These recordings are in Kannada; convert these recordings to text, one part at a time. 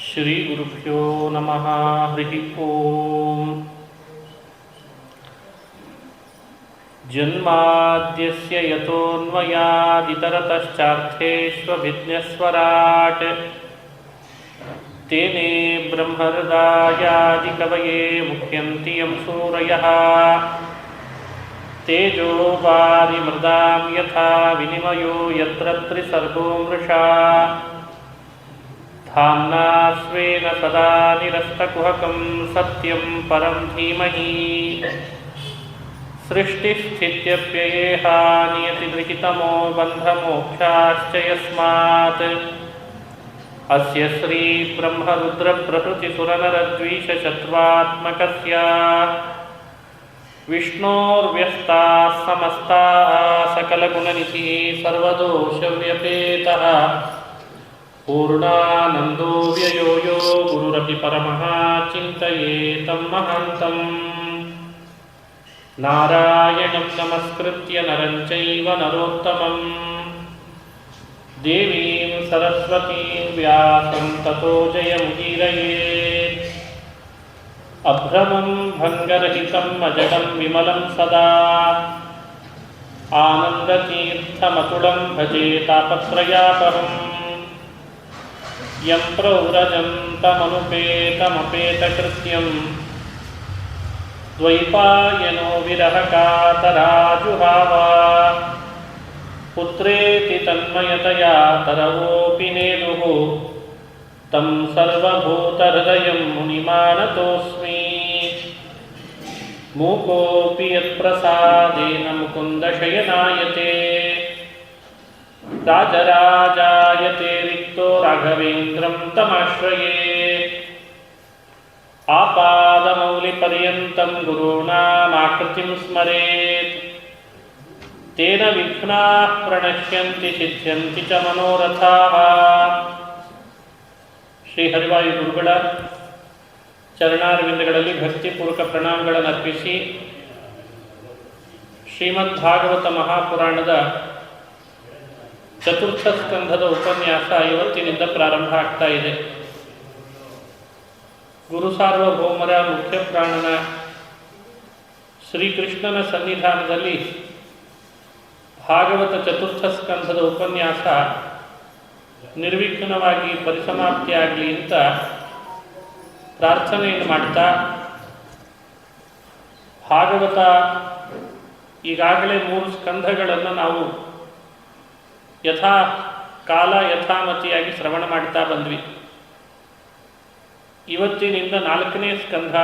ಶ್ರೀ ಗುರುಭ್ಯೋ ನಮಃ. ಹರಿ ಓಂ. ಜನ್ಮಾದ್ಯಸ್ಯ ಯತೋನ್ಮಯಾದಿತರತಶ್ಚಾರ್ಥೇಷ್ವಭಿಜ್ಞಸ್ವರಾಟ್ ತೇನೇ ಬ್ರಹ್ಮಹೃದಾಯಾದಿಕವಯೇ ಮುಹ್ಯಂತಿ ಯಂ ಸೂರಯಃ ತೇಜೋ ವಾರಿಮೃದಾಂ ಯಥಾ ವಿನಿಮಯೋ ಯತ್ರ ತ್ರಿಸರ್ಗೋ ಮೃಷಾ ಧಾಮ್ನಾ ಸ್ವೇನ ಸದಾ ನಿರಸ್ತಕುಹಕಂ ಸತ್ಯಂ ಪರಂ ಧೀಮಹಿ ಸೃಷ್ಟಿಸ್ಥಿತ್ಯಪ್ಯಯೇಹ ನಿಯತಿಗೃಹೀತಮೋ ಬಂಧಮೋಕ್ಷಾಶ್ಚ ಯಸ್ಮಾತ್ ಅಸ್ಯ ಶ್ರೀ ಬ್ರಹ್ಮರುದ್ರಪ್ರಭೃತಿಸುರನರದ್ವೀಷಶತ್ರುತ್ಮಕಸ್ಯ ವಿಷ್ಣೋರ್ವ್ಯಸ್ತಾಃ ಸಮಸ್ತಾಃ ಸಕಲಗುಣನಿಧಿಃ ಸರ್ವದೋಷವ್ಯಪೇತಃ ಪೂರ್ಣಾನಂದೋ ವ್ಯಯೋ ಯೋ ಗುರುರಪಿ ಪರಮಃ ಚಿಂತಯೇತಂ ಮಹಾಂತಂ. ನಾರಾಯಣಂ ನಮಸ್ಕೃತ್ಯ ನರಂ ಚೈವ ನರೋತ್ತಮಂ ದೇವೀಂ ಸರಸ್ವತೀಂ ವ್ಯಾಸಂ ತತೋ ಜಯಮುದೀರಯೇತ್. ಅಭ್ರಮಂ ಭಂಗರಹಿತಂ ಅಜಡಂ ವಿಮಲಂ ಸದಾ ಆನಂದತೀರ್ಥಮತುಲಂ ಭಜೆ ತಾಪತ್ರಯಾಪಹಂ. ಯಂ ಪ್ರವ್ರಜಂತಮನುಪೇತಮಪೇತಕೃತ್ಯಂ ದ್ವೈಪಾಯನೋ ವಿರಹಕಾತರಾಜುಹಾವ ಪುತ್ರೇತಿ ತನ್ಮಯತಯಾ ತರವೋಪಿ ನೇದುಃ ತಂ ಸರ್ವಭೂತಹೃದಯಂ ಮುನಿಮಾನತೋಸ್ಮಿ. ಮೂಕೋಪಿ ಯತ್ಪ್ರಸಾದೇನ ಮುಕುಂದಶಯನಾಯತೆ ರಾಜರಾಜಾಯತೆ ರಿಕ್ತೋ ರಾಘವೇಂದ್ರಂ ತಮಾಶ್ರಯೇ. ಆಪಾದಮೌಲಿಪರ್ಯಂತಂ ಗುರುಣಾಮಾಕೃತಿಂ ಸ್ಮರೇತ್ ತೇನ ವಿಘ್ನಾಃ ಪ್ರಣಶ್ಯಂತಿ ಸಿದ್ಧ್ಯಂತಿ ಚ ಮನೋರಥಾಃ. ಶ್ರೀ ಹರಿವಾಯು ಗುರುಗಳ ಚರಣಾರವಿಂದಗಳಲ್ಲಿ ಭಕ್ತಿಪೂರ್ವಕ ಪ್ರಣಾಮಗಳನ್ನು ಅರ್ಪಿಸಿ ಶ್ರೀಮದ್ ಭಾಗವತ ಮಹಾಪುರಾಣದ ಚತುರ್ಥ ಸ್ಕಂಧದ ಉಪನ್ಯಾಸ ಇವತ್ತಿನಿಂದ ಪ್ರಾರಂಭ ಆಗ್ತಾ ಇದೆ. ಗುರು ಸಾರ್ವಭೌಮರ ಮುಖ್ಯ ಪ್ರಾಣನ ಶ್ರೀಕೃಷ್ಣನ ಸನ್ನಿಧಾನದಲ್ಲಿ ಭಾಗವತ ಚತುರ್ಥ ಸ್ಕಂಧದ ಉಪನ್ಯಾಸ ನಿರ್ವಿಘ್ನವಾಗಿ ಪರಿಸಮಾಪ್ತಿಯಾಗಲಿ ಅಂತ ಪ್ರಾರ್ಥನೆಯನ್ನು ಮಾಡ್ತಾ, ಭಾಗವತ ಈಗಾಗಲೇ 3 ಸ್ಕಂಧಗಳನ್ನು ನಾವು ಯಥಾ ಕಾಲ ಯಥಾಮತಿಯಾಗಿ ಶ್ರವಣ ಮಾಡ್ತಾ ಬಂದ್ವಿ. ಇವತ್ತಿನಿಂದ 4ನೇ ಸ್ಕಂಧ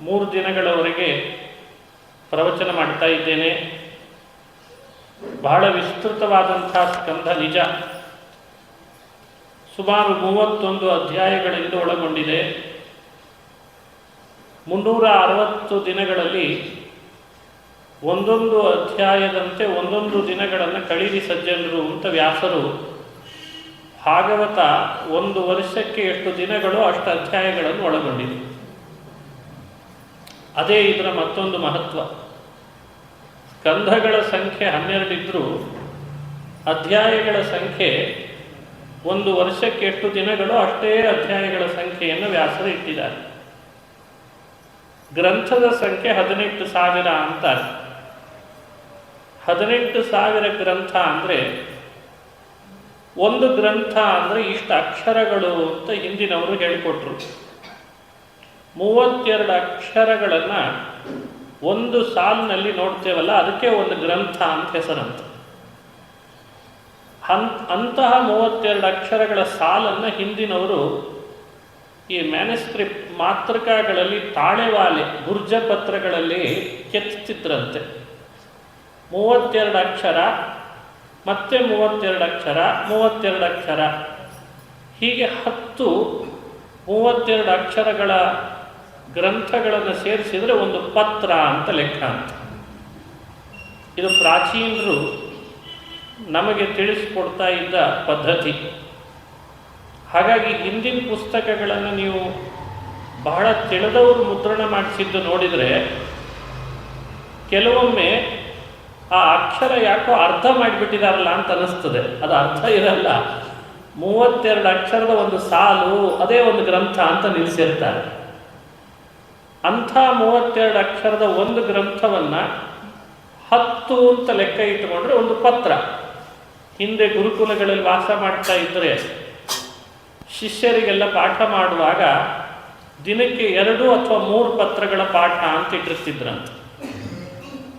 3 ದಿನಗಳವರೆಗೆ ಪ್ರವಚನ ಮಾಡ್ತಾ ಇದ್ದೇನೆ. ಬಹಳ ವಿಸ್ತೃತವಾದಂಥ ಸ್ಕಂಧ ನಿಜ. ಸುಮಾರು 31 ಅಧ್ಯಾಯಗಳಿಂದ ಒಳಗೊಂಡಿದೆ. 360 ದಿನಗಳಲ್ಲಿ ಒಂದೊಂದು ಅಧ್ಯಾಯದಂತೆ ಒಂದೊಂದು ದಿನಗಳನ್ನು ಕಳೀರಿ ಸಜ್ಜನರು ಅಂತ ವ್ಯಾಸರು ಭಾಗವತ 1 ವರ್ಷಕ್ಕೆ ಎಷ್ಟು ದಿನಗಳು ಅಷ್ಟು ಅಧ್ಯಾಯಗಳನ್ನು ಒಳಗೊಂಡಿದೆ. ಅದೇ ಇದರ ಮತ್ತೊಂದು ಮಹತ್ವ. ಸ್ಕಂಧಗಳ ಸಂಖ್ಯೆ 12 ಇದ್ದರೂ ಅಧ್ಯಾಯಗಳ ಸಂಖ್ಯೆ 1 ವರ್ಷಕ್ಕೆ ಎಷ್ಟು ದಿನಗಳು ಅಷ್ಟೇ ಅಧ್ಯಾಯಗಳ ಸಂಖ್ಯೆಯನ್ನು ವ್ಯಾಸರು ಇಟ್ಟಿದ್ದಾರೆ. ಗ್ರಂಥದ ಸಂಖ್ಯೆ 18,000 ಅಂತಾರೆ. 18,000 ಗ್ರಂಥ ಅಂದರೆ ಒಂದು ಗ್ರಂಥ ಅಂದರೆ ಇಷ್ಟು ಅಕ್ಷರಗಳು ಅಂತ ಹಿಂದಿನವರು ಹೇಳಿಕೊಟ್ರು. 32 ಅಕ್ಷರಗಳನ್ನು ಒಂದು ಸಾಲಿನಲ್ಲಿ ನೋಡ್ತೇವಲ್ಲ, ಅದಕ್ಕೆ ಒಂದು ಗ್ರಂಥ ಅಂತ ಹೆಸರಂತ. ಅಂತಹ 32 ಅಕ್ಷರಗಳ ಸಾಲನ್ನು ಹಿಂದಿನವರು ಈ ಮ್ಯಾನುಸ್ಕ್ರಿಪ್ಟ್ ಮಾತೃಕಾಗಳಲ್ಲಿ ತಾಳೆವಾಲೆ ಗುರ್ಜ ಪತ್ರಗಳಲ್ಲಿ ಕೆತ್ತಿದ್ರಂತೆ. 32 ಅಕ್ಷರ, ಮತ್ತೆ 32 ಅಕ್ಷರ, 32 ಅಕ್ಷರ, ಹೀಗೆ 10 32 ಅಕ್ಷರಗಳ ಗ್ರಂಥಗಳನ್ನು ಸೇರಿಸಿದರೆ ಒಂದು ಪತ್ರ ಅಂತ ಲೆಕ್ಕ ಅಂತ. ಇದು ಪ್ರಾಚೀನರು ನಮಗೆ ತಿಳಿಸ್ಕೊಡ್ತಾ ಇದ್ದ ಪದ್ಧತಿ. ಹಾಗಾಗಿ ಹಿಂದಿನ ಪುಸ್ತಕಗಳನ್ನು ನೀವು ಬಹಳ ತಿಳಿದವರು ಮುದ್ರಣ ಮಾಡಿಸಿದ್ದು ನೋಡಿದರೆ ಕೆಲವೊಮ್ಮೆ ಆ ಅಕ್ಷರ ಯಾಕೋ ಅರ್ಧ ಮಾಡಿಬಿಟ್ಟಿದಾರಲ್ಲ ಅಂತ ಅನಿಸ್ತದೆ. ಅದು ಅರ್ಥ ಇರಲ್ಲ. 32 ಅಕ್ಷರದ ಒಂದು ಸಾಲು, ಅದೇ ಒಂದು ಗ್ರಂಥ ಅಂತ ನಿಲ್ಲಿಸಿರ್ತಾರೆ. ಅಂಥ 32 ಅಕ್ಷರದ ಒಂದು ಗ್ರಂಥವನ್ನು 10 ಅಂತ ಲೆಕ್ಕ ಇಟ್ಟುಕೊಂಡ್ರೆ ಒಂದು ಪತ್ರ. ಹಿಂದೆ ಗುರುಕುಲಗಳಲ್ಲಿ ವಾಸ ಮಾಡ್ತಾ ಇದ್ದರೆ ಶಿಷ್ಯರಿಗೆಲ್ಲ ಪಾಠ ಮಾಡುವಾಗ ದಿನಕ್ಕೆ 2 ಅಥವಾ 3 ಪತ್ರಗಳ ಪಾಠ ಅಂತ ಇಟ್ಟಿರ್ತಿದ್ರಂತೆ.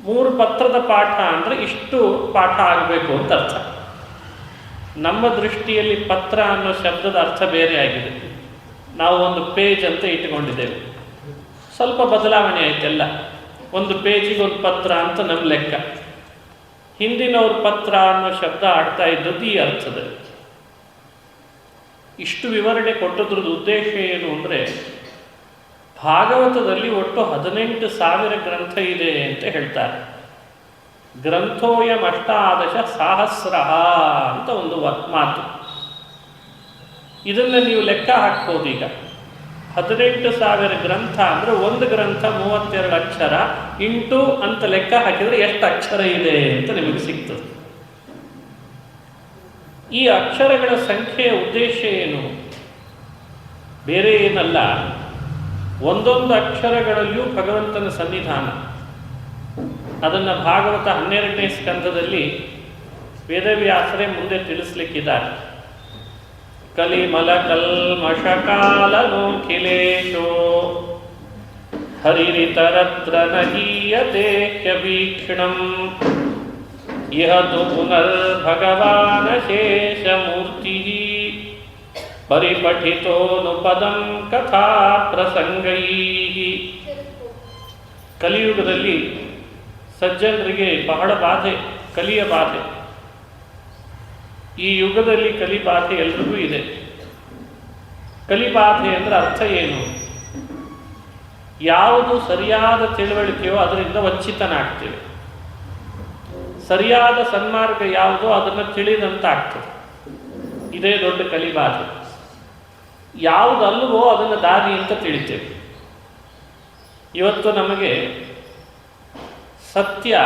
3 ಪತ್ರದ ಪಾಠ ಅಂದರೆ ಇಷ್ಟು ಪಾಠ ಆಗಬೇಕು ಅಂತ ಅರ್ಥ. ನಮ್ಮ ದೃಷ್ಟಿಯಲ್ಲಿ ಪತ್ರ ಅನ್ನೋ ಶಬ್ದದ ಅರ್ಥ ಬೇರೆ ಆಗಿದೆ. ನಾವು ಒಂದು ಪೇಜ್ ಅಂತ ಇಟ್ಟುಕೊಂಡಿದ್ದೇವೆ. ಸ್ವಲ್ಪ ಬದಲಾವಣೆ ಆಯ್ತೆಲ್ಲ. ಒಂದು ಪೇಜಿಗೆ ಒಂದು ಪತ್ರ ಅಂತ ನಮ್ಮ ಲೆಕ್ಕ. ಹಿಂದಿನವ್ರ ಪತ್ರ ಅನ್ನೋ ಶಬ್ದ ಆಡ್ತಾ ಇದ್ದದ್ದು ಈ ಅರ್ಥದಲ್ಲಿ. ಇಷ್ಟು ವಿವರಣೆ ಕೊಟ್ಟದ್ರದ್ದು ಉದ್ದೇಶ ಏನು ಅಂದರೆ, ಭಾಗವತದಲ್ಲಿ ಒಟ್ಟು 18,000 ಗ್ರಂಥ ಇದೆ ಅಂತ ಹೇಳ್ತಾರೆ. ಗ್ರಂಥೋಯಂ ಅಷ್ಟಾದಶ ಸಹಸ್ರ ಅಂತ ಒಂದು ಮಾತು. ಇದನ್ನು ನೀವು ಲೆಕ್ಕ ಹಾಕ್ಬೋದು. ಈಗ 18,000 ಗ್ರಂಥ ಅಂದರೆ ಒಂದು ಗ್ರಂಥ 32 ಅಕ್ಷರ ಇಂಟು ಅಂತ ಲೆಕ್ಕ ಹಾಕಿದರೆ ಎಷ್ಟು ಅಕ್ಷರ ಇದೆ ಅಂತ ನಿಮಗೆ ಸಿಗ್ತದೆ. ಈ ಅಕ್ಷರಗಳ ಸಂಖ್ಯೆಯ ಉದ್ದೇಶ ಏನು? ಬೇರೆ ಏನಲ್ಲ, ಒಂದೊಂದು ಅಕ್ಷರಗಳಲ್ಲಿಯೂ ಭಗವಂತನ ಸನ್ನಿಧಾನ. ಅದನ್ನು ಭಾಗವತ 12ನೇ ಸ್ಕಂದದಲ್ಲಿ ವೇದವ್ಯಾಸರೇ ಮುಂದೆ ತಿಳಿಸ್ಲಿಕ್ಕಿದ್ದಾರೆ. ಕಲಿಮಲ ಕಲ್ಮಷಕಾಲ ನೋಖಿಲೇಶೋ ಹರಿರಿತರತ್ರ ನಹೀಯತೆ ಹ್ಯವೀಕ್ಷಣಂ ಇಹ ತು ಪುನರ್ಭಗವಾನ ಶೇಷಮೂರ್ತಿ ಪರಿಪಠಿತೋನುಪದಂ ಕಥಾ ಪ್ರಸಂಗೈ. ಕಲಿಯುಗದಲ್ಲಿ ಸಜ್ಜನರಿಗೆ ಬಹಳ ಬಾಧೆ, ಕಲಿಯ ಬಾಧೆ. ಈ ಯುಗದಲ್ಲಿ ಕಲಿಬಾಧೆ ಎಲ್ರಿಗೂ ಇದೆ. ಕಲಿಬಾಧೆ ಅಂದರೆ ಅರ್ಥ ಏನು? ಯಾವುದು ಸರಿಯಾದ ತಿಳುವಳಿಕೆಯೋ ಅದರಿಂದ ವಂಚಿತನಾಗ್ತೇವೆ. ಸರಿಯಾದ ಸನ್ಮಾರ್ಗ ಯಾವುದೋ ಅದನ್ನು ತಿಳಿದಂತಾಗ್ತದೆ. ಇದೇ ದೊಡ್ಡ ಕಲಿಬಾಧೆ. ಯಾವುದಲ್ವೋ ಅದನ್ನು ದಾರಿ ಅಂತ ತಿಳಿತೇವೆ. ಇವತ್ತು ನಮಗೆ ಸತ್ಯ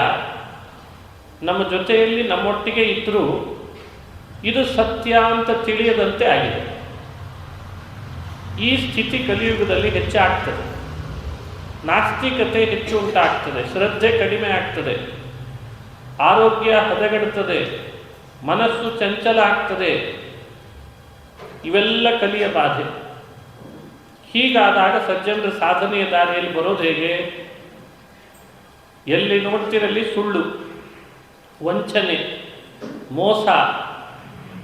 ನಮ್ಮ ಜೊತೆಯಲ್ಲಿ ನಮ್ಮೊಟ್ಟಿಗೆ ಇದ್ದರೂ ಇದು ಸತ್ಯ ಅಂತ ತಿಳಿಯದಂತೆ ಆಗಿದೆ. ಈ ಸ್ಥಿತಿ ಕಲಿಯುಗದಲ್ಲಿ ಹೆಚ್ಚಾಗ್ತದೆ. ನಾಸ್ತಿಕತೆ ಹೆಚ್ಚು ಉಂಟಾಗ್ತದೆ, ಶ್ರದ್ಧೆ ಕಡಿಮೆ ಆಗ್ತದೆ, ಆರೋಗ್ಯ ಹದಗೆಡುತ್ತದೆ, ಮನಸ್ಸು ಚಂಚಲ ಆಗ್ತದೆ. ಇವೆಲ್ಲ ಕಲಿಯ ಬಾಧೆ. ಹೀಗಾದಾಗ ಸಜ್ಜನರ ಸಾಧನೆಯ ದಾರಿಯಲ್ಲಿ ಬರೋದು ಹೇಗೆ? ಎಲ್ಲಿ ನೋಡ್ತಿರಲ್ಲಿ ಸುಳ್ಳು, ವಂಚನೆ, ಮೋಸ,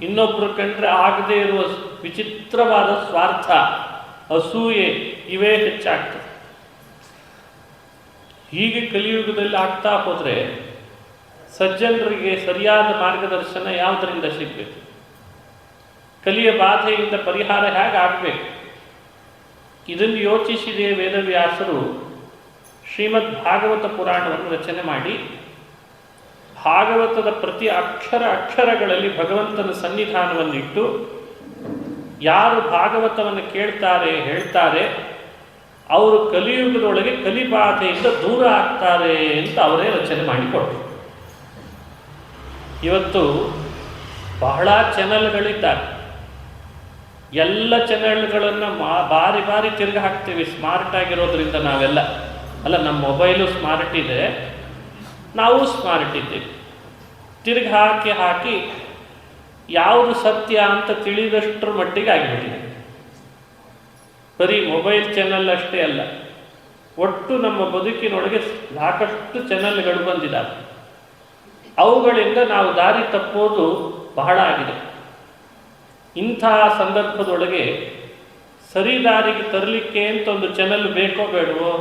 ಇನ್ನೊಬ್ಬರು ಕಂಡ್ರೆ ಆಗದೇ ಇರುವ ವಿಚಿತ್ರವಾದ ಸ್ವಾರ್ಥ, ಅಸೂಯೆ, ಇವೇ ಹೆಚ್ಚಾಗ್ತದೆ. ಹೀಗೆ ಕಲಿಯುಗದಲ್ಲಿ ಆಗ್ತಾ ಹೋದರೆ ಸಜ್ಜನರಿಗೆ ಸರಿಯಾದ ಮಾರ್ಗದರ್ಶನ ಯಾವುದರಿಂದ ಸಿಗಬೇಕು? ಕಲಿಯ ಬಾಧೆಯಿಂದ ಪರಿಹಾರ ಹೇಗಾಗಬೇಕು? ಇದನ್ನು ಯೋಚಿಸಿದೆ ವೇದವ್ಯಾಸರು ಶ್ರೀಮದ್ ಭಾಗವತ ಪುರಾಣವನ್ನು ರಚನೆ ಮಾಡಿ ಭಾಗವತದ ಪ್ರತಿ ಅಕ್ಷರಗಳಲ್ಲಿ ಭಗವಂತನ ಸನ್ನಿಧಾನವನ್ನಿಟ್ಟು ಯಾರು ಭಾಗವತವನ್ನು ಕೇಳ್ತಾರೆ, ಹೇಳ್ತಾರೆ, ಅವರು ಕಲಿಯುಗದೊಳಗೆ ಕಲಿಬಾಧೆಯಿಂದ ದೂರ ಆಗ್ತಾರೆ ಅಂತ ಅವರೇ ರಚನೆ ಮಾಡಿಕೊಟ್ರು. ಇವತ್ತು ಬಹಳ ಚಾನೆಲ್ಗಳಿದ್ದಾರೆ. ಎಲ್ಲ ಚಾನೆಲ್ಗಳನ್ನು ಬಾರಿ ಬಾರಿ ತಿರುಗಿ ಹಾಕ್ತೀವಿ. ಸ್ಮಾರ್ಟ್ ಆಗಿರೋದ್ರಿಂದ ನಾವೆಲ್ಲ ಅಲ್ಲ, ನಮ್ಮ ಮೊಬೈಲು ಸ್ಮಾರ್ಟ್ ಇದೆ, ನಾವು ಸ್ಮಾರ್ಟ್ ಇದ್ದೀವಿ. ತಿರುಗಿ ಹಾಕಿ ಯಾವುದು ಸತ್ಯ ಅಂತ ತಿಳಿದಷ್ಟರ ಮಟ್ಟಿಗೆ ಆಗಿಬಿಟ್ಟಿದೆ. ಬರೀ ಮೊಬೈಲ್ ಚಾನಲ್ ಅಷ್ಟೇ ಅಲ್ಲ, ಒಟ್ಟು ನಮ್ಮ ಬದುಕಿನೊಳಗೆ ಸಾಕಷ್ಟು ಚಾನಲ್ಗಳು ಬಂದಿದ್ದಾವೆ. ಅವುಗಳಿಂದ ನಾವು ದಾರಿ ತಪ್ಪೋದು ಬಹಳ ಆಗಿದೆ. ಇಂಥ ಸಂದರ್ಭದೊಳಗೆ ಸರಿ ದಾರಿಗೆ ತರಲಿಕ್ಕೆ ಅಂತ ಒಂದು ಚಾನಲ್ ಬೇಕೋ ಬೇಡವೋ?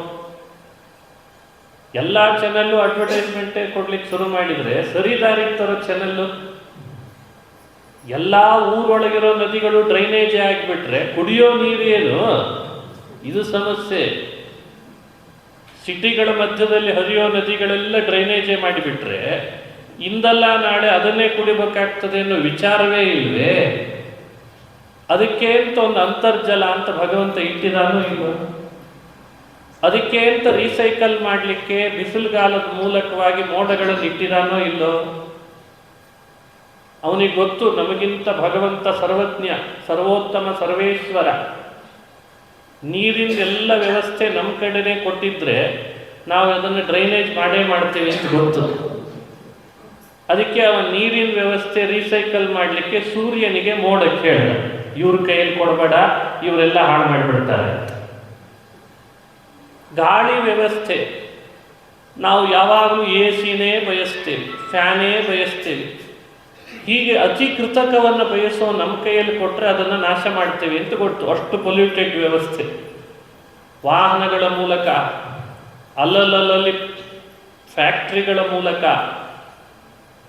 ಎಲ್ಲ ಚಾನಲ್ಲು ಅಡ್ವರ್ಟೈಸ್ಮೆಂಟೇ ಕೊಡ್ಲಿಕ್ಕೆ ಶುರು ಮಾಡಿದರೆ ಸರಿ ದಾರಿಗೆ ತರೋ ಚಾನಲ್ಲು? ಎಲ್ಲ ಊರೊಳಗಿರೋ ನದಿಗಳು ಡ್ರೈನೇಜ್ ಆಗಿಬಿಟ್ರೆ ಕುಡಿಯೋ ನೀರೇನು? ಇದು ಸಮಸ್ಯೆ. ಸಿಟಿಗಳ ಮಧ್ಯದಲ್ಲಿ ಹರಿಯೋ ನದಿಗಳೆಲ್ಲ ಡ್ರೈನೇಜೇ ಮಾಡಿಬಿಟ್ರೆ ಇಂದಲ್ಲ ನಾಳೆ ಅದನ್ನೇ ಕುಡಿಬೇಕಾಗ್ತದೆ ಅನ್ನೋ ವಿಚಾರವೇ ಇಲ್ವೇ? ಅದಕ್ಕೆ ಅಂತ ಒಂದು ಅಂತರ್ಜಲ ಅಂತ ಭಗವಂತ ಇಟ್ಟಿದಾನೋ ಇಲ್ವ? ಅದಕ್ಕೆ ಅಂತ ರೀಸೈಕಲ್ ಮಾಡಲಿಕ್ಕೆ ಬಿಸಿಲುಗಾಲದ ಮೂಲಕವಾಗಿ ಮೋಡಗಳನ್ನು ಇಟ್ಟಿರಾನೋ ಇಲ್ಲೋ? ಅವನಿಗೆ ಗೊತ್ತು ನಮಗಿಂತ ಭಗವಂತ ಸರ್ವಜ್ಞ, ಸರ್ವೋತ್ತಮ, ಸರ್ವೇಶ್ವರ. ನೀರಿನ ಎಲ್ಲ ವ್ಯವಸ್ಥೆ ನಮ್ಮ ಕಡೆನೇ ಕೊಟ್ಟಿದ್ರೆ ನಾವು ಅದನ್ನು ಡ್ರೈನೇಜ್ ಮಾಡೇ ಮಾಡ್ತೀವಿ ಅಂತ ಗೊತ್ತು. ಅದಕ್ಕೆ ಅವ ನೀರಿನ ವ್ಯವಸ್ಥೆ ರೀಸೈಕಲ್ ಮಾಡಲಿಕ್ಕೆ ಸೂರ್ಯನಿಗೆ ಮೋಡಕ್ಕೆ ಹೇಳಿದ, ಇವ್ರ ಕೈಯಲ್ಲಿ ಕೊಡಬೇಡ, ಇವರೆಲ್ಲ ಹಾಳು ಮಾಡಿಬಿಡ್ತಾರೆ. ಗಾಳಿ ವ್ಯವಸ್ಥೆ ನಾವು ಯಾವಾಗಲೂ AC-ನೇ ಬಯಸ್ತೇವೆ, ಫ್ಯಾನೇ ಬಯಸ್ತೇವೆ. ಹೀಗೆ ಅತಿ ಕೃತಕವನ್ನು ಬಯಸೋ ನಮ್ಮ ಕೈಯಲ್ಲಿ ಕೊಟ್ಟರೆ ಅದನ್ನು ನಾಶ ಮಾಡ್ತೇವೆ ಅಂತ ಗೊತ್ತು. ಅಷ್ಟು ಪೊಲ್ಯೂಟೆಡ್ ವ್ಯವಸ್ಥೆ. ವಾಹನಗಳ ಮೂಲಕ, ಅಲ್ಲಲ್ಲಿ ಫ್ಯಾಕ್ಟ್ರಿಗಳ ಮೂಲಕ,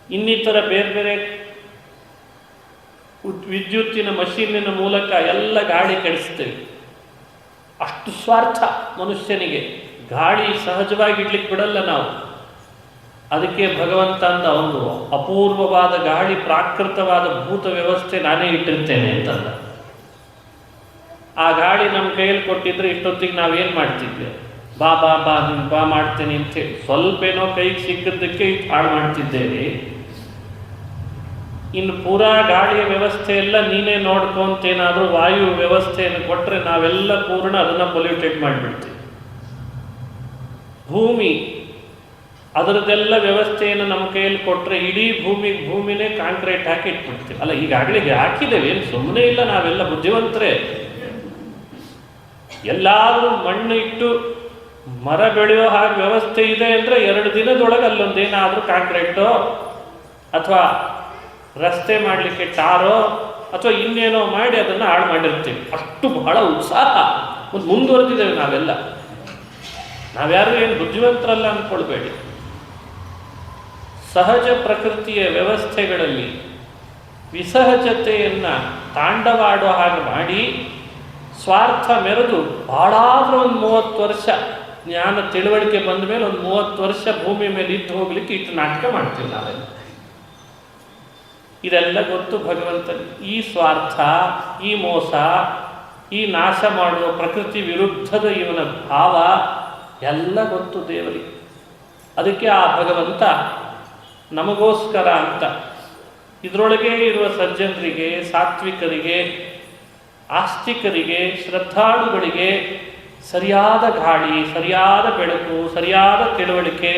ಇನ್ನಿತರ ಬೇರೆ ಬೇರೆ ವಿದ್ಯುತ್ತಿನ ಮಷೀನಿನ ಮೂಲಕ ಎಲ್ಲ ಗಾಳಿ ಕೆಡಿಸ್ತೇವೆ. ಅಷ್ಟು ಸ್ವಾರ್ಥ ಮನುಷ್ಯನಿಗೆ. ಗಾಳಿ ಸಹಜವಾಗಿ ಇಡ್ಲಿಕ್ಕೆ ಬಿಡಲ್ಲ ನಾವು. ಅದಕ್ಕೆ ಭಗವಂತ ಅಂದ, ಅವನು ಅಪೂರ್ವವಾದ ಗಾಳಿ, ಪ್ರಾಕೃತವಾದ ಭೂತ ವ್ಯವಸ್ಥೆ ನಾನೇ ಇಟ್ಟಿರ್ತೇನೆ ಅಂತಂದ. ಆ ಗಾಳಿ ನಮ್ಮ ಕೈಯಲ್ಲಿ ಕೊಟ್ಟಿದ್ರೆ ಇಷ್ಟೊತ್ತಿಗೆ ನಾವೇನು ಮಾಡ್ತಿದ್ವಿ? ಬಾ ಬಾ ಬಾ ನೀನು ಬಾ ಮಾಡ್ತೇನೆ ಅಂತೇಳಿ ಸ್ವಲ್ಪ ಏನೋ ಕೈಗೆ ಸಿಕ್ಕದ್ದಕ್ಕೆ ಹಾಳು ಮಾಡ್ತಿದ್ದೇವೆ. ಇನ್ನು ಪೂರಾ ಗಾಳಿಯ ವ್ಯವಸ್ಥೆ ಎಲ್ಲ ನೀನೇ ನೋಡ್ಕೊಂತೇನಾದರೂ ವಾಯು ವ್ಯವಸ್ಥೆಯನ್ನು ಕೊಟ್ಟರೆ ನಾವೆಲ್ಲ ಪೂರ್ಣ ಅದನ್ನು ಪೊಲ್ಯೂಟೆಡ್ ಮಾಡಿಬಿಡ್ತೀವಿ. ಭೂಮಿ ಅದರದ್ದೆಲ್ಲ ವ್ಯವಸ್ಥೆಯನ್ನು ನಮ್ಮ ಕೈಯಲ್ಲಿ ಕೊಟ್ಟರೆ ಇಡೀ ಭೂಮಿನೇ ಕಾಂಕ್ರೀಟ್ ಹಾಕಿ ಇಟ್ಬಿಡ್ತೀವಿ. ಅಲ್ಲ, ಈಗಾಗಲೇ ಹಾಕಿದ್ದೇವೆ, ಏನು ಸುಮ್ಮನೆ ಇಲ್ಲ, ನಾವೆಲ್ಲ ಬುದ್ಧಿವಂತರೇ. ಎಲ್ಲಾದರೂ ಮಣ್ಣು ಇಟ್ಟು ಮರ ಬೆಳೆಯೋ ಹಾಗೆ ವ್ಯವಸ್ಥೆ ಇದೆ ಅಂದರೆ 2 ದಿನದೊಳಗೆ ಅಲ್ಲೊಂದೇನಾದರೂ ಕಾಂಕ್ರೀಟೋ ಅಥವಾ ರಸ್ತೆ ಮಾಡಲಿಕ್ಕೆ ಟಾರೋ ಅಥವಾ ಇನ್ನೇನೋ ಮಾಡಿ ಅದನ್ನು ಹಾಳು ಮಾಡಿರ್ತೀವಿ. ಅಷ್ಟು ಬಹಳ ಉತ್ಸಾಹ ಮುಂದುವರೆದಿದ್ದೇವೆ ನಾವೆಲ್ಲ. ನಾವ್ಯಾರು ಏನು ಬುದ್ಧಿವಂತರಲ್ಲ ಅಂದ್ಕೊಳ್ಬೇಡಿ. ಸಹಜ ಪ್ರಕೃತಿಯ ವ್ಯವಸ್ಥೆಗಳಲ್ಲಿ ವಿಸಹಜತೆಯನ್ನು ತಾಂಡವಾಡೋ ಹಾಗೆ ಮಾಡಿ ಸ್ವಾರ್ಥ ಮೆರೆದು ಭಾಳಾದರೂ ಒಂದು 30 ವರ್ಷ ಜ್ಞಾನ ತಿಳುವಳಿಕೆ ಬಂದ ಮೇಲೆ ಒಂದು 30 ವರ್ಷ ಭೂಮಿ ಮೇಲೆ ಇದ್ದು ಹೋಗ್ಲಿಕ್ಕೆ ಇಟ್ಟು ನಾಟಕ ಮಾಡ್ತೀವಿ ನಾವೆಲ್ಲ. ಇದೆಲ್ಲ ಗೊತ್ತು ಭಗವಂತನಿಗೆ. ಈ ಸ್ವಾರ್ಥ, ಈ ಮೋಸ, ಈ ನಾಶ ಮಾಡುವ ಪ್ರಕೃತಿ ವಿರುದ್ಧದ ಇವನ ಭಾವ ಎಲ್ಲ ಗೊತ್ತು ದೇವರಿಗೆ. ಅದಕ್ಕೆ ಆ ಭಗವಂತ ನಮಗೋಸ್ಕರ ಅಂತ ಇದರೊಳಗೆ ಇರುವ ಸಜ್ಜನರಿಗೆ, ಸಾತ್ವಿಕರಿಗೆ, ಆಸ್ತಿಕರಿಗೆ, ಶ್ರದ್ಧಾಳುಗಳಿಗೆ ಸರಿಯಾದ ಗಾಳಿ, ಸರಿಯಾದ ಬೆಳಕು, ಸರಿಯಾದ ತಿಳುವಳಿಕೆ,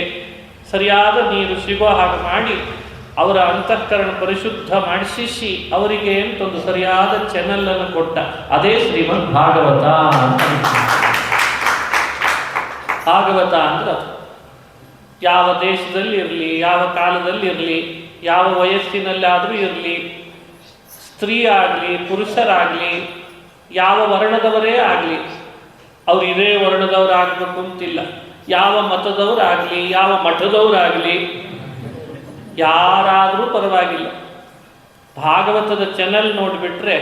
ಸರಿಯಾದ ನೀರು ಸಿಗೋ ಹಾಗೆ ಮಾಡಿ ಅವರ ಅಂತಃಕರಣ ಪರಿಶುದ್ಧ ಮಾಡಿಸಿ ಅವರಿಗೆ ಅಂತೊಂದು ಸರಿಯಾದ ಚಾನಲನ್ನು ಕೊಟ್ಟ. ಅದೇ ಶ್ರೀಮದ್ ಭಾಗವತ ಅಂತ. ಭಾಗವತ ಅಂದ್ರೆ ಯಾವ ದೇಶದಲ್ಲಿ ಇರಲಿ, ಯಾವ ಕಾಲದಲ್ಲಿ ಇರಲಿ, ಯಾವ ವಯಸ್ಸಿನಲ್ಲಾದರೂ ಇರಲಿ, ಸ್ತ್ರೀ ಆಗಲಿ ಪುರುಷರಾಗಲಿ, ಯಾವ ವರ್ಣದವರೇ ಆಗಲಿ, ಅವ್ರು ಇದೇ ವರ್ಣದವರು ಆಗಬೇಕು ಅಂತಿಲ್ಲ. ಯಾವ ಮತದವರಾಗಲಿ, ಯಾವ ಮಠದವರಾಗಲಿ, ಯಾರಾದರೂ ಪರವಾಗಿಲ್ಲ. ಭಾಗವತದ ಚಾನಲ್ ನೋಡಿಬಿಟ್ರೆ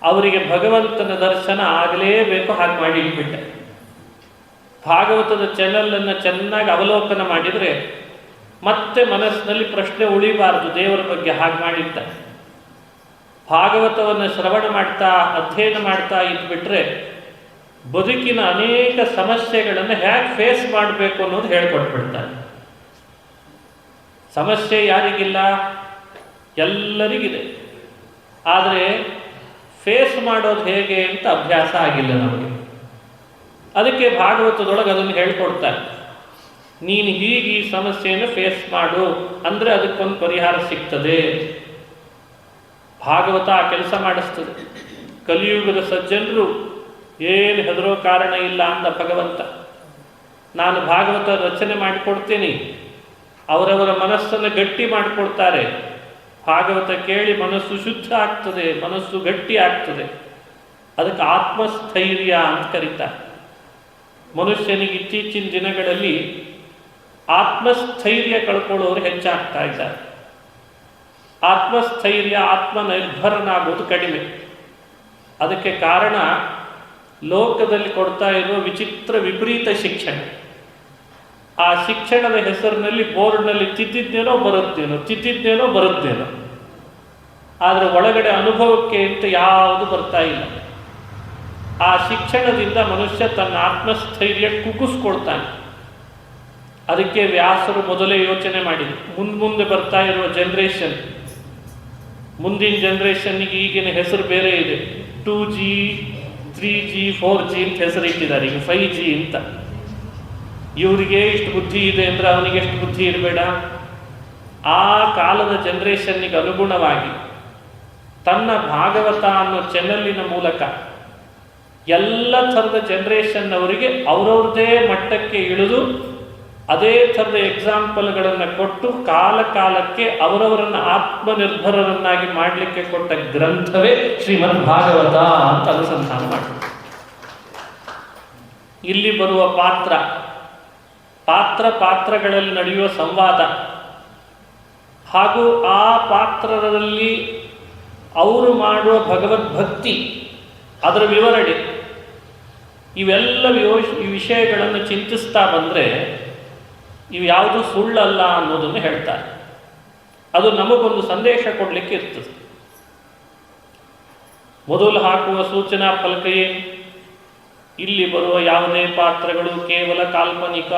ಅವರಿಗೆ ಭಗವಂತನ ದರ್ಶನ ಆಗಲೇಬೇಕು. ಹಾಗೆ ಮಾಡಿ ಇಟ್ಬಿಟ್ಟೆ. ಭಾಗವತದ ಚಾನಲನ್ನು ಚೆನ್ನಾಗಿ ಅವಲೋಕನ ಮಾಡಿದರೆ ಮತ್ತೆ ಮನಸ್ಸಿನಲ್ಲಿ ಪ್ರಶ್ನೆ ಉಳಿಬಾರದು ದೇವರ ಬಗ್ಗೆ. ಹಾಗೆ ಮಾಡಿದ್ದ. ಭಾಗವತವನ್ನು ಶ್ರವಣ ಮಾಡ್ತಾ ಅಧ್ಯಯನ ಮಾಡ್ತಾ ಇದ್ಬಿಟ್ರೆ ಬದುಕಿನ ಅನೇಕ ಸಮಸ್ಯೆಗಳನ್ನು ಹೇಗೆ ಫೇಸ್ ಮಾಡಬೇಕು ಅನ್ನೋದು ಹೇಳ್ಕೊಟ್ಬಿಡ್ತಾರೆ. ಸಮಸ್ಯೆ ಯಾರಿಗಿಲ್ಲ? ಎಲ್ಲರಿಗಿದೆ. ಆದರೆ ಫೇಸ್ ಮಾಡೋದು ಹೇಗೆ ಅಂತ ಅಭ್ಯಾಸ ಆಗಿಲ್ಲ ನಮಗೆ. ಅದಕ್ಕೆ ಭಾಗವತದೊಳಗೆ ಅದನ್ನು ಹೇಳ್ಕೊಡ್ತಾರೆ. ನೀನು ಹೀಗೆ ಈ ಸಮಸ್ಯೆಯನ್ನು ಫೇಸ್ ಮಾಡು ಅಂದರೆ ಅದಕ್ಕೊಂದು ಪರಿಹಾರ ಸಿಗ್ತದೆ. ಭಾಗವತ ಆ ಕೆಲಸ ಮಾಡಿಸ್ತದೆ. ಕಲಿಯುಗದ ಸಜ್ಜನರು ಏನು ಹೆದರೋ ಕಾರಣ ಇಲ್ಲ ಅಂದ ಭಗವಂತ. ನಾನು ಭಾಗವತ ರಚನೆ ಮಾಡಿಕೊಡ್ತೀನಿ, ಅವರವರ ಮನಸ್ಸನ್ನು ಗಟ್ಟಿ ಮಾಡಿಕೊಡ್ತಾರೆ. ಭಾಗವತ ಕೇಳಿ ಮನಸ್ಸು ಶುದ್ಧ ಆಗ್ತದೆ, ಮನಸ್ಸು ಗಟ್ಟಿ ಆಗ್ತದೆ. ಅದಕ್ಕೆ ಆತ್ಮಸ್ಥೈರ್ಯ ಅಂತ ಕರೀತಾರೆ. ಮನುಷ್ಯನಿಗೆ ಇತ್ತೀಚಿನ ದಿನಗಳಲ್ಲಿ ಆತ್ಮಸ್ಥೈರ್ಯ ಕಳ್ಕೊಳ್ಳೋರು ಹೆಚ್ಚಾಗ್ತಾ ಇದ್ದಾರೆ. ಆತ್ಮಸ್ಥೈರ್ಯ, ಆತ್ಮನಿರ್ಭರನಾಗೋದು ಕಡಿಮೆ. ಅದಕ್ಕೆ ಕಾರಣ ಲೋಕದಲ್ಲಿ ಕೊಡ್ತಾ ಇರುವ ವಿಚಿತ್ರ ವಿಪರೀತ ಶಿಕ್ಷಣ. ಆ ಶಿಕ್ಷಣದ ಹೆಸರಿನಲ್ಲಿ ಬೋರ್ಡ್ನಲ್ಲಿ ತಿದ್ದಿದ್ದೇನೋ ಬರುತ್ತೇನೋ, ಆದರೆ ಒಳಗಡೆ ಅನುಭವಕ್ಕೆ ಅಂತ ಯಾವುದು ಬರ್ತಾ ಇಲ್ಲ. ಆ ಶಿಕ್ಷಣದಿಂದ ಮನುಷ್ಯ ತನ್ನ ಆತ್ಮಸ್ಥೈರ್ಯ ಕುಗ್ಗಿಸ್ಕೊಳ್ತಾನೆ. ಅದಕ್ಕೆ ವ್ಯಾಸರು ಮೊದಲೇ ಯೋಚನೆ ಮಾಡಿದರು, ಮುಂದೆ ಬರ್ತಾ ಇರುವ ಜನ್ರೇಷನ್, ಮುಂದಿನ ಜನ್ರೇಷನ್ನಿಗೆ ಈಗಿನ ಹೆಸರು ಬೇರೆ ಇದೆ. 2G 3G 4G ಅಂತ ಹೆಸರು ಇಟ್ಟಿದ್ದಾರೆ, ಈಗ 5G ಅಂತ. ಇವರಿಗೆ ಇಷ್ಟು ಬುದ್ಧಿ ಇದೆ ಅಂದರೆ ಅವನಿಗೆ ಎಷ್ಟು ಬುದ್ಧಿ ಇರಬೇಡ. ಆ ಕಾಲದ ಜನ್ರೇಷನ್ನಿಗೆ ಅನುಗುಣವಾಗಿ ತನ್ನ ಭಾಗವತ ಅನ್ನೋ ಚಾನಲ್ಲಿನ ಮೂಲಕ ಎಲ್ಲ ಥರದ ಜನ್ರೇಷನ್ನವರಿಗೆ ಅವರವ್ರದ್ದೇ ಮಟ್ಟಕ್ಕೆ ಇಳಿದು ಅದೇ ಥರದ ಎಕ್ಸಾಂಪಲ್ಗಳನ್ನು ಕೊಟ್ಟು ಕಾಲಕ್ಕೆ ಅವರವರನ್ನು ಆತ್ಮನಿರ್ಭರರನ್ನಾಗಿ ಮಾಡಲಿಕ್ಕೆ ಕೊಟ್ಟ ಗ್ರಂಥವೇ ಶ್ರೀಮದ್ ಭಾಗವತ ಅಂತ ಅನುಸಂಧಾನ ಮಾಡಿ. ಇಲ್ಲಿ ಬರುವ ಪಾತ್ರಗಳಲ್ಲಿ ನಡೆಯುವ ಸಂವಾದ ಹಾಗೂ ಆ ಪಾತ್ರರಲ್ಲಿ ಅವರು ಮಾಡುವ ಭಗವದ್ಭಕ್ತಿ, ಅದರ ವಿವರಣೆ, ಇವೆಲ್ಲ ವಿಷಯಗಳನ್ನು ಚಿಂತಿಸ್ತಾ ಬಂದರೆ ಇವು ಯಾವುದು ಸುಳ್ಳಲ್ಲ ಅನ್ನೋದನ್ನು ಹೇಳ್ತಾರೆ. ಅದು ನಮಗೊಂದು ಸಂದೇಶ ಕೊಡಲಿಕ್ಕೆ ಇರ್ತದೆ. ಮೊದಲು ಹಾಕುವ ಸೂಚನಾ ಫಲಕ ಏನು? ಇಲ್ಲಿ ಬರುವ ಯಾವುದೇ ಪಾತ್ರಗಳು ಕೇವಲ ಕಾಲ್ಪನಿಕ.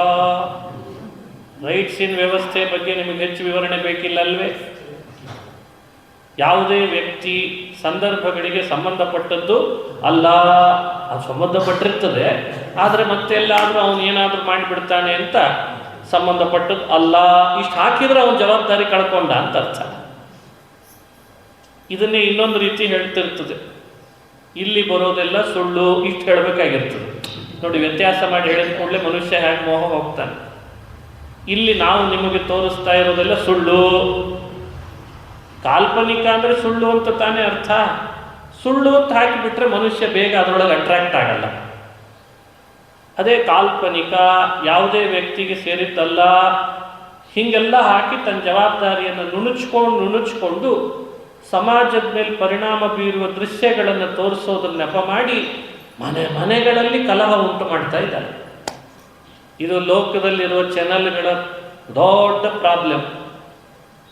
ರೈಟ್ಸ್ ಇನ್ ವ್ಯವಸ್ಥೆ ಬಗ್ಗೆ ನಿಮಗೆ ಹೆಚ್ಚು ವಿವರಣೆ ಬೇಕಿಲ್ಲ ಅಲ್ವೇ? ಯಾವುದೇ ವ್ಯಕ್ತಿ ಸಂದರ್ಭಗಳಿಗೆ ಸಂಬಂಧಪಟ್ಟದ್ದು ಅಲ್ಲ. ಅದು ಸಂಬಂಧಪಟ್ಟಿರ್ತದೆ, ಆದರೆ ಮತ್ತೆಲ್ಲಾದರೂ ಅವನು ಏನಾದರೂ ಮಾಡಿಬಿಡ್ತಾನೆ ಅಂತ ಸಂಬಂಧಪಟ್ಟದ್ದು ಅಲ್ಲ. ಇಷ್ಟು ಹಾಕಿದ್ರೆ ಅವನ ಜವಾಬ್ದಾರಿ ಕಳ್ಕೊಂಡ ಅಂತ ಅರ್ಥ. ಇದನ್ನೇ ಇನ್ನೊಂದು ರೀತಿ ಹೇಳ್ತಿರ್ತದೆ, ಇಲ್ಲಿ ಬರೋದೆಲ್ಲ ಸುಳ್ಳು, ಇಷ್ಟು ಹೇಳಬೇಕಾಗಿರ್ತದೆ. ನೋಡಿ, ವ್ಯತ್ಯಾಸ ಮಾಡಿ ಹೇಳಿದ ಕೂಡಲೇ ಮನುಷ್ಯ ಹೇಗೆ ಮೋಹ ಹೋಗ್ತಾನೆ. ಇಲ್ಲಿ ನಾವು ನಿಮಗೆ ತೋರಿಸ್ತಾ ಇರೋದೆಲ್ಲ ಸುಳ್ಳು. ಕಾಲ್ಪನಿಕ ಅಂದರೆ ಸುಳ್ಳು ಅಂತ ತಾನೇ ಅರ್ಥ. ಸುಳ್ಳು ಅಂತ ಹಾಕಿಬಿಟ್ರೆ ಮನುಷ್ಯ ಬೇಗ ಅದರೊಳಗೆ ಅಟ್ರಾಕ್ಟ್ ಆಗಲ್ಲ. ಅದೇ ಕಾಲ್ಪನಿಕ, ಯಾವುದೇ ವ್ಯಕ್ತಿಗೆ ಸೇರಿದ್ದಲ್ಲ, ಹೀಗೆಲ್ಲ ಹಾಕಿ ತನ್ನ ಜವಾಬ್ದಾರಿಯನ್ನು ನುಣುಚ್ಕೊಂಡು ಸಮಾಜದ ಮೇಲೆ ಪರಿಣಾಮ ಬೀರುವ ದೃಶ್ಯಗಳನ್ನು ತೋರಿಸೋದನ್ನ ನೆಪ ಮಾಡಿ ಮನೆಗಳಲ್ಲಿ ಕಲಹ ಉಂಟು ಮಾಡ್ತಾ ಇದ್ದಾರೆ. ಇದು ಲೋಕದಲ್ಲಿರುವ ಚಾನಲ್ಗಳ ದೊಡ್ಡ ಪ್ರಾಬ್ಲಮ್.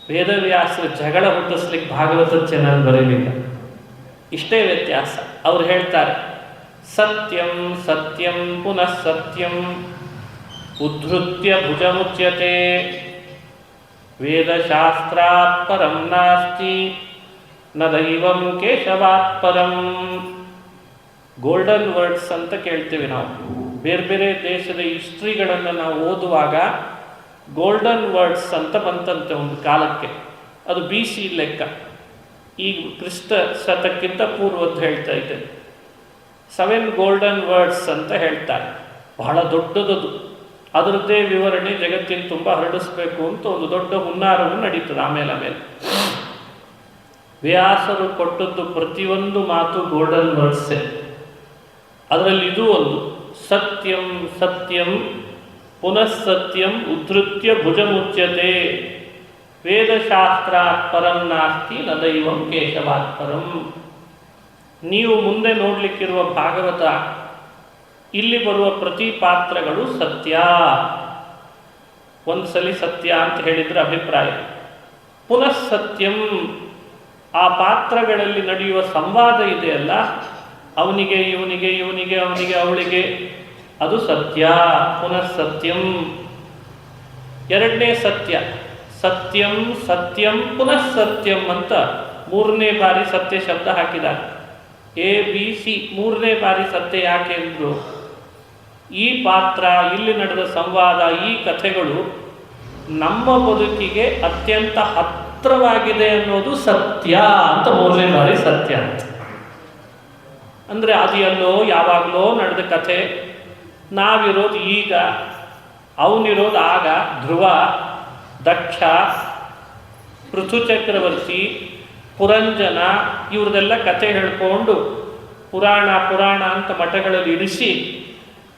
ವೇದವ್ಯಾಸರ ಜಗಳ ಹುಟ್ಟಿಸ್ಲಿಕ್ಕೆ ಭಾಗವತದ ಚಾನಲ್ ಬರೀಲಿಲ್ಲ. ಇಷ್ಟೇ ವ್ಯತ್ಯಾಸ. ಅವ್ರು ಹೇಳ್ತಾರೆ, ಸತ್ಯಂ ಸತ್ಯಂ ಪುನಃ ಸತ್ಯಂ ಉದ್ಧೃತ್ಯ ಭುಜಮುಚ್ಯತೆ ವೇದಶಾಸ್ತ್ರಾತ್ ಪರಂ ನಾಸ್ತಿ ನ ದೈವಂ ಕೇಶವಾತ್ ಪರಂ. ಗೋಲ್ಡನ್ ವರ್ಡ್ಸ್ ಅಂತ ಕೇಳ್ತೀವಿ ನಾವು. ಬೇರೆ ಬೇರೆ ದೇಶದ ಹಿಸ್ಟ್ರಿಗಳನ್ನು ನಾವು ಓದುವಾಗ ಗೋಲ್ಡನ್ ವರ್ಡ್ಸ್ ಅಂತ ಬಂತಂತೆ ಒಂದು ಕಾಲಕ್ಕೆ. ಅದು BC ಲೆಕ್ಕ. ಈಗ ಕ್ರಿಸ್ತ ಶತಕ್ಕಿಂತ ಪೂರ್ವದ್ದು ಹೇಳ್ತಾ ಇದ್ದೇನೆ. 7 ಗೋಲ್ಡನ್ ವರ್ಡ್ಸ್ ಅಂತ ಹೇಳ್ತಾರೆ. ಬಹಳ ದೊಡ್ಡದದು. ಅದರದ್ದೇ ವಿವರಣೆ ಜಗತ್ತಿನ ತುಂಬ ಹರಡಿಸ್ಬೇಕು ಅಂತ ಒಂದು ದೊಡ್ಡ ಹುನ್ನಾರವು ನಡೀತದೆ. ಆಮೇಲೆ ವ್ಯಾಸರು ಕೊಟ್ಟದ್ದು ಪ್ರತಿಯೊಂದು ಮಾತು ಗೋಲ್ಡನ್ ವರ್ಡ್ಸೇ. ಅದರಲ್ಲಿ ಇದು ಒಂದು, ಸತ್ಯಂ ಸತ್ಯಂ ಪುನಃ ಸತ್ಯಂ ಉದ್ಧೃತ್ಯ ಭುಜಮುಚ್ಯತೆ ವೇದಶಾಸ್ತ್ರಾತ್ ಪರಂ ನಾಸ್ತಿ ನ ದೈವಂ ಕೇಶವಾತ್ ಪರಂ. ನೀವು ಮುಂದೆ ನೋಡಲಿಕ್ಕಿರುವ ಭಾಗವತ, ಇಲ್ಲಿ ಬರುವ ಪ್ರತಿ ಪಾತ್ರಗಳು ಸತ್ಯ. ಒಂದು ಸಲ ಸತ್ಯ ಅಂತ ಹೇಳಿದ್ರೆ ಅಭಿಪ್ರಾಯ. ಪುನಃ ಸತ್ಯಂ, ಆ ಪಾತ್ರಗಳಲ್ಲಿ ನಡೆಯುವ ಸಂವಾದ ಇದೆಯಲ್ಲ, ಅವನಿಗೆ ಇವನಿಗೆ, ಇವನಿಗೆ ಅವನಿಗೆ, ಅವಳಿಗೆ, ಅದು ಸತ್ಯ. ಪುನಃ ಸತ್ಯಂ. ಎರಡನೇ ಸತ್ಯ, ಸತ್ಯಂ ಸತ್ಯಂ ಪುನಃ ಸತ್ಯಂ ಅಂತ 3ನೇ ಬಾರಿ ಸತ್ಯ ಶಬ್ದ ಹಾಕಿದ್ದಾರೆ. ABC 3ನೇ ಬಾರಿ ಸತ್ಯ ಯಾಕೆ ಅಂದ್ರು, ಈ ಪಾತ್ರ, ಇಲ್ಲಿ ನಡೆದ ಸಂವಾದ, ಈ ಕಥೆಗಳು ನಮ್ಮ ಬದುಕಿಗೆ ಅತ್ಯಂತ ಹತ್ತಿರವಾಗಿದೆ ಅನ್ನೋದು ಸತ್ಯ ಅಂತ 3ನೇ ಬಾರಿ ಸತ್ಯ ಅಂತ. ಅಂದರೆ ಅದು ಎಲ್ಲೋ ಯಾವಾಗಲೋ ನಡೆದ ಕಥೆ, ನಾವಿರೋದು ಈಗ, ಅವನಿರೋದು ಆಗ. ಧ್ರುವ, ದಕ್ಷ, ಪೃಥು ಚಕ್ರವರ್ತಿ, ಪುರಂಜನ, ಇವ್ರದೆಲ್ಲ ಕಥೆ ಹೇಳ್ಕೊಂಡು ಪುರಾಣ ಅಂತ ಮಠಗಳಲ್ಲಿ ಇರಿಸಿ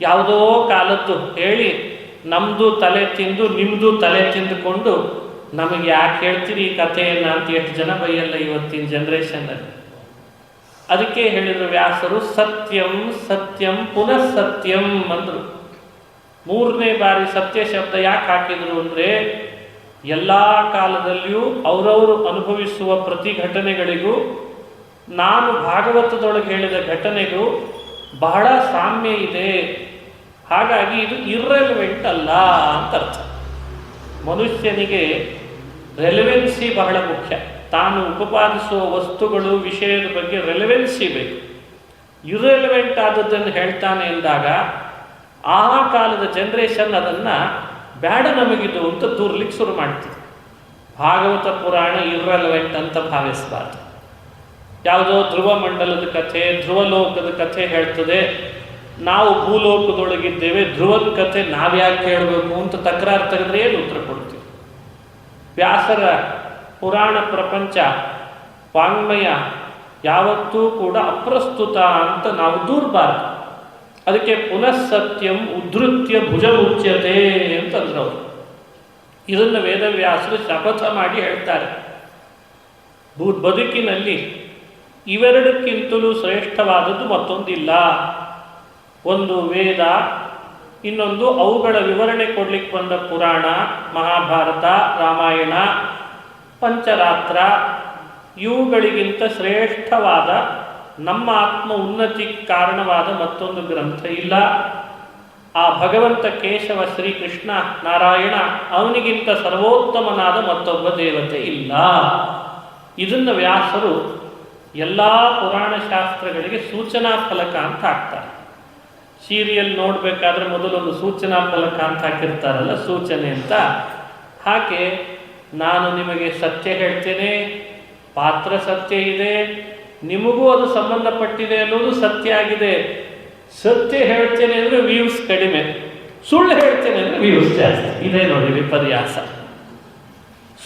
ಯಾವುದೋ ಕಾಲದ್ದು ಹೇಳಿ ನಮ್ಮದು ತಲೆ ತಿಂದು ನಿಮ್ಮದು ತಲೆ ತಿಂದುಕೊಂಡು ನಮಗೆ ಯಾಕೆ ಹೇಳ್ತೀರಿ ಈ ಕಥೆಯನ್ನು ಅಂತ ಎಷ್ಟು ಜನ ಬೈಯಲ್ಲ ಇವತ್ತಿನ ಜನ್ರೇಷನ್ನಲ್ಲಿ. ಅದಕ್ಕೆ ಹೇಳಿದರು ವ್ಯಾಸರು, ಸತ್ಯಂ ಸತ್ಯಂ ಪುನಃ ಸತ್ಯಂ ಅಂದರು. 3ನೇ ಬಾರಿ ಸತ್ಯ ಶಬ್ದ ಯಾಕೆ ಹಾಕಿದರು ಅಂದರೆ, ಎಲ್ಲ ಕಾಲದಲ್ಲಿಯೂ ಅವರವರು ಅನುಭವಿಸುವ ಪ್ರತಿ ಘಟನೆಗಳಿಗೂ ನಾನು ಭಾಗವತದೊಳಗೆ ಹೇಳಿದ ಘಟನೆಗೂ ಬಹಳ ಸಾಮ್ಯ ಇದೆ. ಹಾಗಾಗಿ ಇದು ಇರ್ರೆಲೆವೆಂಟ್ ಅಲ್ಲ ಅಂತ ಅರ್ಥ. ಮನುಷ್ಯನಿಗೆ ರೆಲೆವೆನ್ಸಿ ಬಹಳ ಮುಖ್ಯ. ತಾನು ಉಪಪಾದಿಸುವ ವಸ್ತುಗಳು ವಿಷಯದ ಬಗ್ಗೆ ರೆಲೆವೆನ್ಸಿ ಬೇಕು. ಇರ್ರೆಲೆವೆಂಟ್ ಆದದ್ದನ್ನು ಹೇಳ್ತಾನೆ ಎಂದಾಗ ಆ ಕಾಲದ ಜನ್ರೇಷನ್ ಅದನ್ನು ಬೇಡ ನಮಗಿದು ಅಂತ ದೂರ್ಲಿಕ್ಕೆ ಶುರು ಮಾಡ್ತಿದೆ. ಭಾಗವತ ಪುರಾಣ ಇರ್ರೆಲೆವೆಂಟ್ ಅಂತ ಭಾವಿಸಬಾರ್ದು. ಯಾವುದೋ ಧ್ರುವ ಮಂಡಲದ ಕಥೆ, ಧ್ರುವಲೋಕದ ಕಥೆ ಹೇಳ್ತದೆ, ನಾವು ಭೂಲೋಕದೊಳಗಿದ್ದೇವೆ, ಧ್ರುವದ ಕಥೆ ನಾವ್ಯಾಕೆ ಕೇಳಬೇಕು ಅಂತ ತಕರಾರು ತೆಗೆದ್ರೆ ಏನು ಉತ್ತರ ಕೊಡ್ತೀವಿ? ವ್ಯಾಸರ ಪುರಾಣ ಪ್ರಪಂಚ ವಾಂಗ್ಮಯ ಯಾವತ್ತೂ ಕೂಡ ಅಪ್ರಸ್ತುತ ಅಂತ ನಾವು ದೂರಬಾರ್ದು. ಅದಕ್ಕೆ ಪುನಃಸತ್ಯಂ ಉದ್ಧೃತ್ಯ ಭುಜಮುಚ್ಯತೆ ಅಂತಂದ್ರು ಅವರು. ಇದನ್ನು ವೇದವ್ಯಾಸರು ಶಪಥ ಮಾಡಿ ಹೇಳ್ತಾರೆ. ಬದುಕಿನಲ್ಲಿ ಇವೆರಡಕ್ಕಿಂತಲೂ ಶ್ರೇಷ್ಠವಾದದ್ದು ಮತ್ತೊಂದಿಲ್ಲ. ಒಂದು ವೇದ, ಇನ್ನೊಂದು ಅವುಗಳ ವಿವರಣೆ ಕೊಡ್ಲಿಕ್ಕೆ ಬಂದ ಪುರಾಣ, ಮಹಾಭಾರತ, ರಾಮಾಯಣ, ಪಂಚರಾತ್ರ. ಇವುಗಳಿಗಿಂತ ಶ್ರೇಷ್ಠವಾದ, ನಮ್ಮ ಆತ್ಮ ಉನ್ನತಿಗೆ ಕಾರಣವಾದ ಮತ್ತೊಂದು ಗ್ರಂಥ ಇಲ್ಲ. ಆ ಭಗವಂತ ಕೇಶವ ಶ್ರೀಕೃಷ್ಣ ನಾರಾಯಣ, ಅವನಿಗಿಂತ ಸರ್ವೋತ್ತಮನಾದ ಮತ್ತೊಬ್ಬ ದೇವತೆ ಇಲ್ಲ. ಇದನ್ನು ವ್ಯಾಸರು ಎಲ್ಲ ಪುರಾಣ ಶಾಸ್ತ್ರಗಳಿಗೆ ಸೂಚನಾ ಫಲಕ ಅಂತ ಹಾಕ್ತಾರೆ. ಸೀರಿಯಲ್ ನೋಡಬೇಕಾದ್ರೆ ಮೊದಲೊಂದು ಸೂಚನಾ ಫಲಕ ಅಂತ ಹಾಕಿರ್ತಾರಲ್ಲ, ಸೂಚನೆ ಅಂತ ಹಾಕಿ, ನಾನು ನಿಮಗೆ ಸತ್ಯ ಹೇಳ್ತೇನೆ, ಪಾತ್ರ ಸತ್ಯ ಇದೆ, ನಿಮಗೂ ಅದು ಸಂಬಂಧಪಟ್ಟಿದೆ ಅನ್ನೋದು ಸತ್ಯ ಆಗಿದೆ. ಸತ್ಯ ಹೇಳ್ತೇನೆ ಅಂದರೆ ವ್ಯೂಸ್ ಕಡಿಮೆ, ಸುಳ್ಳು ಹೇಳ್ತೇನೆ ಅಂದರೆ ವ್ಯೂಸ್ ಜಾಸ್ತಿ. ಇದೇ ನೋಡಿ ವಿಪರ್ಯಾಸ.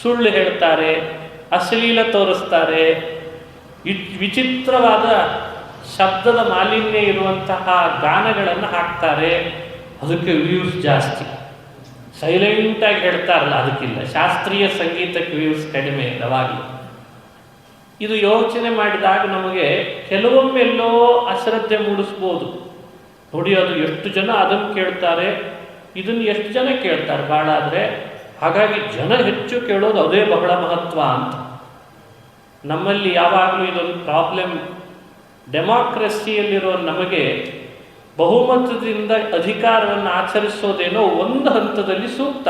ಸುಳ್ಳು ಹೇಳ್ತಾರೆ, ಅಶ್ಲೀಲ ತೋರಿಸ್ತಾರೆ, ವಿಚಿತ್ರವಾದ ಶಬ್ದದ ಮಾಲಿನ್ಯ ಇರುವಂತಹ ಗಾನಗಳನ್ನು ಹಾಕ್ತಾರೆ, ಅದಕ್ಕೆ ವ್ಯೂಸ್ ಜಾಸ್ತಿ. ಸೈಲೆಂಟಾಗಿ ಹೇಳ್ತಾರಲ್ಲ ಅದಕ್ಕಿಲ್ಲ. ಶಾಸ್ತ್ರೀಯ ಸಂಗೀತಕ್ಕೆ ವ್ಯೂಸ್ ಕಡಿಮೆ ಯಾವಾಗಲೂ. ಇದು ಯೋಚನೆ ಮಾಡಿದಾಗ ನಮಗೆ ಕೆಲವೊಮ್ಮೆಲ್ಲೋ ಅಶ್ರದ್ಧೆ ಮೂಡಿಸ್ಬೋದು. ನೋಡಿ, ಅದು ಎಷ್ಟು ಜನ ಅದನ್ನು ಕೇಳ್ತಾರೆ, ಇದನ್ನು ಎಷ್ಟು ಜನ ಕೇಳ್ತಾರೆ ಭಾಳ ಆದರೆ. ಹಾಗಾಗಿ ಜನ ಹೆಚ್ಚು ಕೇಳೋದು ಅದೇ ಬಹಳ ಮಹತ್ವ ಅಂತ. ನಮ್ಮಲ್ಲಿ ಯಾವಾಗಲೂ ಇದೊಂದು ಪ್ರಾಬ್ಲಮ್. ಡೆಮಾಕ್ರಸಿಯಲ್ಲಿರೋ ನಮಗೆ ಬಹುಮತದಿಂದ ಅಧಿಕಾರವನ್ನು ಆಚರಿಸೋದೇನೋ ಒಂದು ಹಂತದಲ್ಲಿ ಸೂಕ್ತ.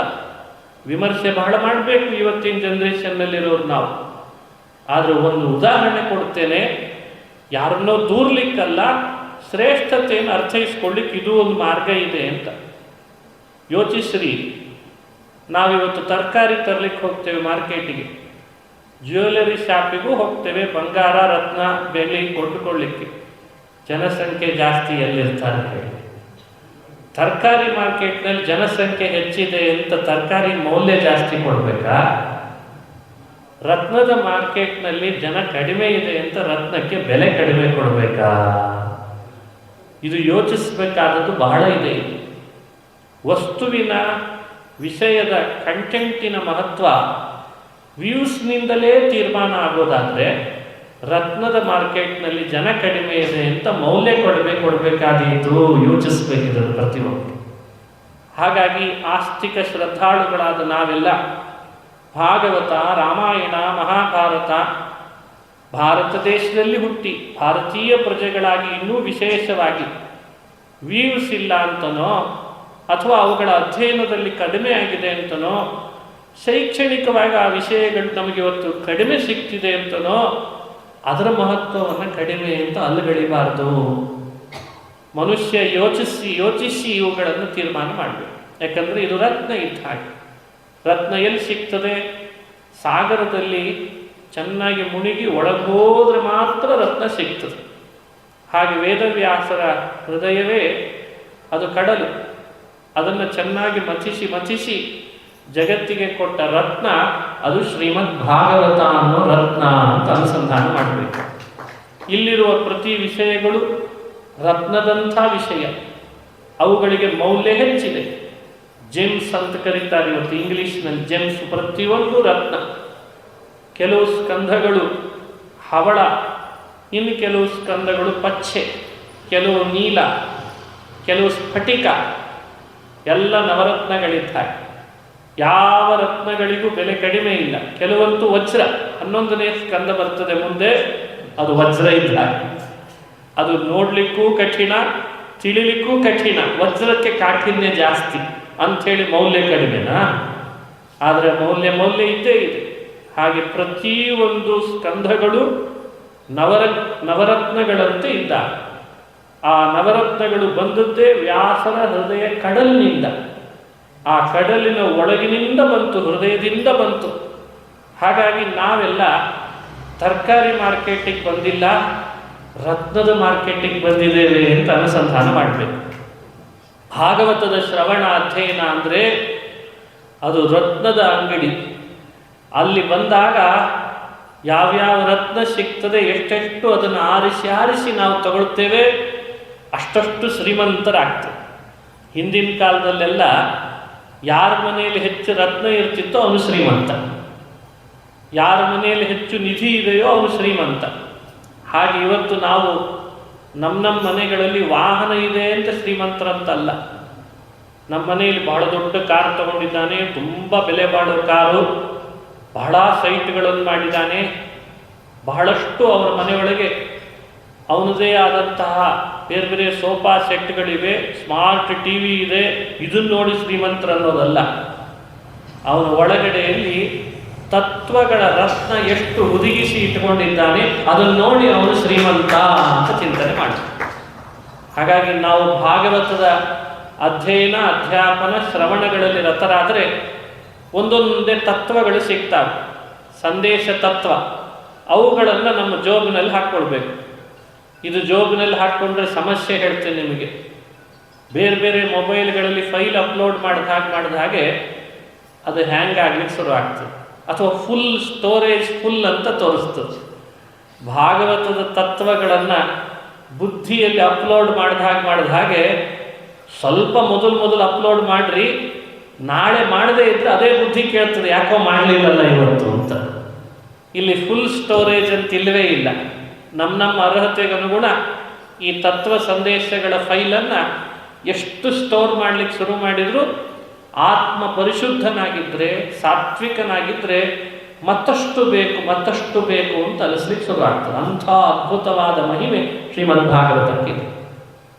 ವಿಮರ್ಶೆ ಬಹಳ ಮಾಡಬೇಕು ಇವತ್ತಿನ ಜನ್ರೇಷನ್ನಲ್ಲಿರೋರು ನಾವು. ಆದರೆ ಒಂದು ಉದಾಹರಣೆ ಕೊಡ್ತೇನೆ, ಯಾರನ್ನೋ ದೂರ್ಲಿಕ್ಕಲ್ಲ, ಶ್ರೇಷ್ಠತೆಯನ್ನು ಅರ್ಥೈಸ್ಕೊಳ್ಳಿಕ್ಕೆ ಇದು ಒಂದು ಮಾರ್ಗ ಇದೆ ಅಂತ. ಯೋಚಿಸ್ರಿ, ನಾವಿವತ್ತು ತರಕಾರಿ ತರಲಿಕ್ಕೆ ಹೋಗ್ತೇವೆ ಮಾರ್ಕೆಟಿಗೆ, ಜ್ಯುವೆಲರಿ ಶಾಪಿಗೂ ಹೋಗ್ತೇವೆ, ಬಂಗಾರ ರತ್ನ ಬೆಳ್ಳಿ ಕೊಂಡುಕೊಳ್ಳಿಕ್ಕೆ. ಜನಸಂಖ್ಯೆ ಜಾಸ್ತಿ ಎಲ್ಲಿರ್ತಾರೆ ಹೇಳಿ? ತರಕಾರಿ ಮಾರ್ಕೆಟ್ನಲ್ಲಿ ಜನಸಂಖ್ಯೆ ಹೆಚ್ಚಿದೆ ಅಂತ ತರಕಾರಿ ಮೌಲ್ಯ ಜಾಸ್ತಿ ಕೊಡಬೇಕಾ? ರತ್ನದ ಮಾರ್ಕೆಟ್ನಲ್ಲಿ ಜನ ಕಡಿಮೆ ಇದೆ ಅಂತ ರತ್ನಕ್ಕೆ ಬೆಲೆ ಕಡಿಮೆ ಕೊಡಬೇಕಾ? ಇದು ಯೋಚಿಸಬೇಕಾದದ್ದು ಬಹಳ ಇದೆ. ವಸ್ತುವಿನ ವಿಷಯದ ಕಂಟೆಂಟಿನ ಮಹತ್ವ ವ್ಯೂಸ್ನಿಂದಲೇ ತೀರ್ಮಾನ ಆಗೋದಾದರೆ, ರತ್ನದ ಮಾರ್ಕೆಟ್ನಲ್ಲಿ ಜನ ಕಡಿಮೆ ಇದೆ ಅಂತ ಮೌಲ್ಯ ಕೊಡಬೇಕಾದೀತು. ಯೋಚಿಸಬೇಕಿದ್ರು ಪ್ರತಿಯೊಬ್ಬರು. ಹಾಗಾಗಿ ಆಸ್ತಿಕ ಶ್ರದ್ಧಾಳುಗಳಾದ ನಾವೆಲ್ಲ ಭಾಗವತ, ರಾಮಾಯಣ, ಮಹಾಭಾರತ, ಭಾರತ ದೇಶದಲ್ಲಿ ಹುಟ್ಟಿ ಭಾರತೀಯ ಪ್ರಜೆಗಳಾಗಿ ಇನ್ನೂ ವಿಶೇಷವಾಗಿ ವ್ಯೂಸ್ ಇಲ್ಲ ಅಂತನೋ, ಅಥವಾ ಅವುಗಳ ಅಧ್ಯಯನದಲ್ಲಿ ಕಡಿಮೆ ಆಗಿದೆ ಅಂತನೋ, ಶೈಕ್ಷಣಿಕವಾಗಿ ಆ ವಿಷಯಗಳು ನಮಗೆ ಇವತ್ತು ಕಡಿಮೆ ಸಿಗ್ತಿದೆ ಅಂತನೋ, ಅದರ ಮಹತ್ವವನ್ನು ಕಡಿಮೆ ಅಂತ ಅಲ್ಲಗಳಿಬಾರ್ದು. ಮನುಷ್ಯ ಯೋಚಿಸಿ ಇವುಗಳನ್ನು ತೀರ್ಮಾನ ಮಾಡಬೇಕು. ಯಾಕಂದರೆ ಇದು ರತ್ನ ಇದ್ದ ಹಾಗೆ. ರತ್ನ ಎಲ್ಲಿ ಸಿಗ್ತದೆ? ಸಾಗರದಲ್ಲಿ ಚೆನ್ನಾಗಿ ಮುಳುಗಿ ಒಳಗೋದ್ರೆ ಮಾತ್ರ ರತ್ನ ಸಿಗ್ತದೆ. ಹಾಗೆ ವೇದವ್ಯಾಸರ ಹೃದಯವೇ ಅದು ಕಡಲು. ಅದನ್ನು ಚೆನ್ನಾಗಿ ಮಥಿಸಿ ಜಗತ್ತಿಗೆ ಕೊಟ್ಟ ರತ್ನ ಅದು ಶ್ರೀಮದ್ ಭಾಗವತ ಅನ್ನೋ ರತ್ನ ಅಂತ ಅನುಸಂಧಾನ ಮಾಡಬೇಕು. ಇಲ್ಲಿರುವ ಪ್ರತಿ ವಿಷಯಗಳು ರತ್ನದಂಥ ವಿಷಯ. ಅವುಗಳಿಗೆ ಮೌಲ್ಯ ಹೆಚ್ಚಿದೆ. ಜೆಮ್ಸ್ ಅಂತ ಕರೀತಾರೆ ಇವತ್ತು ಇಂಗ್ಲಿಷ್ನಲ್ಲಿ. ಜೆಮ್ಸ್ ಪ್ರತಿಯೊಂದು ರತ್ನ. ಕೆಲವು ಸ್ಕಂಧಗಳು ಹವಳ, ಇನ್ನು ಕೆಲವು ಸ್ಕಂಧಗಳು ಪಚ್ಚೆ, ಕೆಲವು ನೀಲ, ಕೆಲವು ಸ್ಫಟಿಕ, ಎಲ್ಲ ನವರತ್ನಗಳಿದ್ದಾರೆ. ಯಾವ ರತ್ನಗಳಿಗೂ ಬೆಲೆ ಕಡಿಮೆ ಇಲ್ಲ. ಕೆಲವಂತೂ ವಜ್ರ, 11ನೇ ಸ್ಕಂದ ಬರ್ತದೆ ಮುಂದೆ, ಅದು ವಜ್ರ ಇಲ್ಲ. ಅದು ನೋಡಲಿಕ್ಕೂ ಕಠಿಣ, ತಿಳಿಲಿಕ್ಕೂ ಕಠಿಣ. ವಜ್ರಕ್ಕೆ ಕಾಠಿಣ್ಯ ಜಾಸ್ತಿ ಅಂಥೇಳಿ ಮೌಲ್ಯ ಕಡಿಮೆನಾ? ಆದರೆ ಮೌಲ್ಯ ಇದ್ದೇ ಇದೆ. ಹಾಗೆ ಪ್ರತಿಯೊಂದು ಸ್ಕಂಧಗಳು ನವರತ್ನಗಳಂತೆ ಇದ್ದಾವೆ. ಆ ನವರತ್ನಗಳು ಬಂದದ್ದೇ ವ್ಯಾಸರ ಹೃದಯ ಕಡಲಿನಿಂದ. ಆ ಕಡಲಿನ ಒಳಗಿನಿಂದ ಬಂತು, ಹೃದಯದಿಂದ ಬಂತು. ಹಾಗಾಗಿ ನಾವೆಲ್ಲ ತರಕಾರಿ ಮಾರ್ಕೆಟಿಗೆ ಬಂದಿಲ್ಲ, ರತ್ನದ ಮಾರ್ಕೆಟಿಗೆ ಬಂದಿದ್ದೇವೆ ಅಂತ ಅನುಸಂಧಾನ ಮಾಡಬೇಕು. ಭಾಗವತದ ಶ್ರವಣ ಅಧ್ಯಯನ ಅಂದರೆ ಅದು ರತ್ನದ ಅಂಗಡಿ. ಅಲ್ಲಿ ಬಂದಾಗ ಯಾವ್ಯಾವ ರತ್ನ ಸಿಗ್ತದೆ, ಎಷ್ಟೆಷ್ಟು ಅದನ್ನು ಆರಿಸಿ ನಾವು ತಗೊಳ್ತೇವೆ, ಅಷ್ಟಷ್ಟು ಶ್ರೀಮಂತರಾಗ್ತದೆ. ಹಿಂದಿನ ಕಾಲದಲ್ಲೆಲ್ಲ ಯಾರ ಮನೆಯಲ್ಲಿ ಹೆಚ್ಚು ರತ್ನ ಇರ್ತಿತ್ತೋ ಅವನು ಶ್ರೀಮಂತ, ಯಾರ ಮನೆಯಲ್ಲಿ ಹೆಚ್ಚು ನಿಧಿ ಇದೆಯೋ ಅವನು ಶ್ರೀಮಂತ. ಹಾಗೆ ಇವತ್ತು ನಾವು ನಮ್ಮ ಮನೆಗಳಲ್ಲಿ ವಾಹನ ಇದೆ ಅಂತ ಶ್ರೀಮಂತರಂತಲ್ಲ. ನಮ್ಮ ಮನೆಯಲ್ಲಿ ಬಹಳ ದೊಡ್ಡ ಕಾರ್ ತಗೊಂಡಿದ್ದಾನೆ, ತುಂಬ ಬೆಲೆ ಬಾಳೋ ಕಾರು, ಬಹಳ ಸೈಟ್ಗಳನ್ನು ಮಾಡಿದ್ದಾನೆ, ಬಹಳಷ್ಟು ಅವರ ಮನೆಯೊಳಗೆ ಅವನದೇ ಆದಂತಹ ಬೇರೆ ಬೇರೆ ಸೋಫಾ ಸೆಟ್ಗಳಿವೆ, ಸ್ಮಾರ್ಟ್ ಟಿ ವಿ ಇದೆ. ಇದನ್ನು ನೋಡಿ ಶ್ರೀಮಂತರು ಅನ್ನೋದಲ್ಲ. ಅವನ ಒಳಗಡೆಯಲ್ಲಿ ತತ್ವಗಳ ರತ್ನ ಎಷ್ಟು ಹುದುಗಿಸಿ ಇಟ್ಟುಕೊಂಡಿದ್ದಾನೆ, ಅದನ್ನು ನೋಡಿ ಅವನು ಶ್ರೀಮಂತ ಅಂತ ಚಿಂತನೆ ಮಾಡ್ತಾನೆ. ಹಾಗಾಗಿ ನಾವು ಭಾಗವತದ ಅಧ್ಯಯನ, ಅಧ್ಯಾಪನ, ಶ್ರವಣಗಳಲ್ಲಿ ರತರಾದರೆ ಒಂದೊಂದೇ ತತ್ವಗಳು ಸಿಗ್ತವೆ, ಸಂದೇಶ ತತ್ವ. ಅವುಗಳನ್ನು ನಮ್ಮ ಜೋಬಿನಲ್ಲಿ ಹಾಕ್ಕೊಳ್ಬೇಕು. ಇದು ಜೋಬಿನಲ್ಲಿ ಹಾಕ್ಕೊಂಡ್ರೆ ಸಮಸ್ಯೆ ಹೇಳ್ತೇನೆ ನಿಮಗೆ. ಬೇರೆ ಬೇರೆ ಮೊಬೈಲ್ಗಳಲ್ಲಿ ಫೈಲ್ ಅಪ್ಲೋಡ್ ಮಾಡಿದ ಹಾಗೆ ಅದು ಹ್ಯಾಂಗ್ ಆಗ್ಲಿಕ್ಕೆ ಶುರು ಆಗ್ತದೆ, ಅಥವಾ ಫುಲ್ ಸ್ಟೋರೇಜ್ ಫುಲ್ ಅಂತ ತೋರಿಸ್ತದೆ. ಭಾಗವತದ ತತ್ವಗಳನ್ನು ಬುದ್ಧಿಯಲ್ಲಿ ಅಪ್ಲೋಡ್ ಮಾಡಿದ ಹಾಗೆ ಸ್ವಲ್ಪ ಮೊದಲು ಅಪ್ಲೋಡ್ ಮಾಡಿರಿ, ನಾಳೆ ಮಾಡದೇ ಇದ್ರೆ ಅದೇ ಬುದ್ಧಿ ಕೇಳ್ತದೆ, ಯಾಕೋ ಮಾಡಲಿಲ್ಲಲ್ಲ ಇವತ್ತು ಅಂತ. ಇಲ್ಲಿ ಫುಲ್ ಸ್ಟೋರೇಜ್ ಅಂತ ಇಲ್ಲವೇ ಇಲ್ಲ. ನಮ್ಮ ಅರ್ಹತೆಗನುಗುಣ ಈ ತತ್ವ ಸಂದೇಶಗಳ ಫೈಲನ್ನು ಎಷ್ಟು ಸ್ಟೋರ್ ಮಾಡಲಿಕ್ಕೆ ಶುರು ಮಾಡಿದರೂ ಆತ್ಮ ಪರಿಶುದ್ಧನಾಗಿದ್ದರೆ, ಸಾತ್ವಿಕನಾಗಿದ್ದರೆ ಮತ್ತಷ್ಟು ಬೇಕು ಅಂತ ಅನಿಸ್ಲಿಕ್ಕೆ ಶುರು ಆಗ್ತದೆ. ಅಂಥ ಅದ್ಭುತವಾದ ಮಹಿಮೆ ಶ್ರೀಮದ್ ಭಾಗವತಕ್ಕಿದೆ.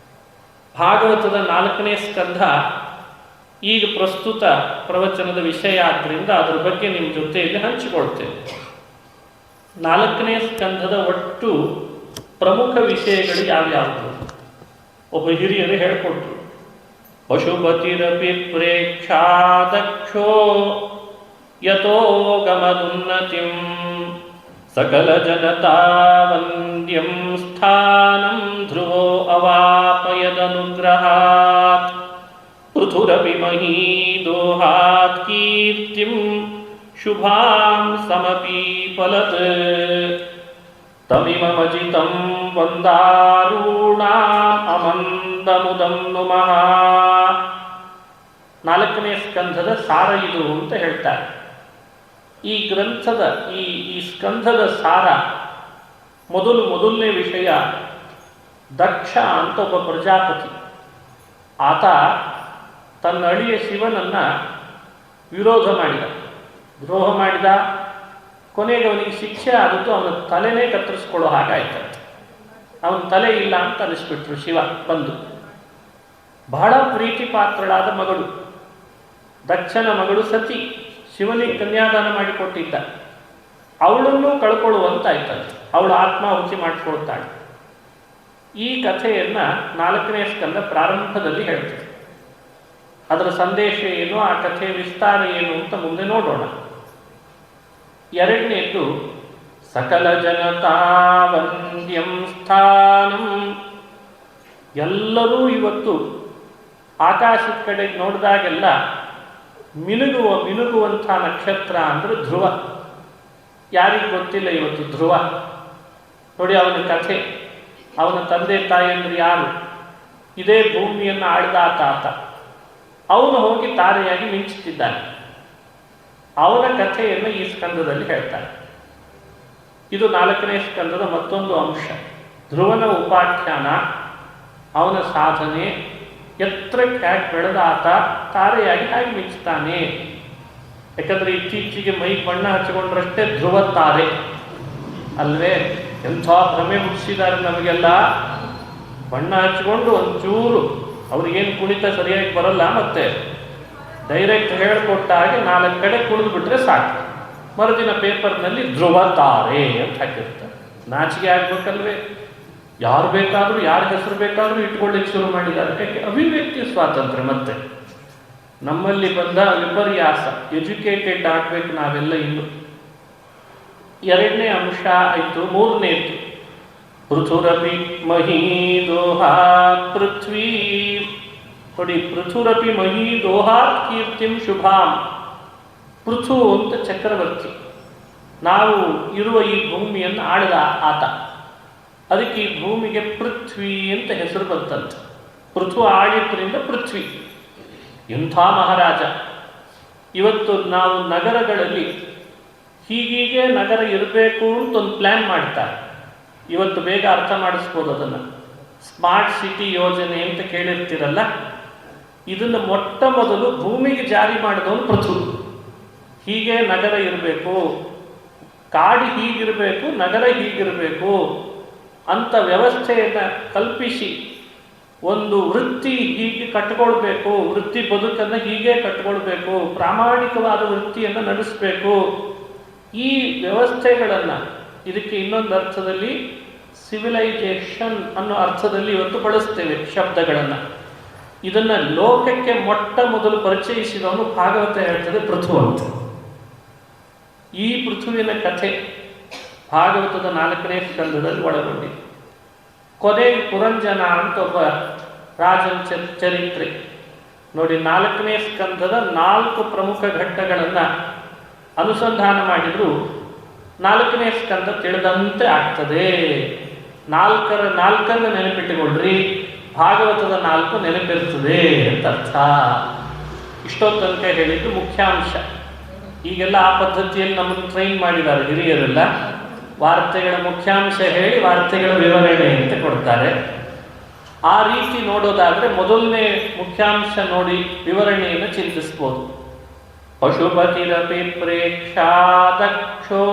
ಭಾಗವತದ 4ನೇ ಸ್ಕಂಧ ಈಗ ಪ್ರಸ್ತುತ ಪ್ರವಚನದ ವಿಷಯ ಆದ್ದರಿಂದ ಅದರ ಬಗ್ಗೆ ನಿಮ್ಮ ಜೊತೆಯಲ್ಲಿ ಹಂಚಿಕೊಳ್ತೇವೆ. 4ನೇ ಸ್ಕಂಧದ ಒಟ್ಟು ಪ್ರಮುಖ ವಿಷಯಗಳು ಯಾವ್ಯಾವುದು ಒಬ್ಬ ಹಿರಿಯರು ಹೇಳಿಕೊಟ್ರು. ಪಶುಪತಿರಪಿ ಪ್ರೇಕ್ಷಾ ದಕ್ಷೋ ಯತೋ ಗಮದುನ್ನತಿಂ ಸಕಲ ಜನತಾ ವಂದ್ಯಂ ಸ್ಥಾನಂ ಧ್ರುವೋ ಅವಾಪಯದನುಗ್ರಹಾತ್ ಪೃಥುರಪಿ ಮಹೀದೋಹಾತ್ ಕೀರ್ತಿಂ ಶುಭಾಂ ಸಮಪೀಪಲತ್ ತಮಿಮಮಜಿತಂ ವಂದಾರೂಣಾಂ ಅಮಂದಮುದಂ ನುಮಃ. 4ನೇ ಸ್ಕಂಧದ ಸಾರ ಇದು ಅಂತ ಹೇಳ್ತಾರೆ. ಈ ಗ್ರಂಥದ ಈ ಸ್ಕಂಧದ ಸಾರ ಮೊದಲನೇ ವಿಷಯ, ದಕ್ಷ ಅಂತ ಒಬ್ಬ ಪ್ರಜಾಪತಿ. ಆತ ತನ್ನ ಅಳಿಯ ಶಿವನನ್ನು ವಿರೋಧ ಮಾಡಿದ, ದ್ರೋಹ ಮಾಡಿದ. ಕೊನೆಗೆ ಅವನಿಗೆ ಶಿಕ್ಷೆ ಆದದ್ದು ಅವನ ತಲೆನೇ ಕತ್ತರಿಸ್ಕೊಳ್ಳೋ ಹಾಗಾಯ್ತಂತೆ. ಅವನ ತಲೆ ಇಲ್ಲ ಅಂತ ಅನಿಸ್ಬಿಟ್ರು ಶಿವ ಬಂದು. ಬಹಳ ಪ್ರೀತಿ ಪಾತ್ರಳಾದ ಮಗಳು, ದಕ್ಷನ ಮಗಳು ಸತಿ, ಶಿವನಿಗೆ ಕನ್ಯಾದಾನ ಮಾಡಿಕೊಟ್ಟಿದ್ದ. ಅವಳನ್ನು ಕಳ್ಕೊಳ್ಳುವಂತಾಯ್ತಂತೆ. ಅವಳು ಆತ್ಮಾಹುತಿ ಮಾಡಿಕೊಳ್ತಾಳೆ. ಈ ಕಥೆಯನ್ನು 4ನೇ ಸ್ಕಂದ ಪ್ರಾರಂಭದಲ್ಲಿ ಹೇಳ್ತದೆ. ಅದರ ಸಂದೇಶ ಏನು, ಆ ಕಥೆಯ ವಿಸ್ತಾರ ಏನು ಅಂತ ಮುಂದೆ ನೋಡೋಣ. 2ನೇದು ಸಕಲ ಜನತಾ ವಂದ್ಯಂ ಸ್ಥಾನಂ. ಎಲ್ಲರೂ ಆಕಾಶದ ಕಡೆಗೆ ನೋಡಿದಾಗೆಲ್ಲ ಮಿನುಗುವಂಥ ನಕ್ಷತ್ರ ಅಂದರೆ ಧ್ರುವ. ಯಾರಿಗೆ ಗೊತ್ತಿಲ್ಲ ಇವತ್ತು ಧ್ರುವ? ನೋಡಿ ಅವನ ಕಥೆ. ಅವನ ತಂದೆ ತಾಯಿಯಂದ್ರೆ ಯಾರು? ಇದೇ ಭೂಮಿಯನ್ನು ಆಳಿದ ಆತ. ಅವನು ಹೋಗಿ ತಾರೆಯಾಗಿ ಮಿಂಚುತ್ತಿದ್ದಾನೆ. ಅವನ ಕಥೆಯನ್ನು ಈ ಸ್ಕಂದದಲ್ಲಿ ಹೇಳ್ತಾರೆ. ಇದು 4ನೇ ಸ್ಕಂದದ ಮತ್ತೊಂದು ಅಂಶ. ಧ್ರುವನ ಉಪಾಖ್ಯಾನ, ಅವನ ಸಾಧನೆ, ಎತ್ತರಕ್ಕೆ ಹೇಗೆ ಬೆಳೆದ ಆತ ತಾರೆಯಾಗಿ ಹೇಗೆ ಮಿಂಚುತ್ತಾನೆ. ಯಾಕಂದರೆ ಇತ್ತೀಚೆಗೆ ಮೈಗೆ ಬಣ್ಣ ಹಚ್ಚಿಕೊಂಡ್ರಷ್ಟೇ ಧ್ರುವ ತಾರೆ ಅಲ್ವೇ? ಎಂಥ ಭ್ರಮೆ ಹುಟ್ಟಿಸಿದ್ದಾರೆ ನಮಗೆಲ್ಲ. ಬಣ್ಣ ಹಚ್ಕೊಂಡು ಒಂಚೂರು ಅವ್ರಿಗೇನು ಕುಣಿತ ಸರಿಯಾಗಿ ಬರಲ್ಲ, ಮತ್ತೆ ಡೈರೆಕ್ಟ್ ಹೇಳಿಕೊಟ್ಟ ಹಾಗೆ 4 ಕಡೆ ಕುಣಿದು ಬಿಟ್ರೆ ಸಾಕು. ಮರುದಿನ ಪೇಪರ್ನಲ್ಲಿ ಧ್ರುವ ತಾರೆ ಅಂತ ಹಾಕಿರ್ತಾರೆ. ನಾಚಿಕೆ ಆಗ್ಬೇಕಲ್ವೇ? ಯಾರು ಬೇಕಾದರೂ ಯಾರ ಹೆಸರು ಬೇಕಾದರೂ ಇಟ್ಕೊಳ್ಳಿಕ್ಕೆ ಶುರು ಮಾಡಿದ್ದಾರೆ. ಯಾಕೆ? ಅಭಿವ್ಯಕ್ತಿ ಸ್ವಾತಂತ್ರ್ಯ. ಮತ್ತೆ ನಮ್ಮಲ್ಲಿ ಬಂದ ವಿಪರ್ಯಾಸ, ಎಜುಕೇಟೆಡ್ ಆಗಬೇಕು ನಾವೆಲ್ಲ. ಇನ್ನು 2ನೇ ಅಂಶ ಆಯಿತು. 3ನೇದು ಪೃಥುರಪಿ ಮಹೀದೋಹಾತ್ ಪೃಥ್ವೀ. ನೋಡಿ, ಪೃಥುರಪಿ ಮಹೀದೋಹಾತ್ ಕೀರ್ತಿಂ ಶುಭಾಂ. ಪೃಥು ಅಂತ ಚಕ್ರವರ್ತಿ, ನಾವು ಇರುವ ಈ ಭೂಮಿಯನ್ನು ಆಳಿದ ಆತ. ಅದಕ್ಕೆ ಈ ಭೂಮಿಗೆ ಪೃಥ್ವಿ ಅಂತ ಹೆಸರು ಬಂತಂತೆ. ಪೃಥು ಆಳಿದ್ರಿಂದ ಪೃಥ್ವಿ. ಎಂಥ ಮಹಾರಾಜ! ಇವತ್ತು ನಾವು ನಗರಗಳಲ್ಲಿ ಹೀಗೀಗೆ ನಗರ ಇರಬೇಕು ಅಂತ ಒಂದು ಪ್ಲ್ಯಾನ್ ಮಾಡ್ತಾರೆ. ಇವತ್ತು ಬೇಗ ಅರ್ಥ ಮಾಡಿಸ್ಬೋದು ಅದನ್ನು. ಸ್ಮಾರ್ಟ್ ಸಿಟಿ ಯೋಜನೆ ಅಂತ ಕೇಳಿರ್ತೀರಲ್ಲ, ಇದನ್ನು ಮೊಟ್ಟ ಮೊದಲು ಭೂಮಿಗೆ ಜಾರಿ ಮಾಡಿದವನು ಪೃಥು. ಹೀಗೆ ನಗರ ಇರಬೇಕು, ಕಾಡು ಹೀಗಿರಬೇಕು, ನಗರ ಹೀಗಿರಬೇಕು ಅಂತ ವ್ಯವಸ್ಥೆಯನ್ನು ಕಲ್ಪಿಸಿ, ಒಂದು ವೃತ್ತಿ ಹೀಗೆ ಕಟ್ಕೊಳ್ಬೇಕು, ವೃತ್ತಿ ಬದುಕನ್ನು ಹೀಗೆ ಕಟ್ಕೊಳ್ಬೇಕು, ಪ್ರಾಮಾಣಿಕವಾದ ವೃತ್ತಿಯನ್ನು ನಡೆಸಬೇಕು. ಈ ವ್ಯವಸ್ಥೆಗಳನ್ನು, ಇದಕ್ಕೆ ಇನ್ನೊಂದು ಅರ್ಥದಲ್ಲಿ ಸಿವಿಲೈಸೇಷನ್ ಅನ್ನೋ ಅರ್ಥದಲ್ಲಿ ಇವತ್ತು ಬಳಸ್ತೇವೆ ಶಬ್ದಗಳನ್ನು. ಇದನ್ನು ಲೋಕಕ್ಕೆ ಮೊಟ್ಟ ಮೊದಲು ಪರಿಚಯಿಸಿದವನು ಭಾಗವತ ಹೇಳ್ತದೆ ಪೃಥು ಅಂತ. ಈ ಪೃಥುವಿನ ಕಥೆ ಭಾಗವತದ 4ನೇ ಸ್ಕಂದದಲ್ಲಿ ಒಳಗೊಂಡಿದೆ. ಕೊನೆಗೆ ಪುರಂಜನ ಅಂತ ಒಬ್ಬ ರಾಜನ ಚರಿತ್ರೆ ನೋಡಿ. 4ನೇ ಸ್ಕಂದದ 4 ಪ್ರಮುಖ ಘಟ್ಟಗಳನ್ನು ಅನುಸಂಧಾನ ಮಾಡಿದ್ರು 4ನೇ ಸ್ಕಂದ ತಿಳಿದಂತೆ ಆಗ್ತದೆ. 4ನ್ನು ನೆನಪಿಟ್ಟುಕೊಳ್ಳ್ರಿ, ಭಾಗವತದ 4 ನೆನಪಿರ್ತದೆ ಅಂತ ಅರ್ಥ. ಇಷ್ಟೋ ತನಕ ಹೇಳಿದ್ದು ಮುಖ್ಯಾಂಶ. ಈಗೆಲ್ಲ ಆ ಪದ್ಧತಿಯಲ್ಲಿ ನಮ್ಮನ್ನು ಟ್ರೈನ್ ಮಾಡಿದ್ದಾರೆ ಹಿರಿಯರೆಲ್ಲ. ವಾರ್ತೆಗಳ ಮುಖ್ಯಾಂಶ ಹೇಳಿ ವಾರ್ತೆಗಳ ವಿವರಣೆ ಅಂತ ಕೊಡ್ತಾರೆ. ಆ ರೀತಿ ನೋಡೋದಾದರೆ ಮೊದಲನೇ ಮುಖ್ಯಾಂಶ ನೋಡಿ ವಿವರಣೆಯನ್ನು ಚಿಂತಿಸ್ಬೋದು. ಪಶುಪತಿರಪಿ ಪ್ರೇಕ್ಷಾ ದಕ್ಷೋ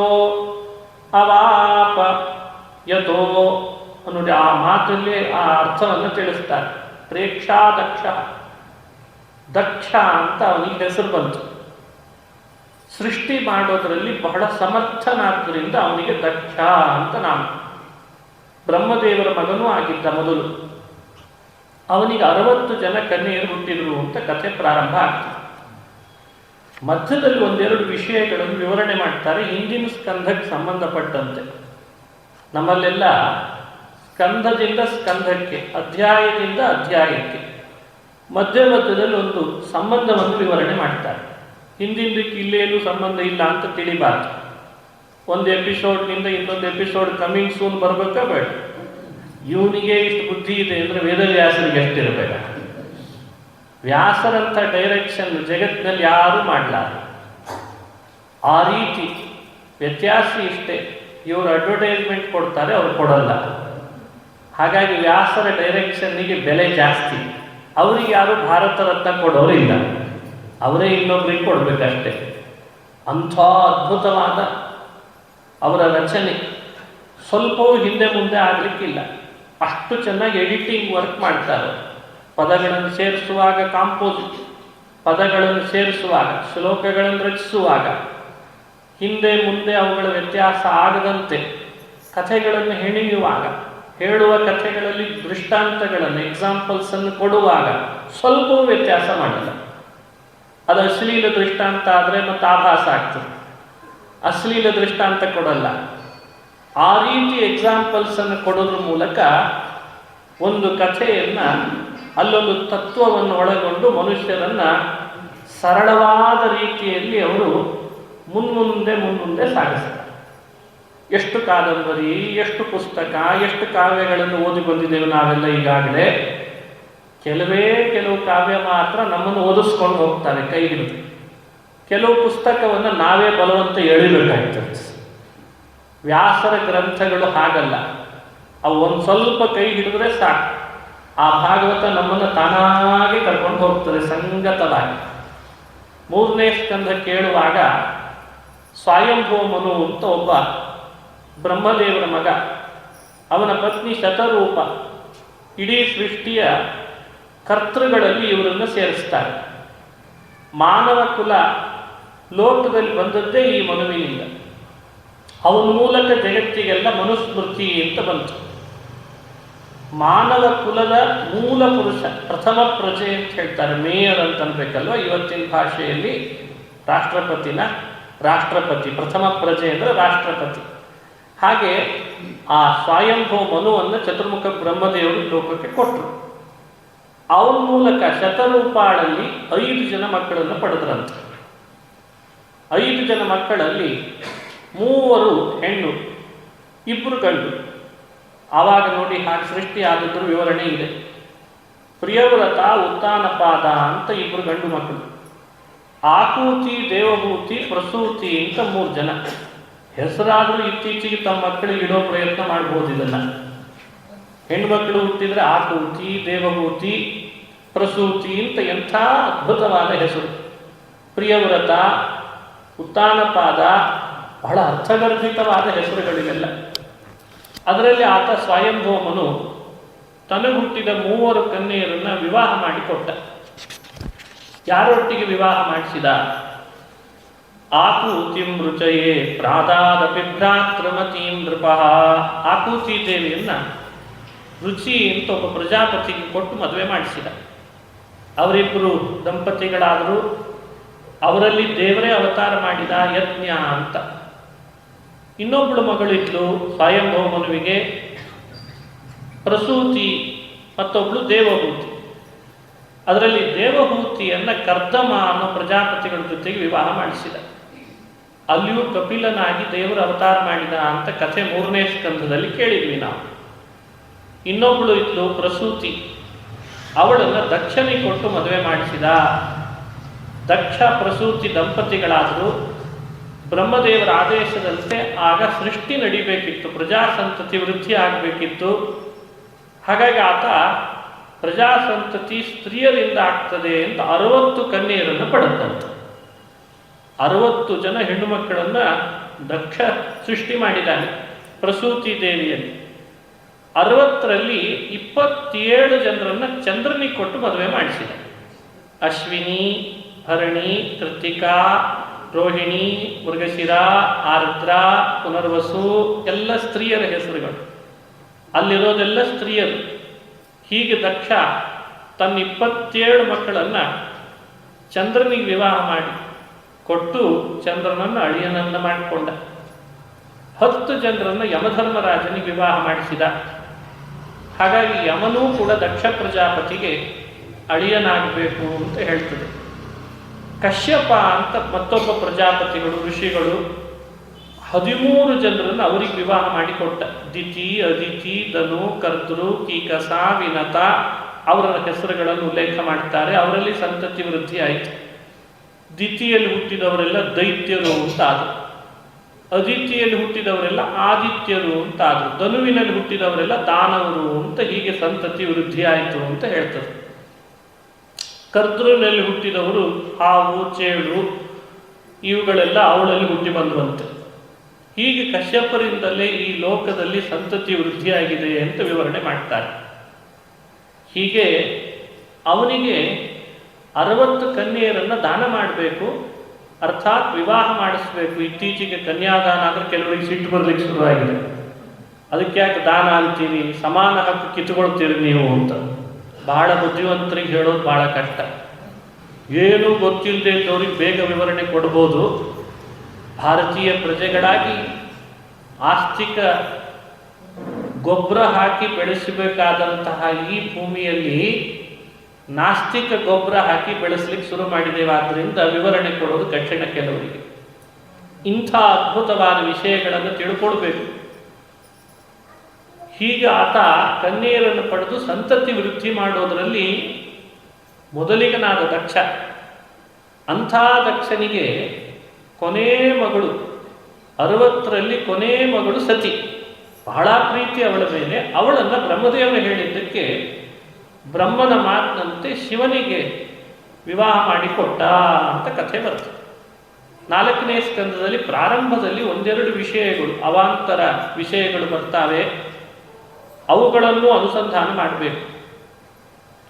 ಅವಾಪ ಯಥೋ ನೋಡಿ, ಆ ಮಾತಲ್ಲಿ ಆ ಅರ್ಥವನ್ನು ತಿಳಿಸ್ತಾರೆ. ಪ್ರೇಕ್ಷಾ ದಕ್ಷ, ದಕ್ಷ ಅಂತ ಅವನಿಗೆ ಹೆಸರು ಬಂತು. ಸೃಷ್ಟಿ ಮಾಡೋದರಲ್ಲಿ ಬಹಳ ಸಮರ್ಥನಾದ್ದರಿಂದ ಅವನಿಗೆ ದಕ್ಷ ಅಂತ ನಾಮ. ಬ್ರಹ್ಮದೇವರ ಮಗನೂ ಆಗಿದ್ದ ಮೊದಲು. ಅವನಿಗೆ 60 ಜನ ಕನ್ಯೆಯರು ಹುಟ್ಟಿದ್ರು ಅಂತ ಕಥೆ ಪ್ರಾರಂಭ ಆಗ್ತದೆ. ಮಧ್ಯದಲ್ಲಿ 1-2 ವಿಷಯಗಳನ್ನು ವಿವರಣೆ ಮಾಡ್ತಾರೆ ಹಿಂದಿನ ಸ್ಕಂಧಕ್ಕೆ ಸಂಬಂಧಪಟ್ಟಂತೆ. ನಮ್ಮಲ್ಲೆಲ್ಲ ಸ್ಕಂಧದಿಂದ ಸ್ಕಂಧಕ್ಕೆ, ಅಧ್ಯಾಯದಿಂದ ಅಧ್ಯಾಯಕ್ಕೆ ಮಧ್ಯದಲ್ಲಿ ಒಂದು ಸಂಬಂಧವನ್ನು ವಿವರಣೆ ಮಾಡ್ತಾರೆ. ಹಿಂದಿಂದಕ್ಕೆ ಇಲ್ಲೇನು ಸಂಬಂಧ ಇಲ್ಲ ಅಂತ ತಿಳಿಬಾರ್ದು. ಒಂದು ಎಪಿಸೋಡ್ನಿಂದ ಇನ್ನೊಂದು ಎಪಿಸೋಡ್ ಕಮಿಂಗ್ ಸೂನ್ ಬರ್ಬೇಕಾ ಬೇಡ? ಇವನಿಗೆ ಇಷ್ಟು ಬುದ್ಧಿ ಇದೆ ಅಂದರೆ ವೇದವ್ಯಾಸರಿಗೆ ಎಷ್ಟಿರಬೇಕ? ವ್ಯಾಸರಂಥ ಡೈರೆಕ್ಷನ್ ಜಗತ್ತಿನಲ್ಲಿ ಯಾರೂ ಮಾಡಲಾರ. ಆ ರೀತಿ ವ್ಯತ್ಯಾಸ ಇಷ್ಟೇ, ಇವರು ಅಡ್ವರ್ಟೈಸ್ಮೆಂಟ್ ಕೊಡ್ತಾರೆ, ಅವ್ರು ಕೊಡಲ್ಲ. ಹಾಗಾಗಿ ವ್ಯಾಸರ ಡೈರೆಕ್ಷನ್ನಿಗೆ ಬೆಲೆ ಜಾಸ್ತಿ. ಅವರಿಗೆ ಯಾರು ಭಾರತ ರತ್ನ ಕೊಡೋರು ಇಲ್ಲ, ಅವರೇ ಇನ್ನೊಬ್ರಿಗೆ ಕೊಡಬೇಕಷ್ಟೆ. ಅಂಥ ಅದ್ಭುತವಾದ ಅವರ ರಚನೆ ಸ್ವಲ್ಪವೂ ಹಿಂದೆ ಮುಂದೆ ಆಗಲಿಕ್ಕಿಲ್ಲ. ಅಷ್ಟು ಚೆನ್ನಾಗಿ ಎಡಿಟಿಂಗ್ ವರ್ಕ್ ಮಾಡ್ತಾರೆ. ಪದಗಳನ್ನು ಸೇರಿಸುವಾಗ, ಕಾಂಪೋಸಿಟ್ ಪದಗಳನ್ನು ಸೇರಿಸುವಾಗ, ಶ್ಲೋಕಗಳನ್ನು ರಚಿಸುವಾಗ ಹಿಂದೆ ಮುಂದೆ ಅವುಗಳ ವ್ಯತ್ಯಾಸ ಆಗದಂತೆ ಕಥೆಗಳನ್ನು ಹೆಣೆಯುವಾಗ, ಹೇಳುವ ಕಥೆಗಳಲ್ಲಿ ದೃಷ್ಟಾಂತಗಳನ್ನು, ಎಕ್ಸಾಂಪಲ್ಸನ್ನು ಕೊಡುವಾಗ ಸ್ವಲ್ಪವೂ ವ್ಯತ್ಯಾಸ ಮಾಡಲ್ಲ. ಅದು ಅಶ್ಲೀಲ ದೃಷ್ಟಾಂತ ಆದರೆ ಮತ್ತು ಆಭಾಸ ಆಗ್ತದೆ. ಅಶ್ಲೀಲ ದೃಷ್ಟಾಂತ ಕೊಡಲ್ಲ. ಆ ರೀತಿ ಎಕ್ಸಾಂಪಲ್ಸನ್ನು ಕೊಡೋದ್ರ ಮೂಲಕ ಒಂದು ಕಥೆಯನ್ನು, ಅಲ್ಲೊಂದು ತತ್ವವನ್ನು ಒಳಗೊಂಡು ಮನುಷ್ಯರನ್ನು ಸರಳವಾದ ರೀತಿಯಲ್ಲಿ ಅವರು ಮುನ್ಮುಂದೆ ಸಾಗಿಸ್ತಾರೆ. ಎಷ್ಟು ಕಾದಂಬರಿ, ಎಷ್ಟು ಪುಸ್ತಕ, ಎಷ್ಟು ಕಾವ್ಯಗಳನ್ನು ಓದಿ ಬಂದಿದ್ದೇವೆ ನಾವೆಲ್ಲ ಈಗಾಗಲೇ. ಕೆಲವು ಕಾವ್ಯ ಮಾತ್ರ ನಮ್ಮನ್ನು ಓದಿಸ್ಕೊಂಡು ಹೋಗ್ತಾರೆ ಕೈ ಹಿಡಿದು. ಕೆಲವು ಪುಸ್ತಕವನ್ನು ನಾವೇ ಬಲವಂತ ಎಳಿಬೇಕಾಗ್ತದೆ. ವ್ಯಾಸರ ಗ್ರಂಥಗಳು ಹಾಗಲ್ಲ. ಅವು ಒಂದು ಸ್ವಲ್ಪ ಕೈ ಹಿಡಿದ್ರೆ ಸಾಕು, ಆ ಭಾಗವತ ನಮ್ಮನ್ನು ತಾನಾಗೆ ಕರ್ಕೊಂಡು ಹೋಗ್ತದೆ ಸಂಗತವಾಗಿ. 3ನೇ ಸ್ಕಂಧ ಕೇಳುವಾಗ ಸ್ವಯಂಭೂಮನು ಅಂತ ಒಬ್ಬ ಬ್ರಹ್ಮದೇವರ ಮಗ, ಅವನ ಪತ್ನಿ ಶತರೂಪ, ಇಡೀ ಸೃಷ್ಟಿಯ ಕರ್ತೃಗಳಲ್ಲಿ ಇವರನ್ನು ಸೇರಿಸ್ತಾರೆ. ಮಾನವ ಕುಲ ಲೋಕದಲ್ಲಿ ಬಂದದ್ದೇ ಈ ಮನುವಿನಿಂದ. ಅವನ ಮೂಲಕ ಜಗತ್ತಿಗೆಲ್ಲ ಮನುಸ್ಮೃತಿ ಅಂತ ಬಂತು. ಮಾನವ ಕುಲದ ಮೂಲ ಪುರುಷ, ಪ್ರಥಮ ಪ್ರಜೆ ಅಂತ ಹೇಳ್ತಾರೆ, ಮೇಯರ್ ಅಂತ ಅನ್ಬೇಕಲ್ವ ಇವತ್ತಿನ ಭಾಷೆಯಲ್ಲಿ. ರಾಷ್ಟ್ರಪತಿ ಪ್ರಥಮ ಪ್ರಜೆ ಅಂದರೆ ರಾಷ್ಟ್ರಪತಿ. ಹಾಗೆ ಆ ಸ್ವಯಂಭೂ ಮನುವನ್ನು ಚತುರ್ಮುಖ ಬ್ರಹ್ಮದೇವರು ಲೋಕಕ್ಕೆ ಕೊಟ್ಟರು. ಅವನ ಮೂಲಕ ಶತರೂಪಾಳಲ್ಲಿ 5 ಜನ ಮಕ್ಕಳನ್ನು ಪಡೆದ್ರಂತೆ. 5 ಜನ ಮಕ್ಕಳಲ್ಲಿ 3 ಹೆಣ್ಣು, 2 ಗಂಡು. ಆವಾಗ ನೋಡಿ ಹಾಗೆ ಸೃಷ್ಟಿ ಆದದ್ದು ವಿವರಣೆ ಇದೆ. ಪ್ರಿಯವ್ರತ, ಉತ್ತಾನಪಾದ ಅಂತ 2 ಗಂಡು ಮಕ್ಕಳು, ಆಕೂತಿ, ದೇವಭೂತಿ, ಪ್ರಸೂತಿ ಅಂತ 3 ಜನ. ಹೆಸರಾದರೂ ಇತ್ತೀಚೆಗೆ ತಮ್ಮ ಮಕ್ಕಳಿಗೆ ಇಡೋ ಪ್ರಯತ್ನ ಮಾಡ್ಬೋದು. ಇದನ್ನ ಹೆಣ್ಮಕ್ಳು ಹುಟ್ಟಿದ್ರೆ ಆಕೂತಿ, ದೇವಭೂತಿ, ಪ್ರಸೂತಿ ಅಂತ ಎಂಥ ಅದ್ಭುತವಾದ ಹೆಸರು. ಪ್ರಿಯವ್ರತ, ಉತ್ತಾನಪಾದ, ಬಹಳ ಅರ್ಥಗರ್ಭಿತವಾದ ಹೆಸರುಗಳಿವೆಲ್ಲ. ಅದರಲ್ಲಿ ಆತ ಸ್ವಯಂಭೂಮನು ತನಗೆ ಹುಟ್ಟಿದ 3 ಕನ್ಯೆಯರನ್ನ ವಿವಾಹ ಮಾಡಿಕೊಟ್ಟ. ಯಾರೊಟ್ಟಿಗೆ ವಿವಾಹ ಮಾಡಿಸಿದ? ಆಕೂತಿಂ ರುಚಯೇ ಪ್ರಾದಾದಪಿ ಭ್ರಾತೃಮತೀಂ ನೃಪಃ. ಆಕೂತಿ ದೇವಿಯನ್ನ ರುಚಿ ಅಂತ ಒಬ್ಬ ಪ್ರಜಾಪತಿಗೆ ಕೊಟ್ಟು ಮದುವೆ ಮಾಡಿಸಿದ. ಅವರಿಬ್ಬರು ದಂಪತಿಗಳಾದರೂ. ಅವರಲ್ಲಿ ದೇವರೇ ಅವತಾರ ಮಾಡಿದ ಯಜ್ಞ ಅಂತ. ಇನ್ನೊಬ್ಬಳು ಮಗಳಿದ್ಲು ಸ್ವಯಂಭೂಮನುವಿಗೆ, ಪ್ರಸೂತಿ, ಮತ್ತೊಬ್ಬಳು ದೇವಭೂತಿ. ಅದರಲ್ಲಿ ದೇವಭೂತಿಯನ್ನ ಕರ್ದಮ ಅನ್ನೋ ಪ್ರಜಾಪತಿಗಳ ಜೊತೆಗೆ ವಿವಾಹ ಮಾಡಿಸಿದ. ಅಲ್ಲಿಯೂ ಕಪಿಲನಾಗಿ ದೇವರು ಅವತಾರ ಮಾಡಿದ ಅಂತ ಕಥೆ 3ನೇ ಸ್ಕಂದದಲ್ಲಿ ಕೇಳಿದ್ವಿ ನಾವು. ಇನ್ನೊಬ್ಬಳು ಇದ್ಲು ಪ್ರಸೂತಿ, ಅವಳನ್ನು ದಕ್ಷನಿಗೆ ಕೊಟ್ಟು ಮದುವೆ ಮಾಡಿಸಿದ. ದಕ್ಷ ಪ್ರಸೂತಿ ದಂಪತಿಗಳಾದರೂ. ಬ್ರಹ್ಮದೇವರ ಆದೇಶದಂತೆ ಆಗ ಸೃಷ್ಟಿ ನಡಿಬೇಕಿತ್ತು, ಪ್ರಜಾಸಂತತಿ ವೃದ್ಧಿ ಆಗಬೇಕಿತ್ತು. ಹಾಗಾಗಿ ಆತ ಪ್ರಜಾಸಂತತಿ ಸ್ತ್ರೀಯರಿಂದ ಆಗ್ತದೆ ಅಂತ 60 ಕನ್ಯೆಯರನ್ನು ಪಡೆದಂತೆ. 60 ಜನ ಹೆಣ್ಣು ಮಕ್ಕಳನ್ನು ದಕ್ಷ ಸೃಷ್ಟಿ ಮಾಡಿದ್ದಾನೆ ಪ್ರಸೂತಿ ದೇವಿಯಲ್ಲಿ. 60ರಲ್ಲಿ 27 ಜನರನ್ನು ಚಂದ್ರನಿಗೆ ಕೊಟ್ಟು ಮದುವೆ ಮಾಡಿಸಿದ. ಅಶ್ವಿನಿ, ಭರಣಿ, ಕೃತಿಕಾ, ರೋಹಿಣಿ, ಮೃಗಶಿರ, ಆರ್ದ್ರ, ಪುನರ್ವಸು ಎಲ್ಲ ಸ್ತ್ರೀಯರ ಹೆಸರುಗಳು. ಅಲ್ಲಿರೋದೆಲ್ಲ ಸ್ತ್ರೀಯರು. ಹೀಗೆ ದಕ್ಷ ತನ್ನ 27 ಮಕ್ಕಳನ್ನು ಚಂದ್ರನಿಗೆ ವಿವಾಹ ಮಾಡಿ ಕೊಟ್ಟು ಚಂದ್ರನನ್ನು ಅಳಿಯನನ್ನು ಮಾಡಿಕೊಂಡ. 10 ಜನರನ್ನು ಯಮಧರ್ಮರಾಜನಿಗೆ ವಿವಾಹ ಮಾಡಿಸಿದ. ಹಾಗಾಗಿ ಯಮನೂ ಕೂಡ ದಕ್ಷ ಪ್ರಜಾಪತಿಗೆ ಅಳಿಯನಾಗಬೇಕು ಅಂತ ಹೇಳ್ತದೆ. ಕಶ್ಯಪ ಅಂತ ಮತ್ತೊಬ್ಬ ಪ್ರಜಾಪತಿಗಳು, ಋಷಿಗಳು 13 ಜನರನ್ನು ಅವರಿಗೆ ವಿವಾಹ ಮಾಡಿಕೊಟ್ಟ. ದಿತಿ, ಅದಿತಿ, ಧನು, ಕರ್ತೃ, ಕೀಕಸ, ವಿನತ ಅವರ ಹೆಸರುಗಳನ್ನು ಉಲ್ಲೇಖ ಮಾಡ್ತಾರೆ. ಅವರಲ್ಲಿ ಸಂತತಿ ವೃದ್ಧಿ ಆಯಿತು. ದಿತಿಯಲ್ಲಿ ಹುಟ್ಟಿದವರೆಲ್ಲ ದೈತ್ಯರು ಅಂತಾದರು. ಅದಿತಿಯಲ್ಲಿ ಹುಟ್ಟಿದವರೆಲ್ಲ ಆದಿತ್ಯರು ಅಂತಾದರು. ಧನುವಿನಲ್ಲಿ ಹುಟ್ಟಿದವರೆಲ್ಲ ದಾನವರು ಅಂತ. ಹೀಗೆ ಸಂತತಿ ವೃದ್ಧಿ ಆಯಿತು ಅಂತ ಹೇಳ್ತಾರೆ. ಕರ್ತೃನಲ್ಲಿ ಹುಟ್ಟಿದವರು ಹಾವು, ಚೇಳು ಇವುಗಳೆಲ್ಲ ಅವಳಲ್ಲಿ ಹುಟ್ಟಿ ಬಂದುವಂತೆ. ಹೀಗೆ ಕಶ್ಯಪರಿಂದಲೇ ಈ ಲೋಕದಲ್ಲಿ ಸಂತತಿ ವೃದ್ಧಿಯಾಗಿದೆ ಅಂತ ವಿವರಣೆ ಮಾಡ್ತಾರೆ. ಹೀಗೆ ಅವನಿಗೆ 60 ಕನ್ಯೆಯರನ್ನು ದಾನ ಮಾಡಬೇಕು, ಅರ್ಥಾತ್ ವಿವಾಹ ಮಾಡಿಸ್ಬೇಕು. ಇತ್ತೀಚೆಗೆ ಕನ್ಯಾದಾನ ಅಂದರೆ ಕೆಲವರಿಗೆ ಸಿಟ್ಟು ಬರಲಿಕ್ಕೆ ಶುರುವಾಗಿದೆ. ಅದಕ್ಕೆ ಯಾಕೆ ದಾನ ಅಂತೀರಿ, ಸಮಾನ ಹಕ್ಕು ಕಿತ್ತುಕೊಳ್ತೀರಿ ನೀವು ಅಂತ. ಬಹಳ ಬುದ್ಧಿವಂತರಿಗೆ ಹೇಳೋದು ಬಹಳ ಕಷ್ಟ. ಏನು ಗೊತ್ತಿಲ್ಲದೆ ಇದ್ದವ್ರಿಗೆ ಬೇಗ ವಿವರಣೆ ಕೊಡ್ಬೋದು. ಭಾರತೀಯ ಪ್ರಜೆಗಳಾಗಿ ಆಸ್ತಿಕ ಗೊಬ್ಬರ ಹಾಕಿ ಬೆಳೆಸಬೇಕಾದಂತಹ ಈ ಭೂಮಿಯಲ್ಲಿ ನಾಸ್ತಿಕ ಗೊಬ್ಬರ ಹಾಕಿ ಬೆಳೆಸಲಿಕ್ಕೆ ಶುರು ಮಾಡಿದ್ದೇವೆ. ಆದ್ದರಿಂದ ವಿವರಣೆ ಕೊಡೋದು ಕಠಿಣ ಕೆಲವರಿಗೆ. ಇಂಥ ಅದ್ಭುತವಾದ ವಿಷಯಗಳನ್ನು ತಿಳ್ಕೊಳ್ಬೇಕು. ಹೀಗೆ ಆತ ಕನ್ಯೆಯರನ್ನು ಪಡೆದು ಸಂತತಿ ವೃದ್ಧಿ ಮಾಡೋದರಲ್ಲಿ ಮೊದಲಿಗನಾದ ದಕ್ಷ. ಅಂಥ ದಕ್ಷನಿಗೆ ಕೊನೇ ಮಗಳು, 60ರಲ್ಲಿ ಕೊನೇ ಮಗಳು ಸತಿ. ಬಹಳ ಪ್ರೀತಿ ಅವಳ ಮೇಲೆ. ಅವಳನ್ನು ಬ್ರಹ್ಮದೇವನು ಹೇಳಿದ್ದಕ್ಕೆ ಬ್ರಹ್ಮನ ಮಾತಿನಂತೆ ಶಿವನಿಗೆ ವಿವಾಹ ಮಾಡಿಕೊಟ್ಟ ಅಂತ ಕಥೆ ಬರ್ತದೆ. 4ನೇ ಸ್ಕಂದದಲ್ಲಿ ಪ್ರಾರಂಭದಲ್ಲಿ 1-2 ವಿಷಯಗಳು, ಅವಾಂತರ ವಿಷಯಗಳು ಬರ್ತಾವೆ. ಅವುಗಳನ್ನು ಅನುಸಂಧಾನ ಮಾಡಬೇಕು.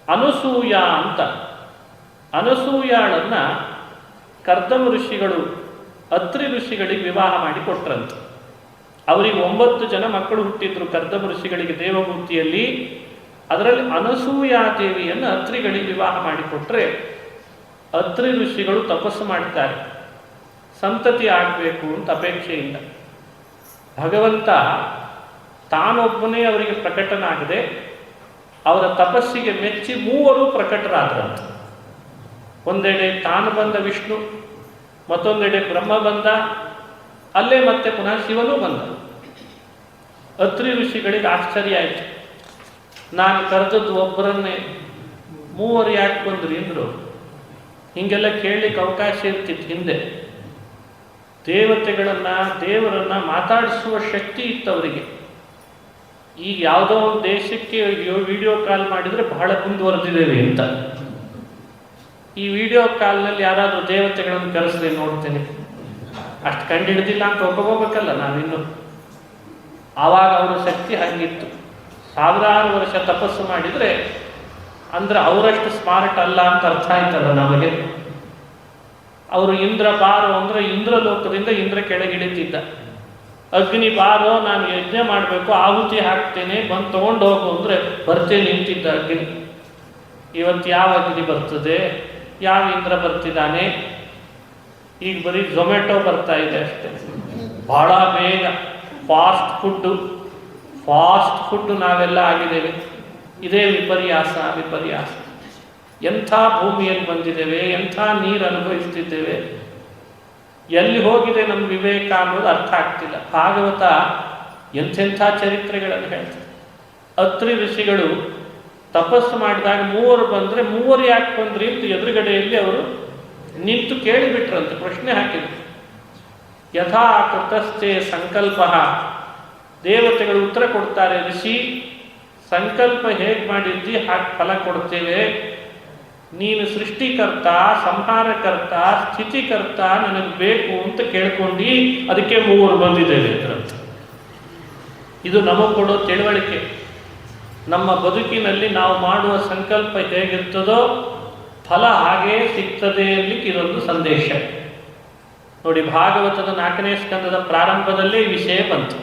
ಅನಸೂಯ ಅಂತ, ಅನಸೂಯಾಳನ್ನು ಕರ್ದಮ ಋಷಿಗಳು ಅತ್ರಿ ಋಷಿಗಳಿಗೆ ವಿವಾಹ ಮಾಡಿ ಕೊಟ್ರಂತೆ. ಅವರಿಗೆ 9 ಜನ ಮಕ್ಕಳು ಹುಟ್ಟಿದ್ರು ಕರ್ದಮ ಋಷಿಗಳಿಗೆ ದೇವಭೂತಿಯಲ್ಲಿ. ಅದರಲ್ಲಿ ಅನಸೂಯಾದೇವಿಯನ್ನು ಅತ್ರಿಗಳಿಗೆ ವಿವಾಹ ಮಾಡಿಕೊಟ್ರೆ ಅತ್ರಿ ಋಷಿಗಳು ತಪಸ್ಸು ಮಾಡ್ತಾರೆ, ಸಂತತಿ ಆಗಬೇಕು ಅಂತ ಅಪೇಕ್ಷೆಯಿಂದ. ಭಗವಂತ ತಾನೊಬ್ಬನೇ ಅವರಿಗೆ ಪ್ರಕಟನಾಗದೆ ಅವರ ತಪಸ್ಸಿಗೆ ಮೆಚ್ಚಿ 3 ಪ್ರಕಟರಾದ್ರಂತೆ. ಒಂದೆಡೆ ತಾನು ಬಂದ ವಿಷ್ಣು, ಮತ್ತೊಂದೆಡೆ ಬ್ರಹ್ಮ ಬಂದ, ಅಲ್ಲೇ ಮತ್ತೆ ಪುನಃ ಶಿವನೂ ಬಂದ. ಅತ್ರಿ ಋಷಿಗಳಿಗೆ ಆಶ್ಚರ್ಯ ಆಯಿತು. ನಾನು ಕರೆದದ್ದು ಒಬ್ಬರನ್ನೇ, 3 ಯಾಕೆ ಬಂದ್ರಿ ಅಂದರು. ಹೀಗೆಲ್ಲ ಕೇಳಲಿಕ್ಕೆ ಅವಕಾಶ ಇರ್ತಿತ್ತು ಹಿಂದೆ. ದೇವರನ್ನ ಮಾತಾಡಿಸುವ ಶಕ್ತಿ ಇತ್ತು ಅವರಿಗೆ. ಈಗ ಯಾವುದೋ ಒಂದು ದೇಶಕ್ಕೆ ವಿಡಿಯೋ ಕಾಲ್ ಮಾಡಿದರೆ ಬಹಳ ಮುಂದುವರೆದಿದ್ದೇವೆ ಅಂತ. ಈ ವಿಡಿಯೋ ಕಾಲ್ನಲ್ಲಿ ಯಾರಾದರೂ ದೇವತೆಗಳನ್ನು ಕರೆಸಿದ್ರೆ ನೋಡ್ತೇನೆ, ಅಷ್ಟು ಕಂಡುಹಿಡ್ದಿಲ್ಲ ಅಂತ ಒಪ್ಕೋಬೇಕಲ್ಲ ನಾವಿನ್ನು. ಆವಾಗ ಅವರ ಶಕ್ತಿ ಹಾಗಿತ್ತು. 1000 ವರ್ಷ ತಪಸ್ಸು ಮಾಡಿದರೆ ಅಂದ್ರೆ ಅವರಷ್ಟು ಸ್ಮಾರ್ಟ್ ಅಲ್ಲ ಅಂತ ಅರ್ಥ ಆಯ್ತಲ್ಲ ನಮಗೆ. ಅವರು ಇಂದ್ರ ಬಾರೋ ಅಂದರೆ ಇಂದ್ರ ಲೋಕದಿಂದ ಇಂದ್ರ ಕೆಳಗಿಳಿತಿದ್ದ. ಅಗ್ನಿ ಬಾರೋ, ನಾನು ಯಜ್ಞ ಮಾಡಬೇಕು, ಆಹುತಿ ಹಾಕ್ತೇನೆ, ಬಂದು ತೊಗೊಂಡು ಹೋಗು ಅಂದರೆ ಬರ್ತೇ ನಿಂತಿದ್ದ ಅಗ್ನಿ. ಇವತ್ತು ಯಾವ ಅಗ್ನಿ ಬರ್ತದೆ, ಯಾವ ಇಂದ್ರ ಬರ್ತಿದ್ದಾನೆ? ಈಗ ಬರೀ ಝೊಮ್ಯಾಟೊ ಬರ್ತಾ ಇದೆ ಅಷ್ಟೇ. ಭಾಳ ಬೇಗ ಫಾಸ್ಟ್ ಫುಡ್ಡು ನಾವೆಲ್ಲ ಆಗಿದ್ದೇವೆ. ಇದೇ ವಿಪರ್ಯಾಸ. ಎಂಥ ಭೂಮಿಯಲ್ಲಿ ಬಂದಿದ್ದೇವೆ, ಎಂಥ ನೀರು ಅನುಭವಿಸ್ತಿದ್ದೇವೆ, ಎಲ್ಲಿ ಹೋಗಿದೆ ನಮ್ಮ ವಿವೇಕ ಅನ್ನೋದು ಅರ್ಥ ಆಗ್ತಿಲ್ಲ. ಭಾಗವತ ಎಂಥೆಂಥ ಚರಿತ್ರೆಗಳನ್ನು ಹೇಳ್ತಾರೆ. ಅತ್ರಿ ಋಷಿಗಳು ತಪಸ್ಸು ಮಾಡಿದಾಗ 3 ಬಂದರೆ 3 ಯಾಕೆ ಬಂದ್ರಿ ಅಂತ ಎದುರುಗಡೆಯಲ್ಲಿ ಅವರು ನಿಂತು ಕೇಳಿಬಿಟ್ರಂತೆ, ಪ್ರಶ್ನೆ ಹಾಕಿದ್ರು. ಯಥಾ ಕೃತಸ್ಥೆ ಸಂಕಲ್ಪ, ದೇವತೆಗಳು ಉತ್ತರ ಕೊಡ್ತಾರೆ, ಋಷಿ ಸಂಕಲ್ಪ ಹೇಗೆ ಮಾಡಿದ್ದಿ ಹಾಗೆ ಫಲ ಕೊಡ್ತೇವೆ. ನೀನು ಸೃಷ್ಟಿಕರ್ತ, ಸಂಹಾರಕರ್ತ, ಸ್ಥಿತಿಕರ್ತ ನನಗೆ ಬೇಕು ಅಂತ ಕೇಳ್ಕೊಂಡು ಅದಕ್ಕೆ 3 ಬಂದಿದ್ದೇವೆ ಅಂತ. ಇದು ನಮಗೆ ಕೊಡೋ ತಿಳುವಳಿಕೆ. ನಮ್ಮ ಬದುಕಿನಲ್ಲಿ ನಾವು ಮಾಡುವ ಸಂಕಲ್ಪ ಹೇಗಿರ್ತದೋ ಫಲ ಹಾಗೇ ಸಿಗ್ತದೆ ಅನ್ನಲಿಕ್ಕೆ ಇದೊಂದು ಸಂದೇಶ. ನೋಡಿ, ಭಾಗವತದ 4ನೇ ಸ್ಕಂದದ ಪ್ರಾರಂಭದಲ್ಲೇ ಈ ವಿಷಯ ಬಂತು.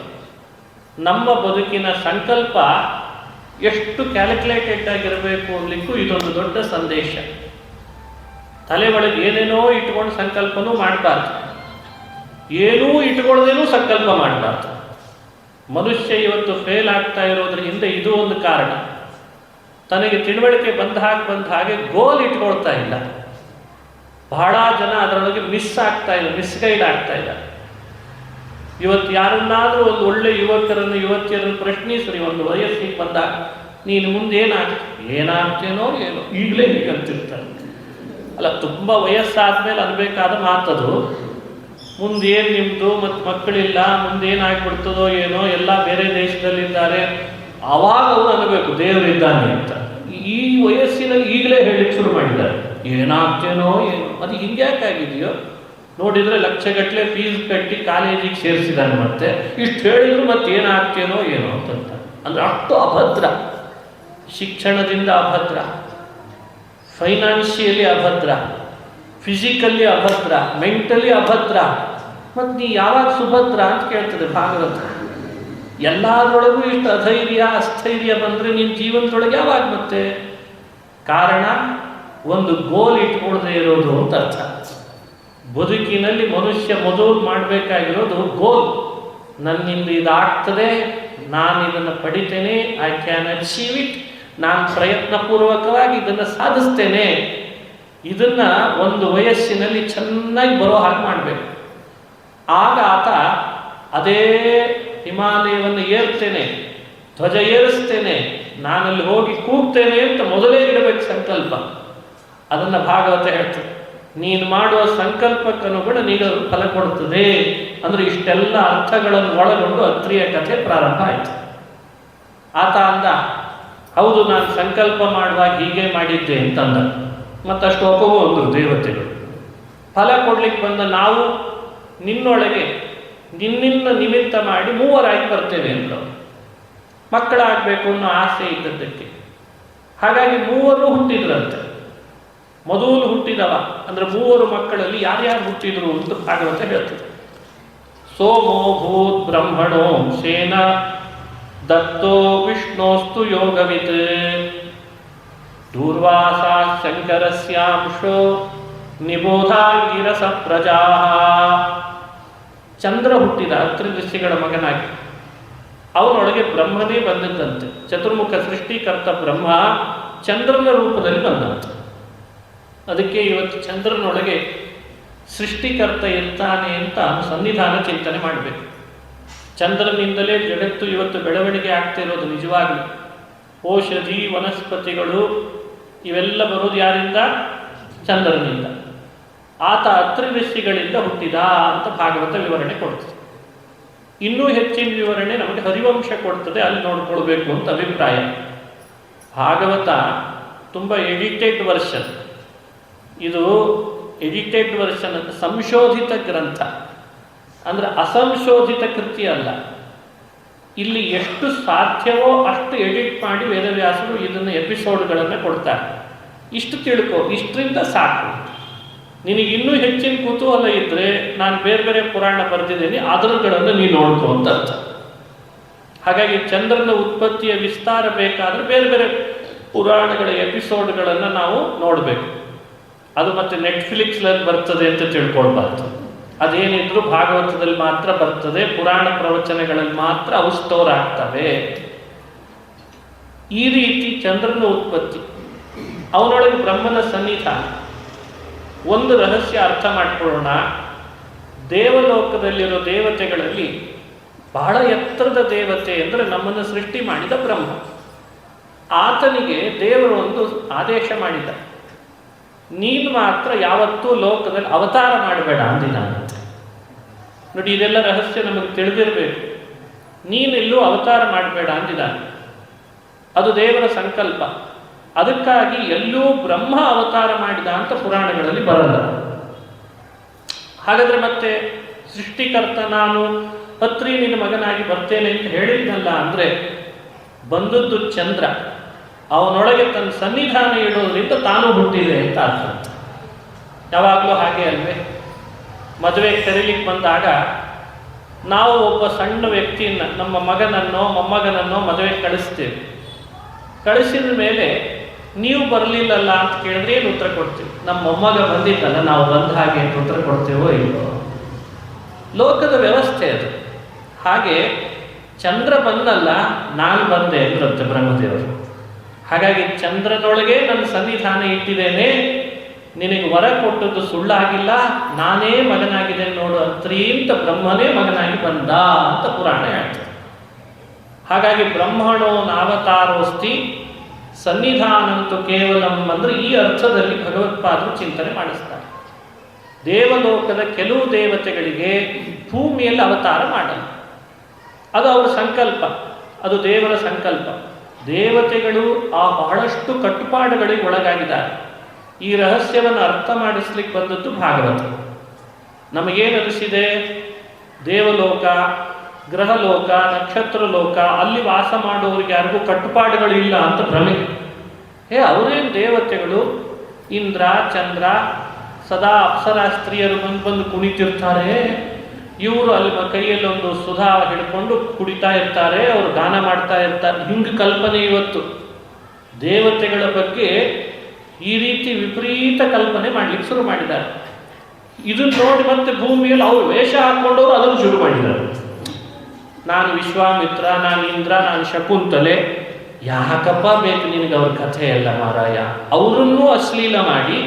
ನಮ್ಮ ಬದುಕಿನ ಸಂಕಲ್ಪ ಎಷ್ಟು ಕ್ಯಾಲ್ಕುಲೇಟೆಡ್ ಆಗಿರಬೇಕು ಅನ್ನಲಿಕ್ಕೂ ಇದೊಂದು ದೊಡ್ಡ ಸಂದೇಶ. ತಲೆ ಒಳಗೆ ಏನೇನೋ ಇಟ್ಕೊಂಡು ಸಂಕಲ್ಪನೂ ಮಾಡಬಾರ್ದು, ಏನೂ ಇಟ್ಕೊಳ್ಳದೇನೂ ಸಂಕಲ್ಪ ಮಾಡಬಾರ್ದು. ಮನುಷ್ಯ ಇವತ್ತು ಫೇಲ್ ಆಗ್ತಾ ಇರೋದ್ರ ಹಿಂದೆ ಇದು ಒಂದು ಕಾರಣ. ತನಗೆ ತಿಳುವಳಿಕೆ ಬಂದ ಹಾಗೆ ಗೋಲ್ ಇಟ್ಕೊಳ್ತಾ ಇಲ್ಲ. ಬಹಳ ಜನ ಅದರೊಳಗೆ ಮಿಸ್ಗೈಡ್ ಆಗ್ತಾ ಇಲ್ಲ. ಇವತ್ತು ಯಾರನ್ನಾದರೂ ಒಂದು ಒಳ್ಳೆ ಯುವತಿಯರನ್ನು ಪ್ರಶ್ನಿಸ್ರಿ, ಒಂದು ವಯಸ್ಸಿಗೆ ಬಂದಾಗ ನೀನು ಮುಂದೆ ಏನಾಗ್ತೇನೋ ಏನೋ ಈಗಲೇ ಹೀಗಂತಿರ್ತಾರೆ. ಅಲ್ಲ, ತುಂಬ ವಯಸ್ಸಾದ್ಮೇಲೆ ಅನ್ಬೇಕಾದ ಮಾತದು. ಮುಂದೇನು ನಿಮ್ಮದು, ಮತ್ತು ಮಕ್ಕಳಿಲ್ಲ, ಮುಂದೇನಾಗ್ಬಿಡ್ತದೋ ಏನೋ, ಎಲ್ಲ ಬೇರೆ ದೇಶದಲ್ಲಿದ್ದಾರೆ, ಆವಾಗ ಅವರು ಅನ್ನಬೇಕು ದೇವರಿದ್ದಾನೆ ಅಂತ. ಈ ವಯಸ್ಸಿನಲ್ಲಿ ಈಗಲೇ ಹೇಳಿಕ್ಕೆ ಶುರು ಮಾಡಿದ್ದಾರೆ, ಏನಾಗ್ತೇನೋ ಏನೋ. ಅದು ಹಿಂಗ್ಯಾಕಾಗಿದೆಯೋ ನೋಡಿದರೆ ಲಕ್ಷಗಟ್ಟಲೆ ಫೀಸ್ ಕಟ್ಟಿ ಕಾಲೇಜಿಗೆ ಸೇರಿಸಿದ್ದಾನೆ, ಮತ್ತೆ ಇಷ್ಟು ಹೇಳಿದ್ರು ಮತ್ತೆ ಏನಾಗ್ತೇನೋ ಏನೋ ಅಂತ. ಅಂದರೆ ಅಷ್ಟು ಅಭದ್ರ, ಶಿಕ್ಷಣದಿಂದ ಅಭದ್ರ, ಫೈನಾನ್ಷಿಯಲಿ ಅಭದ್ರ, ಫಿಸಿಕಲಿ ಅಭದ್ರ, ಮೆಂಟಲಿ ಅಭದ್ರ. ಮತ್ತು ನೀ ಯಾವಾಗ ಸುಭದ್ರ ಅಂತ ಕೇಳ್ತದೆ ಭಾಗವತ. ಎಲ್ಲದರೊಳಗೂ ಇಷ್ಟು ಅಧೈರ್ಯ ಅಸ್ಥೈರ್ಯ ಬಂದರೆ ನಿನ್ನ ಜೀವನದೊಳಗೆ ಯಾವಾಗ ಮತ್ತೆ? ಕಾರಣ ಒಂದು ಗೋಲ್ ಇಟ್ಕೊಳ್ದೇ ಇರೋದು ಅಂತ ಅರ್ಥ. ಬದುಕಿನಲ್ಲಿ ಮನುಷ್ಯ ಮೊದಲು ಮಾಡಬೇಕಾಗಿರೋದು ಗೋಲ್. ನನ್ನಿಂದ ಇದಾಗ್ತದೆ, ನಾನು ಇದನ್ನು ಪಡಿತೇನೆ, ಐ ಕ್ಯಾನ್ ಅಚೀವ್ ಇಟ್, ನಾನು ಪ್ರಯತ್ನಪೂರ್ವಕವಾಗಿ ಇದನ್ನು ಸಾಧಿಸ್ತೇನೆ. ಇದನ್ನು ಒಂದು ವಯಸ್ಸಿನಲ್ಲಿ ಚೆನ್ನಾಗಿ ಬರೋ ಹಾಗೆ ಮಾಡಬೇಕು. ಆಗ ಆತ ಅದೇ ಹಿಮಾಲಯವನ್ನು ಏರ್ತೇನೆ, ಧ್ವಜ ಏರಿಸ್ತೇನೆ, ನಾನಲ್ಲಿ ಹೋಗಿ ಕೂಗ್ತೇನೆ ಅಂತ ಮೊದಲೇ ಇಡಬೇಕು ಸಂಕಲ್ಪ. ಅದನ್ನು ಭಾಗವತ ಹೇಳ್ತದೆ, ನೀನು ಮಾಡುವ ಸಂಕಲ್ಪಕ್ಕನುಗುಣ ನೀನು ಫಲ ಕೊಡ್ತದೆ. ಅಂದರೆ ಇಷ್ಟೆಲ್ಲ ಅರ್ಥಗಳನ್ನು ಒಳಗೊಂಡು ಅತ್ರಿಯ ಕಥೆ ಪ್ರಾರಂಭ ಆಯಿತು. ಆತ ಅಂದ, ಹೌದು ನಾನು ಸಂಕಲ್ಪ ಮಾಡುವಾಗ ಹೀಗೆ ಮಾಡಿದ್ದೆ ಅಂತಂದ. ಮತ್ತಷ್ಟು ಒಪ್ಪವೋ ಅಂದರು ದೇವತೆಗಳು. ಫಲ ಕೊಡ್ಲಿಕ್ಕೆ ಬಂದ ನಾವು ನಿನ್ನೊಳಗೆ ನಿನ್ನಿಂದ ನಿಮಿತ್ತ ಮಾಡಿ 3 ಬರ್ತೇವೆ ಅಂದರು. ಮಕ್ಕಳಾಗಬೇಕು ಅನ್ನೋ ಆಸೆ ಇದ್ದದ್ದಕ್ಕೆ. ಹಾಗಾಗಿ 3 ಹುಟ್ಟಿದ್ರಂತೆ. ಮೊದಲು ಹುಟ್ಟಿದವ ಅಂದರೆ 3 ಮಕ್ಕಳಲ್ಲಿ ಯಾರ್ಯಾರು ಹುಟ್ಟಿದ್ರು ಅಂತ ಭಾಗವತ ಹೇಳ್ತದೆ. ಸೋಮೋ ಭೂತ್ ಬ್ರಹ್ಮಣೋ ಸೇನ ದತ್ತೋ ವಿಷ್ಣೋಸ್ತು ಯೋಗವಿತ್ ದೂರ್ವಾಸ ಶಂಕರಸ್ಯಾಂಶೋ ನಿಬೋಧಾಂಗಿರಸ ಪ್ರಜಾ. ಚಂದ್ರ ಹುಟ್ಟಿದ ಅತ್ರಿ ಋಷಿಗಳ ಮಗನಾಗಿ. ಅವನೊಳಗೆ ಬ್ರಹ್ಮನೇ ಬಂದದ್ದಂತೆ. ಚತುರ್ಮುಖ ಸೃಷ್ಟಿಕರ್ತ ಬ್ರಹ್ಮ ಚಂದ್ರನ ರೂಪದಲ್ಲಿ ಬಂದಂತೆ. ಅದಕ್ಕೆ ಇವತ್ತು ಚಂದ್ರನೊಳಗೆ ಸೃಷ್ಟಿಕರ್ತ ಇರ್ತಾನೆ ಅಂತ ಸನ್ನಿಧಾನ ಚಿಂತನೆ ಮಾಡಬೇಕು. ಚಂದ್ರನಿಂದಲೇ ಜಗತ್ತು ಇವತ್ತು ಬೆಳವಣಿಗೆ ಆಗ್ತಿರೋದು. ನಿಜವಾಗಲೂ ಔಷಧಿ ವನಸ್ಪತಿಗಳು ಇವೆಲ್ಲ ಬರೋದು ಯಾರಿಂದ? ಚಂದ್ರನಿಂದ. ಆತ ಅತ್ರಿ ಋಷಿಗಳಿಂದ ಹುಟ್ಟಿದ ಅಂತ ಭಾಗವತ ವಿವರಣೆ ಕೊಡ್ತದೆ. ಇನ್ನೂ ಹೆಚ್ಚಿನ ವಿವರಣೆ ನಮಗೆ ಹರಿವಂಶ ಕೊಡ್ತದೆ, ಅಲ್ಲಿ ನೋಡ್ಕೊಳ್ಬೇಕು ಅಂತ ಅಭಿಪ್ರಾಯ. ಭಾಗವತ ತುಂಬ ಎಡಿಟೆಡ್ ವರ್ಷನ್. ಇದು ಎಡಿಟೆಡ್ ವರ್ಷನ್ ಅಂತ ಸಂಶೋಧಿತ ಗ್ರಂಥ, ಅಂದರೆ ಅಸಂಶೋಧಿತ ಕೃತಿ ಅಲ್ಲ. ಇಲ್ಲಿ ಎಷ್ಟು ಸಾಧ್ಯವೋ ಅಷ್ಟು ಎಡಿಟ್ ಮಾಡಿ ವೇದವ್ಯಾಸರು ಇದನ್ನು ಎಪಿಸೋಡ್ಗಳನ್ನು ಕೊಡ್ತಾರೆ. ಇಷ್ಟು ತಿಳ್ಕೊ, ಇಷ್ಟರಿಂದ ಸಾಕು. ನಿನಗಿನ್ನೂ ಹೆಚ್ಚಿನ ಕುತೂಹಲ ಇದ್ದರೆ ನಾನು ಬೇರೆ ಬೇರೆ ಪುರಾಣ ಬರೆದಿದ್ದೇನೆ, ಅದರುಗಳನ್ನು ನೀನು ನೋಡ್ಕೊ ಅಂತ ಅರ್ಥ. ಹಾಗಾಗಿ ಚಂದ್ರನ ಉತ್ಪತ್ತಿಯ ವಿಸ್ತಾರ ಬೇಕಾದರೆ ಬೇರೆ ಬೇರೆ ಪುರಾಣಗಳ ಎಪಿಸೋಡ್ಗಳನ್ನು ನಾವು ನೋಡಬೇಕು. ಅದು ಮತ್ತೆ ನೆಟ್ಫ್ಲಿಕ್ಸ್ನಲ್ಲಿ ಬರ್ತದೆ ಅಂತ ತಿಳ್ಕೊಳ್ಬಾರ್ದು. ಅದೇನಿದ್ರು ಭಾಗವತದಲ್ಲಿ ಮಾತ್ರ ಬರ್ತದೆ, ಪುರಾಣ ಪ್ರವಚನಗಳಲ್ಲಿ ಮಾತ್ರ ಅವು ಸ್ಟೋರ್ ಆಗ್ತವೆ. ಈ ರೀತಿ ಚಂದ್ರನ ಉತ್ಪತ್ತಿ, ಅವನೊಳಗೆ ಬ್ರಹ್ಮನ ಸನ್ನಿಧಾನ. ಒಂದು ರಹಸ್ಯ ಅರ್ಥ ಮಾಡಿಕೊಳ್ಳೋಣ. ದೇವಲೋಕದಲ್ಲಿರೋ ದೇವತೆಗಳಲ್ಲಿ ಬಹಳ ಎತ್ತರದ ದೇವತೆ ಅಂದರೆ ನಮ್ಮನ್ನು ಸೃಷ್ಟಿ ಮಾಡಿದ ಬ್ರಹ್ಮ. ಆತನಿಗೆ ದೇವರು ಒಂದು ಆದೇಶ ಮಾಡಿದ, ನೀನು ಮಾತ್ರ ಯಾವತ್ತೂ ಲೋಕದಲ್ಲಿ ಅವತಾರ ಮಾಡಬೇಡ ಅಂದಿನ. ನೋಡಿ, ಇದೆಲ್ಲ ರಹಸ್ಯ ನಮಗೆ ತಿಳಿದಿರಬೇಕು. ನೀನೆಲ್ಲೂ ಅವತಾರ ಮಾಡಬೇಡ ಅಂದಿದ್ದಾನೆ. ಅದು ದೇವರ ಸಂಕಲ್ಪ. ಅದಕ್ಕಾಗಿ ಎಲ್ಲೂ ಬ್ರಹ್ಮ ಅವತಾರ ಮಾಡಿದ ಅಂತ ಪುರಾಣಗಳಲ್ಲಿ ಬರಲ್ಲ. ಹಾಗಾದರೆ ಮತ್ತೆ ಸೃಷ್ಟಿಕರ್ತ ನಾನು ಅತ್ರಿ ನಿನ್ನ ಮಗನಾಗಿ ಬರ್ತೇನೆ ಅಂತ ಹೇಳಿದ್ನಲ್ಲ ಅಂದರೆ ಬಂದದ್ದು ಚಂದ್ರ. ಅವನೊಳಗೆ ತನ್ನ ಸನ್ನಿಧಾನ ಇಡೋದ್ರಿಂದ ತಾನು ಹುಟ್ಟಿದೆ ಅಂತ ಅರ್ಥ. ಯಾವಾಗಲೂ ಹಾಗೆ ಅಲ್ವೇ? ಮದುವೆ ಕರೀಲಿಕ್ಕೆ ಬಂದಾಗ ನಾವು ಒಬ್ಬ ಸಣ್ಣ ವ್ಯಕ್ತಿಯನ್ನು, ನಮ್ಮ ಮಗನನ್ನೋ ಮೊಮ್ಮಗನನ್ನೋ ಮದುವೆ ಕಳಿಸ್ತೇವೆ. ಕಳಿಸಿದ ಮೇಲೆ ನೀವು ಬರಲಿಲ್ಲಲ್ಲ ಅಂತ ಕೇಳಿದ್ರೆ ಏನು ಉತ್ತರ ಕೊಡ್ತೀವಿ? ನಮ್ಮ ಮೊಮ್ಮಗ ಬಂದಿದ್ದಲ್ಲ, ನಾವು ಬಂದ ಹಾಗೆ ಅಂತ ಉತ್ತರ ಕೊಡ್ತೇವೋ ಇಲ್ವೋ? ಲೋಕದ ವ್ಯವಸ್ಥೆ ಅದು. ಹಾಗೆ ಚಂದ್ರ ಬಂದಲ್ಲ, ನಾನು ಬಂದೆ ಅಂದ್ರಂತೆ ಬ್ರಹ್ಮದೇವರು. ಹಾಗಾಗಿ ಚಂದ್ರನೊಳಗೆ ನನ್ನ ಸನ್ನಿಧಾನ ಇಟ್ಟಿದ್ದೇನೆ, ನಿನಗೆ ವರ ಕೊಟ್ಟದ್ದು ಸುಳ್ಳಾಗಿಲ್ಲ, ನಾನೇ ಮಗನಾಗಿದೆ ನೋಡು ಅತ್ರಿ ಅಂತ ಬ್ರಹ್ಮನೇ ಮಗನಾಗಿ ಬಂದ ಅಂತ ಪುರಾಣ ಹೇಳ್ತದೆ. ಹಾಗಾಗಿ ಬ್ರಹ್ಮಣೋ ನಾವತಾರೋಸ್ತಿ ಸನ್ನಿಧಾನಂತೂ ಕೇವಲಂ ಅಂದರೆ ಈ ಅರ್ಥದಲ್ಲಿ ಭಗವತ್ಪಾದರು ಚಿಂತನೆ ಮಾಡಿಸ್ತಾರೆ. ದೇವಲೋಕದ ಕೆಲವು ದೇವತೆಗಳಿಗೆ ಭೂಮಿಯಲ್ಲಿ ಅವತಾರ ಮಾಡಲ್ಲ, ಅದು ಅವರ ಸಂಕಲ್ಪ, ಅದು ದೇವರ ಸಂಕಲ್ಪ. ದೇವತೆಗಳು ಆ ಬಹಳಷ್ಟು ಕಟ್ಟುಪಾಡುಗಳಿಗೆ ಒಳಗಾಗಿದ್ದಾರೆ. ಈ ರಹಸ್ಯವನ್ನು ಅರ್ಥ ಮಾಡಿಸ್ಲಿಕ್ಕೆ ಬಂದದ್ದು ಭಾಗವತ. ನಮಗೇನು ಅನಿಸಿದೆ? ದೇವಲೋಕ, ಗ್ರಹಲೋಕ, ನಕ್ಷತ್ರ ಲೋಕ, ಅಲ್ಲಿ ವಾಸ ಮಾಡುವವರಿಗೆ ಯಾರಿಗೂ ಕಟ್ಟುಪಾಡುಗಳು ಇಲ್ಲ ಅಂತ ಭ್ರಮೆ. ಅವರೇನು ದೇವತೆಗಳು? ಇಂದ್ರ, ಚಂದ್ರ, ಸದಾ ಅಪ್ಸರಾ ಸ್ತ್ರೀಯರು ಬಂದು ಕುಣಿತಿರ್ತಾರೆ. ಇವರು ಅಲ್ಲಿ ಕೈಯಲ್ಲಿ ಒಂದು ಸುಧಾ ಹಿಡ್ಕೊಂಡು ಕುಡಿತಾ ಇರ್ತಾರೆ, ಅವರು ಗಾನ ಮಾಡ್ತಾ ಇರ್ತಾರೆ. ಹಿಂಗೆ ಕಲ್ಪನೆ ಇವತ್ತು ದೇವತೆಗಳ ಬಗ್ಗೆ ಈ ರೀತಿ ವಿಪರೀತ ಕಲ್ಪನೆ ಮಾಡ್ಲಿಕ್ಕೆ ಶುರು ಮಾಡಿದ್ದಾರೆ. ಇದನ್ನು ನೋಡಿ ಮತ್ತೆ ಭೂಮಿಯಲ್ಲಿ ಅವರು ವೇಷ ಹಾಕ್ಕೊಂಡವರು ಅದನ್ನು ಶುರು ಮಾಡಿದ್ದಾರೆ. ನಾನು ವಿಶ್ವಾಮಿತ್ರ, ನಾನು ಇಂದ್ರ, ನಾನು ಶಕುಂತಲೆ. ಯಾಕಪ್ಪ ಬೇಕು ನಿನಗೆ ಅವ್ರ ಕಥೆ ಎಲ್ಲ ಮಾರಾಯ? ಅವರನ್ನೂ ಅಶ್ಲೀಲ ಮಾಡಿ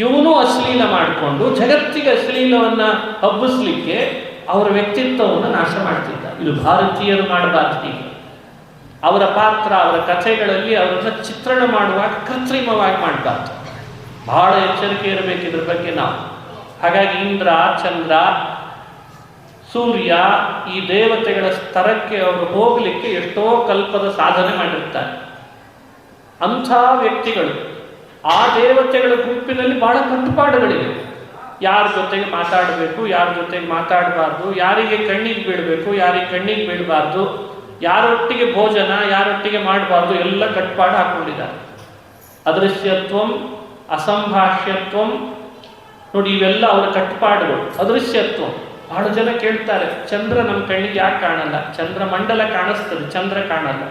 ಇವನು ಅಶ್ಲೀಲ ಮಾಡಿಕೊಂಡು ಜಗತ್ತಿಗೆ ಅಶ್ಲೀಲವನ್ನು ಹಬ್ಬಿಸ್ಲಿಕ್ಕೆ ಅವರ ವ್ಯಕ್ತಿತ್ವವನ್ನು ನಾಶ ಮಾಡ್ತಿದ್ದ. ಇದು ಭಾರತೀಯರು ಮಾಡಬಾರ್ದು. ಹೀಗೆ ಅವರ ಪಾತ್ರ, ಅವರ ಕಥೆಗಳಲ್ಲಿ ಅವರನ್ನು ಚಿತ್ರಣ ಮಾಡುವಾಗ ಕೃತ್ರಿಮವಾಗಿ ಮಾಡಬಾರ್ದು. ಬಹಳ ಎಚ್ಚರಿಕೆ ಇರಬೇಕು ಇದ್ರ ಬಗ್ಗೆ ನಾವು. ಹಾಗಾಗಿ ಇಂದ್ರ, ಚಂದ್ರ, ಸೂರ್ಯ, ಈ ದೇವತೆಗಳ ಸ್ತರಕ್ಕೆ ಅವರು ಹೋಗಲಿಕ್ಕೆ ಎಷ್ಟೋ ಕಲ್ಪದ ಸಾಧನೆ ಮಾಡಿರ್ತಾರೆ. ಅಂಥ ವ್ಯಕ್ತಿಗಳು ಆ ದೇವತೆಗಳ ಗುಂಪಿನಲ್ಲಿ ಬಹಳ ಕಟ್ಟುಪಾಡುಗಳಿವೆ. ಯಾರ ಜೊತೆಗೆ ಮಾತಾಡಬೇಕು, ಯಾರ ಜೊತೆಗೆ ಮಾತಾಡಬಾರ್ದು, ಯಾರಿಗೆ ಕಣ್ಣಿಗೆ ಬೀಳಬೇಕು, ಯಾರಿಗೆ ಕಣ್ಣಿಗೆ ಬೀಳಬಾರ್ದು, ಯಾರೊಟ್ಟಿಗೆ ಭೋಜನ, ಯಾರೊಟ್ಟಿಗೆ ಮಾಡಬಾರ್ದು ಎಲ್ಲ ಕಟ್ಪಾಡು ಹಾಕ್ಕೊಂಡಿದ್ದಾರೆ. ಅದೃಶ್ಯತ್ವಂ, ಅಸಂಭಾಷ್ಯತ್ವಂ, ನೋಡಿ ಇವೆಲ್ಲ ಅವರ ಕಟ್ಪಾಡುಗಳು. ಅದೃಶ್ಯತ್ವ, ಬಹಳ ಜನ ಕೇಳ್ತಾರೆ, ಚಂದ್ರ ನಮ್ಮ ಕಣ್ಣಿಗೆ ಯಾಕೆ ಕಾಣಲ್ಲ? ಚಂದ್ರಮಂಡಲ ಕಾಣಿಸ್ತದೆ, ಚಂದ್ರ ಕಾಣಲ್ಲ.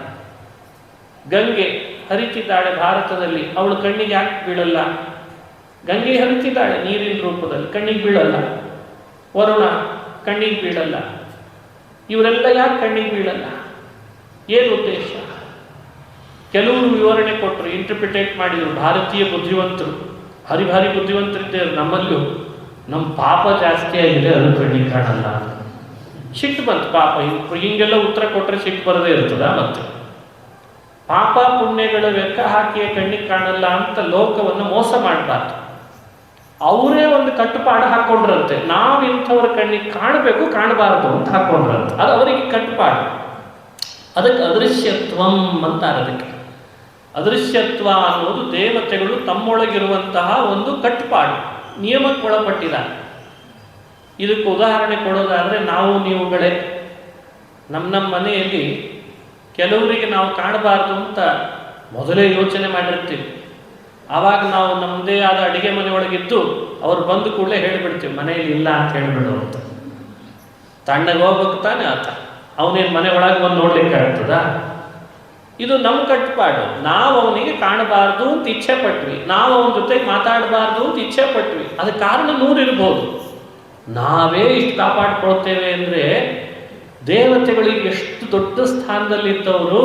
ಗಂಗೆ ಹರಿತಿದ್ದಾಳೆ ಭಾರತದಲ್ಲಿ, ಅವಳು ಕಣ್ಣಿಗೆ ಯಾಕೆ ಬೀಳಲ್ಲ? ಗಂಗೆ ಹರಿತಿದ್ದಾಳೆ ನೀರಿನ ರೂಪದಲ್ಲಿ, ಕಣ್ಣಿಗೆ ಬೀಳಲ್ಲ. ವರುಣ ಕಣ್ಣಿಗೆ ಬೀಳಲ್ಲ. ಇವರೆಲ್ಲ ಯಾಕೆ ಕಣ್ಣಿಗೆ ಬೀಳಲ್ಲ? ಏನು ಉದ್ದೇಶ? ಕೆಲವರು ವಿವರಣೆ ಕೊಟ್ಟರು, ಇಂಟರ್ಪ್ರಿಟೇಟ್ ಮಾಡಿದರು. ಭಾರತೀಯ ಬುದ್ಧಿವಂತರು, ಭಾರಿ ಬುದ್ಧಿವಂತರಿದ್ದೇವೆ. ನಮ್ಮಲ್ಲೂ ನಮ್ಮ ಪಾಪ ಜಾಸ್ತಿ ಆಗಿದೆ, ಅದು ಕಣ್ಣಿಗೆ ಕಾಣಲ್ಲ. ಸಿಟ್ಟು ಬಂತು ಪಾಪ. ಹಿಂಗೆಲ್ಲ ಉತ್ತರ ಕೊಟ್ಟರೆ ಸಿಟ್ಟು ಬರದೇ ಇರ್ತದ? ಮತ್ತೆ ಪಾಪ ಪುಣ್ಯಗಳ ಲೆಕ್ಕ ಹಾಕಿಯೇ ಕಣ್ಣಿಗೆ ಕಾಣಲ್ಲ ಅಂತ ಲೋಕವನ್ನು ಮೋಸ ಮಾಡಬಾರ್ದು. ಅವರೇ ಒಂದು ಕಟ್ಟುಪಾಡು ಹಾಕೊಂಡ್ರಂತೆ, ನಾವು ಇಂಥವ್ರ ಕಣ್ಣಿಗೆ ಕಾಣಬೇಕು, ಕಾಣಬಾರ್ದು ಅಂತ ಹಾಕೊಂಡ್ರಂತೆ. ಅದು ಅವರಿಗೆ ಕಟ್ಟುಪಾಡು. ಅದಕ್ಕೆ ಅದೃಶ್ಯತ್ವಂ ಅಂತಾರೆ. ಅದಕ್ಕೆ ಅದೃಶ್ಯತ್ವ ಅನ್ನೋದು ದೇವತೆಗಳು ತಮ್ಮೊಳಗಿರುವಂತಹ ಒಂದು ಕಟ್ಟುಪಾಡು, ನಿಯಮಕ್ಕೆ ಒಳಪಟ್ಟಿದ್ದಾರೆ. ಇದಕ್ಕೆ ಉದಾಹರಣೆ ಕೊಡೋದಾದರೆ, ನಾವು ನೀವುಗಳೇ ನಮ್ಮ ಮನೆಯಲ್ಲಿ ಕೆಲವರಿಗೆ ನಾವು ಕಾಣಬಾರ್ದು ಅಂತ ಮೊದಲೇ ಯೋಚನೆ ಮಾಡಿರ್ತೀವಿ. ಆವಾಗ ನಾವು ನಮ್ಮದೇ ಆದ ಅಡುಗೆ ಮನೆಯೊಳಗಿದ್ದು ಅವ್ರು ಬಂದು ಕೂಡಲೇ ಹೇಳಿಬಿಡ್ತೀವಿ, ಮನೆಯಲ್ಲಿ ಇಲ್ಲ ಅಂತ ಹೇಳಿಬಿಡು ಅಂತ. ತಣ್ಣಗೆ ಹೋಗ್ಬೇಕು ತಾನೆ ಆತ, ಅವನೇನು ಮನೆ ಒಳಗೆ ಬಂದು ನೋಡ್ಲಿಕ್ಕೆ ಆಗ್ತದ? ಇದು ನಮ್ಮ ಕಟ್ಟುಪಾಡು. ನಾವು ಅವನಿಗೆ ಕಾಣಬಾರ್ದು ಅಂತ ಇಚ್ಛೆ ಪಟ್ವಿ, ನಾವು ಅವನ ಜೊತೆಗೆ ಮಾತಾಡಬಾರ್ದು ಅಂತ ಇಚ್ಛೆ ಪಟ್ವಿ. ಅದಕ್ಕೆ ಕಾರಣ 100 ಇರ್ಬೋದು. ನಾವೇ ಇಷ್ಟು ಕಾಪಾಡ್ಕೊಳ್ತೇವೆ ಅಂದರೆ ದೇವತೆಗಳಿಗೆ ಎಷ್ಟು ದೊಡ್ಡ ಸ್ಥಾನದಲ್ಲಿದ್ದವರು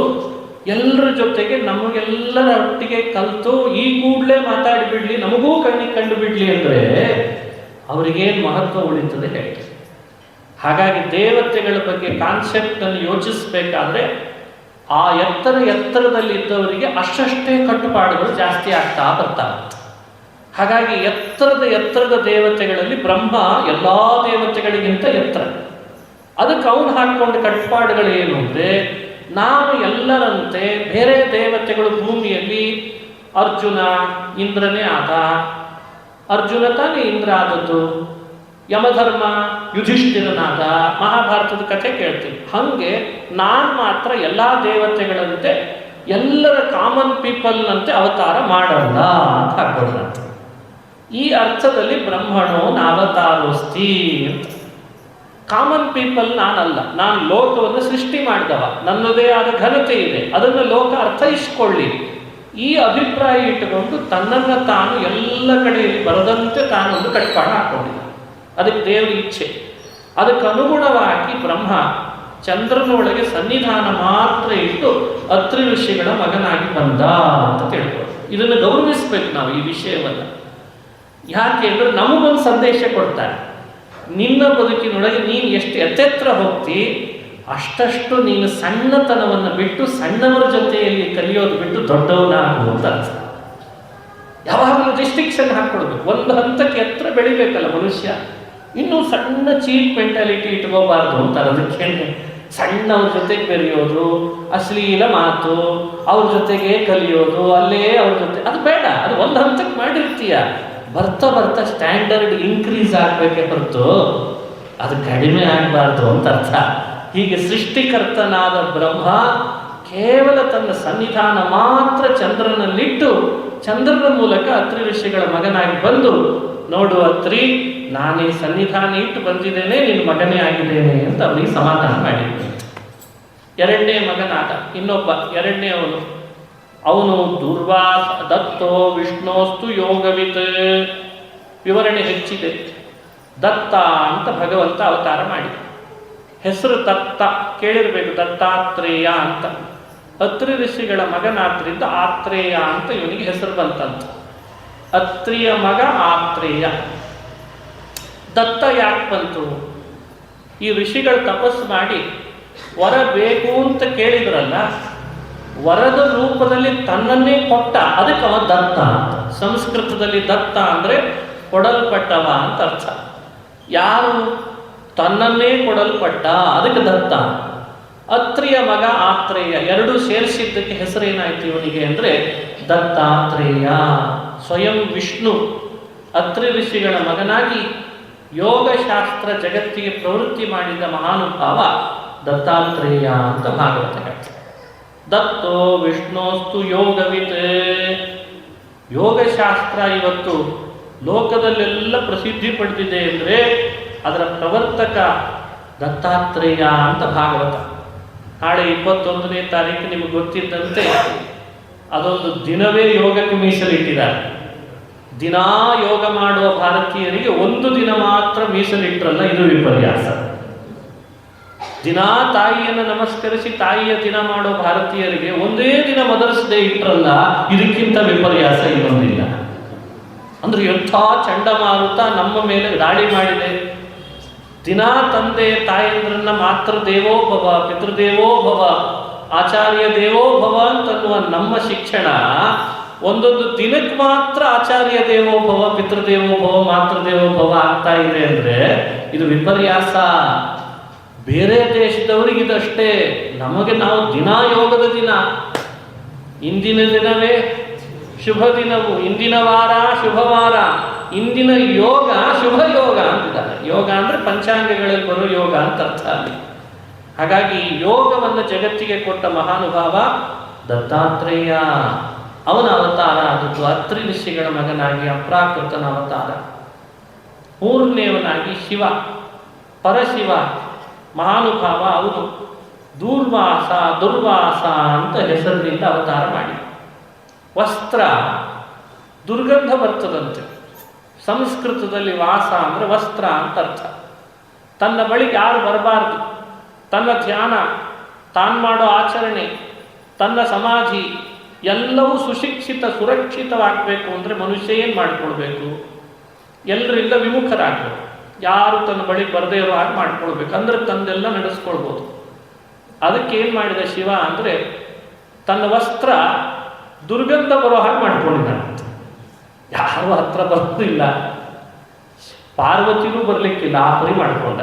ಎಲ್ಲರ ಜೊತೆಗೆ ನಮಗೆಲ್ಲರ ಒಟ್ಟಿಗೆ ಕಲಿತು ಈ ಕೂಡಲೇ ಮಾತಾಡಿಬಿಡ್ಲಿ, ನಮಗೂ ಕಣ್ಣಿಗೆ ಕಂಡು ಬಿಡ್ಲಿ ಅಂದರೆ ಅವರಿಗೇನು ಮಹತ್ವ ಉಳಿತದೆ ಹೇಳಿ. ಹಾಗಾಗಿ ದೇವತೆಗಳ ಬಗ್ಗೆ ಕಾನ್ಸೆಪ್ಟನ್ನು ಯೋಚಿಸಬೇಕಾದ್ರೆ ಆ ಎತ್ತರದಲ್ಲಿದ್ದವರಿಗೆ ಅಷ್ಟೇ ಕಟ್ಟುಪಾಡುಗಳು ಜಾಸ್ತಿ ಆಗ್ತಾ ಬರ್ತಾವೆ. ಹಾಗಾಗಿ ಎತ್ತರದ ದೇವತೆಗಳಲ್ಲಿ ಬ್ರಹ್ಮ ಎಲ್ಲ ದೇವತೆಗಳಿಗಿಂತ ಎತ್ತರ. ಅದಕ್ಕೆ ಅವನು ಹಾಕಿಕೊಂಡ ಕಟ್ಟುಪಾಡುಗಳು ಏನು ಅಂದರೆ, ನಾವು ಎಲ್ಲರಂತೆ ಬೇರೆ ದೇವತೆಗಳು ಭೂಮಿಯಲ್ಲಿ, ಅರ್ಜುನ ಇಂದ್ರನೇ ಆದ, ಅರ್ಜುನ ತಾನೇ ಇಂದ್ರ ಆದದ್ದು, ಯಮಧರ್ಮ ಯುಧಿಷ್ಠಿರನಾದ, ಮಹಾಭಾರತದ ಕಥೆ ಕೇಳ್ತೀವಿ. ಹಾಗೆ ನಾನು ಮಾತ್ರ ಎಲ್ಲ ದೇವತೆಗಳಂತೆ ಎಲ್ಲರ ಕಾಮನ್ ಪೀಪಲ್ನಂತೆ ಅವತಾರ ಮಾಡಲ್ಲ ಅಂತ ಹಾಕೊಳ್ಳಂತೆ. ಈ ಅರ್ಥದಲ್ಲಿ ಬ್ರಹ್ಮಣೋ ನಾವತಾರೋಸ್ತಿ ಅಂತ. ಕಾಮನ್ ಪೀಪಲ್ ನಾನಲ್ಲ, ನಾನು ಲೋಕವನ್ನು ಸೃಷ್ಟಿ ಮಾಡಿದವ, ನನ್ನದೇ ಆದ ಘನತೆ ಇದೆ, ಅದನ್ನು ಲೋಕ ಅರ್ಥೈಸಿಕೊಳ್ಳಿ, ಈ ಅಭಿಪ್ರಾಯ ಇಟ್ಟುಕೊಂಡು ತನ್ನನ್ನು ತಾನು ಎಲ್ಲ ಕಡೆಯಲ್ಲಿ ಬರದಂತೆ ತಾನೊಂದು ಕಟ್ಪಾಡು ಹಾಕೊಂಡಿದ್ದ. ಅದಕ್ಕೆ ದೇವರ ಇಚ್ಛೆ. ಅದಕ್ಕೆ ಅನುಗುಣವಾಗಿ ಬ್ರಹ್ಮ ಚಂದ್ರನೊಳಗೆ ಸನ್ನಿಧಾನ ಮಾತ್ರ ಇಟ್ಟು ಅತ್ರಿ ಋಷಿಗಳ ಮಗನಾಗಿ ಬಂದ ಅಂತ ತಿಳ್ಕೊಳ್ಳಿ. ಇದನ್ನು ಗೌರವಿಸ್ಬೇಕು ನಾವು ಈ ವಿಷಯವನ್ನು. ಯಾಕೆ ಅಂದರೆ ನಮಗೊಂದು ಸಂದೇಶ ಕೊಡ್ತಾರೆ, ನಿನ್ನ ಬದುಕಿನೊಳಗೆ ನೀನು ಎಷ್ಟು ಎತ್ತೆತ್ರ ಹೋಗ್ತಿ ಅಷ್ಟಷ್ಟು ನೀನು ಸಣ್ಣತನವನ್ನು ಬಿಟ್ಟು ಸಣ್ಣವರ ಜೊತೆಯಲ್ಲಿ ಕಲಿಯೋದು ಬಿಟ್ಟು ದೊಡ್ಡವನಾಗು ಅಂತ ಅರ್ಥ. ಯಾವಾಗಲೂ ರಿಸ್ಟ್ರಿಕ್ಷನ್ ಹಾಕ್ಕೊಡ್ಬೇಕು. ಒಂದು ಹಂತಕ್ಕೆ ಎತ್ತರ ಬೆಳಿಬೇಕಲ್ಲ ಮನುಷ್ಯ, ಇನ್ನೂ ಸಣ್ಣ ಚೀಪ್ ಮೆಂಟಾಲಿಟಿ ಇಟ್ಕೋಬಾರ್ದು ಅಂತಾರೆ. ಅದಕ್ಕೆ ಸಣ್ಣವ್ರ ಜೊತೆಗೆ ಬೆರೆಯೋದು, ಅಶ್ಲೀಲ ಮಾತು, ಅವ್ರ ಜೊತೆಗೆ ಕಲಿಯೋದು, ಅಲ್ಲೇ ಅವ್ರ ಜೊತೆ, ಅದು ಬೇಡ. ಅದು ಒಂದು ಹಂತಕ್ಕೆ ಮಾಡಿರ್ತೀಯ, ಬರ್ತಾ ಸ್ಟ್ಯಾಂಡರ್ಡ್ ಇನ್ಕ್ರೀಸ್ ಆಗಬೇಕೇ ಹೊರತು ಅದು ಕಡಿಮೆ ಆಗಬಾರ್ದು ಅಂತ ಅರ್ಥ. ಹೀಗೆ ಸೃಷ್ಟಿಕರ್ತನಾದ ಬ್ರಹ್ಮ ಕೇವಲ ತನ್ನ ಸನ್ನಿಧಾನ ಮಾತ್ರ ಚಂದ್ರನಲ್ಲಿಟ್ಟು ಚಂದ್ರನ ಮೂಲಕ ಅತ್ರಿ ಋಷಿಗಳ ಮಗನಾಗಿ ಬಂದು, ನೋಡು ಅತ್ರಿ, ನಾನೇ ಸನ್ನಿಧಾನ ಇಟ್ಟು ಬಂದಿದ್ದೇನೆ, ನಿನ್ನ ಮಗನೇ ಆಗಿದ್ದೇನೆ ಅಂತ ಅವನಿಗೆ ಸಮಾಧಾನ ಮಾಡಿದ್ದೇನೆ. ಎರಡನೇ ಮಗನಾದ ಇನ್ನೊಬ್ಬ, ಎರಡನೇ ಅವನು ದುರ್ವಾಸ ದತ್ತೋ ವಿಷ್ಣೋಸ್ತು ಯೋಗವಿತ್. ವಿವರಣೆ ಹೆಚ್ಚಿದೆ. ದತ್ತ ಅಂತ ಭಗವಂತ ಅವತಾರ ಮಾಡಿದ. ಹೆಸರು ದತ್ತ ಕೇಳಿರ್ಬೇಕು, ದತ್ತಾತ್ರೇಯ ಅಂತ. ಅತ್ರಿ ಋಷಿಗಳ ಮಗನಾದ್ರಿಂದ ಆತ್ರೇಯ ಅಂತ ಇವನಿಗೆ ಹೆಸರು ಬಂತಂತ. ಅತ್ರಿಯ ಮಗ ಆತ್ರೇಯ. ದತ್ತ ಯಾಕೆ ಬಂತು? ಈ ಋಷಿಗಳು ತಪಸ್ಸು ಮಾಡಿ ವರ ಬೇಕು ಅಂತ ಕೇಳಿದ್ರಲ್ಲ, ವರದ ರೂಪದಲ್ಲಿ ತನ್ನನ್ನೇ ಕೊಟ್ಟ, ಅದಕ್ಕೆ ಅವ ದತ್ತ ಅಂತ. ಸಂಸ್ಕೃತದಲ್ಲಿ ದತ್ತ ಅಂದರೆ ಕೊಡಲ್ಪಟ್ಟವ ಅಂತ ಅರ್ಥ. ಯಾರು ತನ್ನನ್ನೇ ಕೊಡಲ್ಪಟ್ಟ, ಅದಕ್ಕೆ ದತ್ತ. ಅತ್ರಿಯ ಮಗ ಆತ್ರೇಯ, ಎರಡೂ ಸೇರಿಸಿದ್ದಕ್ಕೆ ಹೆಸರೇನಾಯ್ತು ಇವನಿಗೆ ಅಂದರೆ ದತ್ತಾತ್ರೇಯ. ಸ್ವಯಂ ವಿಷ್ಣು ಅತ್ರಿ ಋಷಿಗಳ ಮಗನಾಗಿ ಯೋಗಶಾಸ್ತ್ರ ಜಗತ್ತಿಗೆ ಪ್ರವೃತ್ತಿ ಮಾಡಿದ ಮಹಾನುಭಾವ ದತ್ತಾತ್ರೇಯ ಅಂತ ಭಾಗವತ ಹೇಳ್ತಾರೆ. ದತ್ತೋ ವಿಷ್ಣೋಸ್ತು ಯೋಗವಿತ್. ಯೋಗಶಾಸ್ತ್ರ ಇವತ್ತು ಲೋಕದಲ್ಲೆಲ್ಲ ಪ್ರಸಿದ್ಧಿ ಪಡೆದಿದೆ ಅಂದರೆ ಅದರ ಪ್ರವರ್ತಕ ದತ್ತಾತ್ರೇಯ ಅಂತ ಭಾಗವತ. ನಾಳೆ 21ನೇ ತಾರೀಕು ನಿಮಗೆ ಗೊತ್ತಿದ್ದಂತೆ ಅದೊಂದು ದಿನವೇ ಯೋಗಕ್ಕೆ ಮೀಸಲಿಟ್ಟಿದ್ದಾರೆ. ದಿನಾ ಯೋಗ ಮಾಡುವ ಭಾರತೀಯರಿಗೆ ಒಂದು ದಿನ ಮಾತ್ರ ಮೀಸಲಿಟ್ಟರಲ್ಲ, ಇದು ವಿಪರ್ಯಾಸ. ದಿನಾ ತಾಯಿಯನ್ನು ನಮಸ್ಕರಿಸಿ ತಾಯಿಯ ದಿನ ಮಾಡೋ ಭಾರತೀಯರಿಗೆ ಒಂದೇ ದಿನ ಮದರ್ಸ್ ಡೇ ಇಟ್ಟರಲ್ಲ, ಇದಕ್ಕಿಂತ ವಿಪರ್ಯಾಸ ಇನ್ನೊಂದಿಲ್ಲ. ಅಂದ್ರೆ ಎಂಥ ಚಂಡಮಾರುತ ನಮ್ಮ ಮೇಲೆ ದಾಳಿ ಮಾಡಿದೆ. ದಿನಾ ತಂದೆ ತಾಯಂದ್ರನ್ನ ಮಾತೃ ದೇವೋ ಭವ, ಪಿತೃದೇವೋ ಭವ, ಆಚಾರ್ಯ ದೇವೋ ಭವ ಅಂತನ್ನುವ ನಮ್ಮ ಶಿಕ್ಷಣ ಒಂದೊಂದು ದಿನಕ್ಕೆ ಮಾತ್ರ ಆಚಾರ್ಯ ದೇವೋ ಭವ, ಪಿತೃದೇವೋ ಭವ, ಮಾತೃದೇವೋ ಭವ ಆಗ್ತಾ ಇದೆ ಅಂದ್ರೆ ಇದು ವಿಪರ್ಯಾಸ. ಬೇರೆ ದೇಶದವರಿಗೆ ಇದಷ್ಟೇ, ನಮಗೆ ನಾವು ದಿನ ಯೋಗದ ದಿನ. ಇಂದಿನ ದಿನವೇ ಶುಭ ದಿನವು, ಇಂದಿನ ವಾರ ಶುಭವಾರ, ಇಂದಿನ ಯೋಗ ಶುಭ ಯೋಗ ಅಂತಿದ್ದಾರೆ. ಯೋಗ ಅಂದ್ರೆ ಪಂಚಾಂಗಗಳಲ್ಲಿ ಬರೋ ಯೋಗ ಅಂತ ಅರ್ಥ ಅಲ್ಲಿ. ಹಾಗಾಗಿ ಯೋಗವನ್ನು ಜಗತ್ತಿಗೆ ಕೊಟ್ಟ ಮಹಾನುಭಾವ ದತ್ತಾತ್ರೇಯ. ಅವನ ಅವತಾರ ಆದದ್ದು ಅತ್ರಿ ಋಷಿಗಳ ಮಗನಾಗಿ ಅಪ್ರಾಕೃತನ ಅವತಾರ. ಮೂರನೆಯವನಾಗಿ ಶಿವ, ಪರಶಿವ ಮಹಾನುಭಾವ. ಅವನು ದೂರ್ವಾಸ, ದುರ್ವಾಸ ಅಂತ ಹೆಸರಿನಿಂದ ಅವತಾರ ಮಾಡಿ. ವಸ್ತ್ರ ದುರ್ಗಂಧ ಬರ್ತದಂತೆ. ಸಂಸ್ಕೃತದಲ್ಲಿ ವಾಸ ಅಂದರೆ ವಸ್ತ್ರ ಅಂತ ಅರ್ಥ. ತನ್ನ ಬಳಿಗೆ ಯಾರು ಬರಬಾರ್ದು, ತನ್ನ ಧ್ಯಾನ, ತಾನು ಮಾಡೋ ಆಚರಣೆ, ತನ್ನ ಸಮಾಧಿ ಎಲ್ಲವೂ ಸುಶಿಕ್ಷಿತ ಸುರಕ್ಷಿತವಾಗಬೇಕು ಅಂದರೆ ಮನುಷ್ಯ ಏನು ಮಾಡಿಕೊಳ್ಬೇಕು? ಎಲ್ಲರಿಂದ ವಿಮುಖರಾಗಬೇಕು. ಯಾರು ತನ್ನ ಬಳಿ ಬರದೇ ಇರೋ ಹಾಗೆ ಮಾಡ್ಕೊಳ್ಬೇಕು, ಅಂದ್ರೆ ತಂದೆಲ್ಲ ನಡೆಸ್ಕೊಳ್ಬೋದು. ಅದಕ್ಕೆ ಏನು ಮಾಡಿದ ಶಿವ ಅಂದರೆ ತನ್ನ ವಸ್ತ್ರ ದುರ್ಗಂಧ ಬರೋ ಹಾಗೆ ಮಾಡ್ಕೊಂಡಿದ್ದಾನೆ. ಯಾರು ಹತ್ರ ಬರೋದಿಲ್ಲ, ಪಾರ್ವತಿಗೂ ಬರಲಿಕ್ಕಿಲ್ಲ, ಆ ಪರಿ ಮಾಡಿಕೊಂಡ.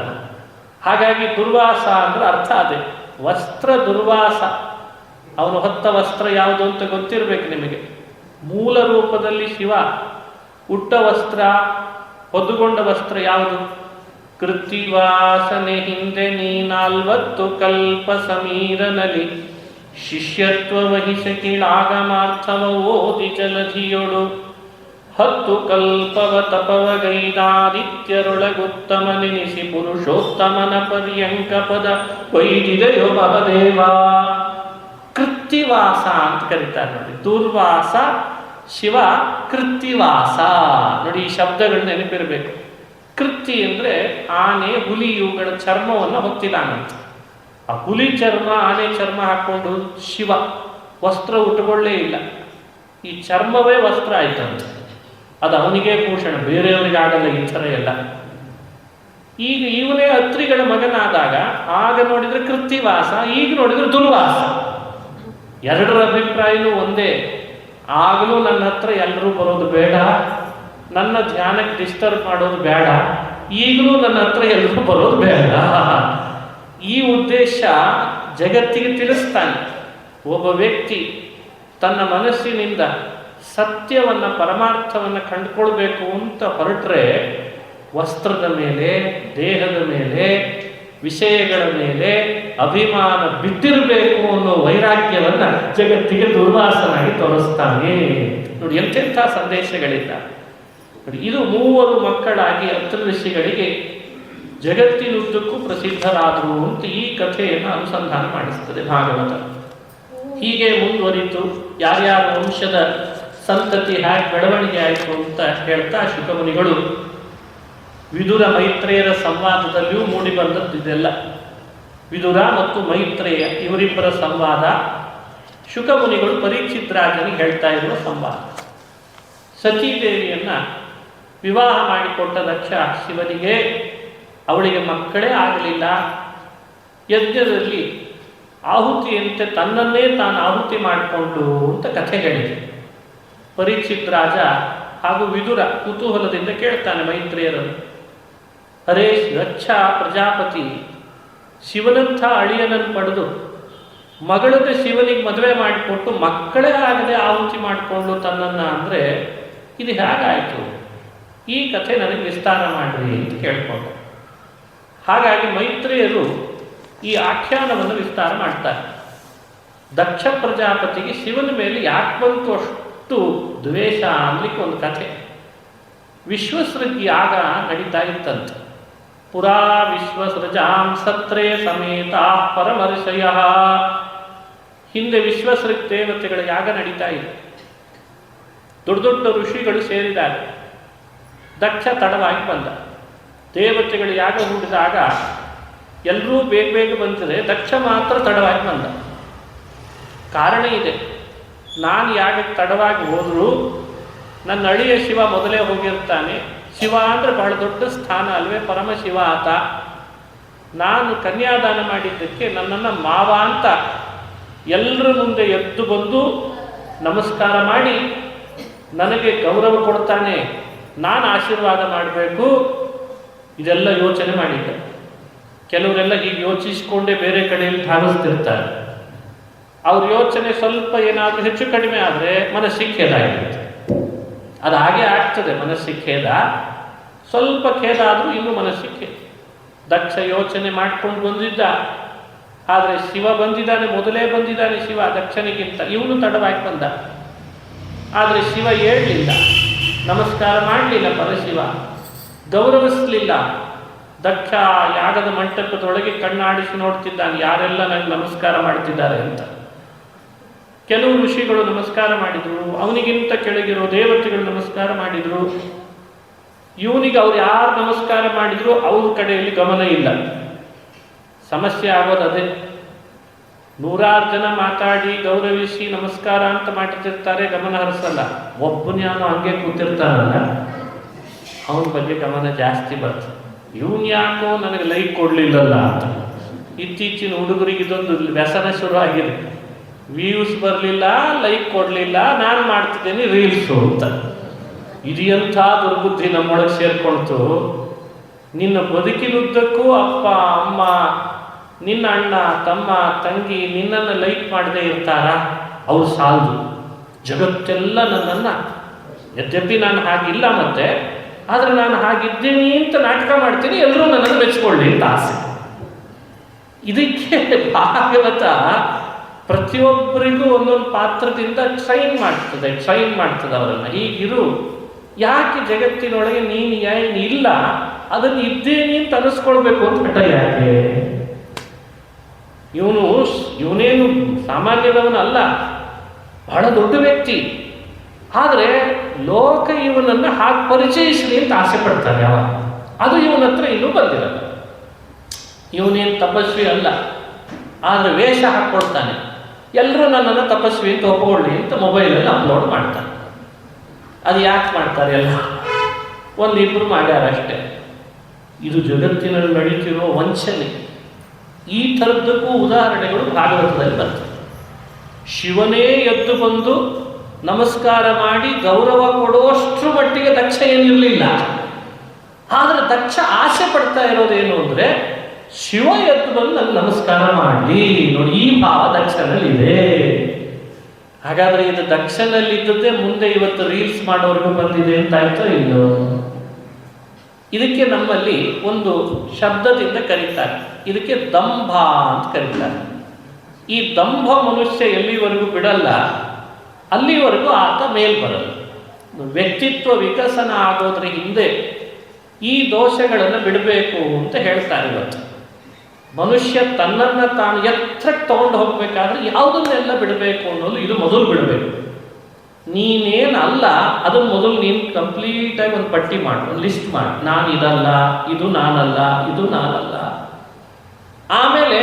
ಹಾಗಾಗಿ ದುರ್ವಾಸ ಅಂದ್ರೆ ಅರ್ಥ ಅದೇ, ವಸ್ತ್ರ ದುರ್ವಾಸ. ಅವನು ಹೊತ್ತ ವಸ್ತ್ರ ಯಾವುದು ಅಂತ ಗೊತ್ತಿರಬೇಕು ನಿಮಗೆ. ಮೂಲ ರೂಪದಲ್ಲಿ ಶಿವ ಉಟ್ಟ ವಸ್ತ್ರ, ಹೊದ್ದುಕೊಂಡ ವಸ್ತ್ರ ಯಾವುದು? ಕೃತಿವಾಸನೆ ಹಿಂದೆ ನೀ 40 ಕಲ್ಪ ಸಮೀರನಲ್ಲಿ ಶಿಷ್ಯತ್ವ ವಹಿಸ ಕೀಳಾಗಮಾರ್ಥವ ಓದಿ ಜಲಧಿಯೊಳು 10 ಕಲ್ಪವ ತಪವಗೈದಾದಿತ್ಯರೊಳಗುತ್ತಮ ನೆನೆಸಿ ಪುರುಷೋತ್ತಮನ ಪರ್ಯಂಕ ಪದ ವೈದಿದೆಯೋ ಮಹದೇವ. ಕೃತ್ತಿವಾಸ ಅಂತ ಕರೀತಾರೆ ನೋಡಿ. ದುರ್ವಾಸ ಶಿವ, ಕೃತ್ತಿವಾಸ. ನೋಡಿ ಈ ಶಬ್ದಗಳು ನೆನಪಿರಬೇಕು. ಕೃತಿ ಅಂದರೆ ಆನೆ, ಹುಲಿ ಇವುಗಳ ಚರ್ಮವನ್ನು ಹೊತ್ತಿದಾನಂತ. ಆ ಹುಲಿ ಚರ್ಮ, ಆನೆ ಚರ್ಮ ಹಾಕ್ಕೊಂಡು ಶಿವ ವಸ್ತ್ರ ಉಟ್ಕೊಳ್ಳೇ ಇಲ್ಲ. ಈ ಚರ್ಮವೇ ವಸ್ತ್ರ ಆಯ್ತಂತ. ಅದು ಅವನಿಗೆ ಭೂಷಣ, ಬೇರೆಯವರಿಗೆ ಆಗಲ್ಲ ಈ ಥರ ಎಲ್ಲ. ಈಗ ಇವನೇ ಅತ್ರಿಗಳ ಮಗನಾದಾಗ ಆಗ ನೋಡಿದ್ರೆ ಕೃತ್ತಿವಾಸ, ಈಗ ನೋಡಿದ್ರೆ ದುರ್ವಾಸ. ಎರಡರ ಅಭಿಪ್ರಾಯನೂ ಒಂದೇ. ಆಗಲೂ ನನ್ನ ಹತ್ರ ಎಲ್ಲರೂ ಬರೋದು ಬೇಡ, ನನ್ನ ಧ್ಯಾನಕ್ಕೆ ಡಿಸ್ಟರ್ಬ್ ಮಾಡೋದು ಬೇಡ, ಈಗಲೂ ನನ್ನ ಹತ್ರ ಎಲ್ಲರೂ ಬರೋದು ಬೇಡ. ಈ ಉದ್ದೇಶ ಜಗತ್ತಿಗೆ ತಿಳಿಸ್ತಾನೆ. ಒಬ್ಬ ವ್ಯಕ್ತಿ ತನ್ನ ಮನಸ್ಸಿನಿಂದ ಸತ್ಯವನ್ನು, ಪರಮಾರ್ಥವನ್ನು ಕಂಡುಕೊಳ್ಬೇಕು ಅಂತ ಹೊರಟ್ರೆ ವಸ್ತ್ರದ ಮೇಲೆ, ದೇಹದ ಮೇಲೆ, ವಿಷಯಗಳ ಮೇಲೆ ಅಭಿಮಾನ ಬಿಟ್ಟಿರಬೇಕು ಅನ್ನೋ ವೈರಾಗ್ಯವನ್ನು ಜಗತ್ತಿಗೆ ದುರ್ವಾಸನಾಗಿ ತೋರಿಸ್ತಾನೆ. ನೋಡಿ ಎಂತೆಂಥ ಸಂದೇಶಗಳಿಲ್ಲ. ನೋಡಿ ಇದು 3 ಮಕ್ಕಳಾಗಿ ಅತ್ರಿ ಋಷಿಗಳಿಗೆ ಜಗತ್ತಿನುದ್ದಕ್ಕೂ ಪ್ರಸಿದ್ಧರಾದರು ಅಂತ ಈ ಕಥೆಯನ್ನು ಅನುಸಂಧಾನ ಮಾಡಿಸ್ತದೆ ಭಾಗವತ. ಹೀಗೆ ಮುಂದುವರಿತು ಯಾರ್ಯಾರ ವಂಶದ ಸಂತತಿ ಹೇಗೆ ಬೆಳವಣಿಗೆ ಆಯಿತು ಅಂತ ಹೇಳ್ತಾ ಶುಕಮುನಿಗಳು ವಿದುರ ಮೈತ್ರೇಯರ ಸಂವಾದದಲ್ಲಿಯೂ ಮೂಡಿ ಬಂದದ್ದಿದೆಲ್ಲ. ವಿದುರ ಮತ್ತು ಮೈತ್ರೇಯ ಇವರಿಬ್ಬರ ಸಂವಾದ, ಶುಕಮುನಿಗಳು ಪರೀಕ್ಷಿತ್ ರಾಜನಿಗೆ ಹೇಳ್ತಾ ಇರುವ ಸಂವಾದ. ಸತೀದೇವಿಯನ್ನ ವಿವಾಹ ಮಾಡಿಕೊಟ್ಟ ದಕ್ಷ ಶಿವನಿಗೆ, ಅವಳಿಗೆ ಮಕ್ಕಳೇ ಆಗಲಿಲ್ಲ. ಯಜ್ಞದಲ್ಲಿ ಆಹುತಿಯಂತೆ ತನ್ನನ್ನೇ ತಾನು ಆಹುತಿ ಮಾಡಿಕೊಂಡು ಅಂತ ಕಥೆ ಹೇಳಿದೆ. ಪರೀಕ್ಷಿತ್ ರಾಜ ಹಾಗೂ ವಿದುರ ಕುತೂಹಲದಿಂದ ಕೇಳ್ತಾನೆ ಮೈತ್ರೇಯರನ್ನು, ಅರೇ ದಕ್ಷ ಪ್ರಜಾಪತಿ ಶಿವನಂಥ ಅಳಿಯನನ್ನು ಪಡೆದು ಮಗಳದ ಶಿವನಿಗೆ ಮದುವೆ ಮಾಡಿಕೊಟ್ಟು ಮಕ್ಕಳೇ ಆಗದೆ ಆಹುತಿ ಮಾಡಿಕೊಂಡು ತನ್ನನ್ನು ಅಂದರೆ ಇದು ಹೇಗಾಯಿತು? ಈ ಕಥೆ ನನಗೆ ವಿಸ್ತಾರ ಮಾಡಿರಿ ಅಂತ ಕೇಳ್ಕೊಂಡ. ಹಾಗಾಗಿ ಮೈತ್ರೇಯರು ಈ ಆಖ್ಯಾನವನ್ನು ವಿಸ್ತಾರ ಮಾಡ್ತಾರೆ. ದಕ್ಷ ಪ್ರಜಾಪತಿಗೆ ಶಿವನ ಮೇಲೆ ಯಾಕೆ ಬಂತು ಅಷ್ಟು ದ್ವೇಷ ಅನ್ಲಿಕ್ಕೆ ಒಂದು ಕಥೆ. ವಿಶ್ವಸೃಜ್ ಯಾಗ ನಡೀತಾ ಇತ್ತಂತೆ. ಪುರಾ ವಿಶ್ವಸೃಜಾಂ ಸತ್ರೇ ಸಮೇತ ಪರಮರ್ಷಯ. ಹಿಂದೆ ವಿಶ್ವಸೃಜ್ ದೇವತೆಗಳ ಯಾಗ ನಡೀತಾ ಇದೆ. ದೊಡ್ಡ ದೊಡ್ಡ ಋಷಿಗಳು ಸೇರಿದ್ದಾರೆ. ದಕ್ಷ ತಡವಾಗಿ ಬಂದ. ದೇವತೆಗಳು ಯಾಗ ಹೂಡಿದಾಗ ಎಲ್ಲರೂ ಬೇಗ ಬೇಗ ಬಂದರೆ ದಕ್ಷ ಮಾತ್ರ ತಡವಾಗಿ ಬಂದ. ಕಾರಣ ಇದೆ. ನಾನು ಯಾಗಕ್ಕೆ ತಡವಾಗಿ ಹೋದರೂ ನನ್ನ ಅಳಿಯ ಶಿವ ಮೊದಲೇ ಹೋಗಿರ್ತಾನೆ. ಶಿವ ಅಂದರೆ ಬಹಳ ದೊಡ್ಡ ಸ್ಥಾನ ಅಲ್ವೇ, ಪರಮಶಿವ ಆತ. ನಾನು ಕನ್ಯಾದಾನ ಮಾಡಿದ್ದಕ್ಕೆ ನನ್ನನ್ನು ಮಾವ ಅಂತ ಎಲ್ಲರ ಮುಂದೆ ಎದ್ದು ಬಂದು ನಮಸ್ಕಾರ ಮಾಡಿ ನನಗೆ ಗೌರವ ಕೊಡ್ತಾನೆ, ನಾನು ಆಶೀರ್ವಾದ ಮಾಡಬೇಕು. ಇದೆಲ್ಲ ಯೋಚನೆ ಮಾಡಿದ್ದೆ. ಕೆಲವರೆಲ್ಲ ಹೀಗೆ ಯೋಚಿಸಿಕೊಂಡೇ ಬೇರೆ ಕಡೆಯಲ್ಲಿ ಧಾವಿಸ್ತಿರ್ತಾರೆ. ಅವ್ರ ಯೋಚನೆ ಸ್ವಲ್ಪ ಏನಾದರೂ ಹೆಚ್ಚು ಕಡಿಮೆ ಆದರೆ ಮನಸ್ಸಿಗೆ ಖೇದ ಆಗಿರುತ್ತೆ. ಅದು ಹಾಗೆ ಆಗ್ತದೆ. ಮನಸ್ಸಿಗೆ ಖೇದ, ಸ್ವಲ್ಪ ಖೇದ ಆದರೂ ಇನ್ನೂ ಮನಸ್ಸಿಗೆ ಖೇದ. ದಕ್ಷ ಯೋಚನೆ ಮಾಡ್ಕೊಂಡು ಬಂದಿದ್ದ. ಆದರೆ ಶಿವ ಬಂದಿದ್ದಾನೆ, ಮೊದಲೇ ಬಂದಿದ್ದಾನೆ ಶಿವ ದಕ್ಷನಿಗಿಂತ. ಇವನು ತಡವಾಗಿ ಬಂದ. ಆದರೆ ಶಿವ ಹೇಳಲಿಲ್ಲ, ನಮಸ್ಕಾರ ಮಾಡಲಿಲ್ಲ. ಪರಶಿವ ಗೌರವಿಸಲಿಲ್ಲ. ದಕ್ಷ ಯಾಗದ ಮಂಟಪದೊಳಗೆ ಕಣ್ಣಾಡಿಸಿ ನೋಡ್ತಿದ್ದಾನೆ, ಯಾರೆಲ್ಲ ನನಗೆ ನಮಸ್ಕಾರ ಮಾಡ್ತಿದ್ದಾರೆ ಅಂತ. ಕೆಲವು ಋಷಿಗಳು ನಮಸ್ಕಾರ ಮಾಡಿದರು, ಅವನಿಗಿಂತ ಕೆಳಗಿರೋ ದೇವತೆಗಳು ನಮಸ್ಕಾರ ಮಾಡಿದರು. ಇವನಿಗೆ ಅವ್ರು ಯಾರು ನಮಸ್ಕಾರ ಮಾಡಿದ್ರು ಅವ್ರ ಕಡೆಯಲ್ಲಿ ಗಮನ ಇಲ್ಲ. ಸಮಸ್ಯೆ ಆಗೋದು ಅದೇ. ನೂರಾರು ಜನ ಮಾತಾಡಿ ಗೌರವಿಸಿ ನಮಸ್ಕಾರ ಅಂತ ಮಾಡ್ತಿರ್ತಾರೆ, ಗಮನ ಹರಿಸಲ್ಲ. ಒಬ್ಬನ್ಯಾನು ಹಂಗೆ ಕೂತಿರ್ತಾರಲ್ಲ, ಅವನ ಬಗ್ಗೆ ಗಮನ ಜಾಸ್ತಿ ಬರ್ತದೆ. ಇವನ್ ಯಾಕೋ ನನಗೆ ಲೈಕ್ ಕೊಡಲಿಲ್ಲಲ್ಲ ಅಂತ. ಇತ್ತೀಚಿನ ಹುಡುಗರಿಗೆ ಇದೊಂದು ವ್ಯಸನ ಶುರು ಆಗಿದೆ. ವ್ಯೂಸ್ ಬರಲಿಲ್ಲ, ಲೈಕ್ ಕೊಡಲಿಲ್ಲ, ನಾನು ಮಾಡ್ತಿದ್ದೇನೆ ರೀಲ್ಸು ಅಂತ. ಇದು ಎಂಥ ದುರ್ಬುದ್ಧಿ ನಮ್ಮೊಳಗೆ ಸೇರ್ಕೊಳ್ತು. ನಿನ್ನ ಬದುಕಿನುದ್ದಕ್ಕೂ ಅಪ್ಪ ಅಮ್ಮ, ನಿನ್ನ ಅಣ್ಣ ತಮ್ಮ ತಂಗಿ ನಿನ್ನನ್ನು ಲೈಕ್ ಮಾಡದೇ ಇರ್ತಾರ? ಅವ್ರು ಸಾಲದು. ಜಗತ್ತೆಲ್ಲ ನನ್ನನ್ನು, ಯದ್ಯಪಿ ನಾನು ಹಾಗಿಲ್ಲ ಮತ್ತೆ, ಆದರೆ ನಾನು ಹಾಗಿದ್ದೀನಿ ಅಂತ ನಾಟಕ ಮಾಡ್ತೀನಿ, ಎಲ್ಲರೂ ನನ್ನನ್ನು ಮೆಚ್ಕೊಳ್ಳಿ ಅಂತ ಆಸೆ. ಇದಕ್ಕೆ ಭಾಗವತ ಪ್ರತಿಯೊಬ್ಬರಿಗೂ ಒಂದೊಂದು ಪಾತ್ರದಿಂದ ಟ್ರೈನ್ ಮಾಡ್ತದೆ ಅವರನ್ನು. ಹೀಗಿರು, ಯಾಕೆ ಜಗತ್ತಿನೊಳಗೆ ನೀನು ಏನು ಇಲ್ಲ ಅದನ್ನು ಇದ್ದೇನೆ ಅಂತ ಅನಿಸ್ಕೊಳ್ಬೇಕು ಅಂತ ಹಠ ಯಾಕೆ? ಇವನೇನು ಸಾಮಾನ್ಯದವನಲ್ಲ, ಬಹಳ ದೊಡ್ಡ ವ್ಯಕ್ತಿ. ಆದರೆ ಲೋಕ ಇವನನ್ನು ಹಾಗೆ ಪರಿಚಯಿಸಲಿ ಅಂತ ಆಸೆ ಪಡ್ತಾನೆ ಅವ. ಅದು ಇವನ ಹತ್ರ ಇನ್ನೂ ಬಂದಿರಲ್ಲ. ಇವನೇನು ತಪಸ್ವಿ ಅಲ್ಲ, ಆದರೆ ವೇಷ ಹಾಕ್ಕೊಳ್ತಾನೆ. ಎಲ್ಲರೂ ನನ್ನನ್ನು ತಪಸ್ವಿ ಅಂತ ಒಪ್ಕೊಳ್ಳಿ ಅಂತ ಮೊಬೈಲಲ್ಲಿ ಅಪ್ಲೋಡ್ ಮಾಡ್ತಾನೆ. ಅದು ಯಾಕೆ ಮಾಡ್ತಾರೆ? ಎಲ್ಲ ಒಂದಿಬ್ಬರು ಮಾಡ್ಯಾರ ಅಷ್ಟೇ. ಇದು ಜಗತ್ತಿನಲ್ಲಿ ನಡೀತಿರೋ ವಂಚನೆ. ಈ ಥರದ್ದಕ್ಕೂ ಉದಾಹರಣೆಗಳು ಭಾಗವತದಲ್ಲಿ ಬರ್ತವೆ. ಶಿವನೇ ಎದ್ದು ಬಂದು ನಮಸ್ಕಾರ ಮಾಡಿ ಗೌರವ ಕೊಡುವಷ್ಟು ಮಟ್ಟಿಗೆ ದಕ್ಷ ಏನಿರಲಿಲ್ಲ. ಆದರೆ ದಕ್ಷ ಆಸೆ ಪಡ್ತಾ ಇರೋದೇನು ಅಂದರೆ, ಶಿವ ಎದ್ದು ಬಂದು ನನಗೆ ನಮಸ್ಕಾರ ಮಾಡಲಿ. ನೋಡಿ, ಈ ಭಾವ ದಕ್ಷನಲ್ಲಿದೆ. ಹಾಗಾದರೆ ಇದು ದಕ್ಷನಲ್ಲಿದ್ದದ್ದೇ ಮುಂದೆ ಇವತ್ತು ರೀಲ್ಸ್ ಮಾಡೋರಿಗೂ ಬಂದಿದೆ ಅಂತ ಆಯ್ತೋ ಇಲ್ಲೋ? ಇದಕ್ಕೆ ನಮ್ಮಲ್ಲಿ ಒಂದು ಶಬ್ದದಿಂದ ಕರೀತಾರೆ. ಇದಕ್ಕೆ ದಂಭ ಅಂತ ಕರೀತಾರೆ. ಈ ದಂಭ ಮನುಷ್ಯ ಎಲ್ಲಿವರೆಗೂ ಬಿಡಲ್ಲ, ಅಲ್ಲಿವರೆಗೂ ಆತ ಮೇಲ್ ಬರಲ್ಲ. ವ್ಯಕ್ತಿತ್ವ ವಿಕಸನ ಆಗೋದ್ರ ಹಿಂದೆ ಈ ದೋಷಗಳನ್ನು ಬಿಡಬೇಕು ಅಂತ ಹೇಳ್ತಾರೆ. ಇವತ್ತು ಮನುಷ್ಯ ತನ್ನನ್ನು ತಾನು ಎತ್ತರಕ್ಕೆ ತಗೊಂಡು ಹೋಗ್ಬೇಕಾದ್ರೆ ಯಾವುದನ್ನೆಲ್ಲ ಬಿಡಬೇಕು ಅನ್ನೋದು ಇದು ಮೊದಲು ಬಿಡಬೇಕು. ನೀನೇನಲ್ಲ ಅದನ್ನು ಮೊದಲು ನೀನು ಕಂಪ್ಲೀಟಾಗಿ ಒಂದು ಪಟ್ಟಿ ಮಾಡು, ಒಂದು ಲಿಸ್ಟ್ ಮಾಡಿ. ನಾನು ಇದಲ್ಲ, ಇದು ನಾನಲ್ಲ, ಇದು ನಾನಲ್ಲ. ಆಮೇಲೆ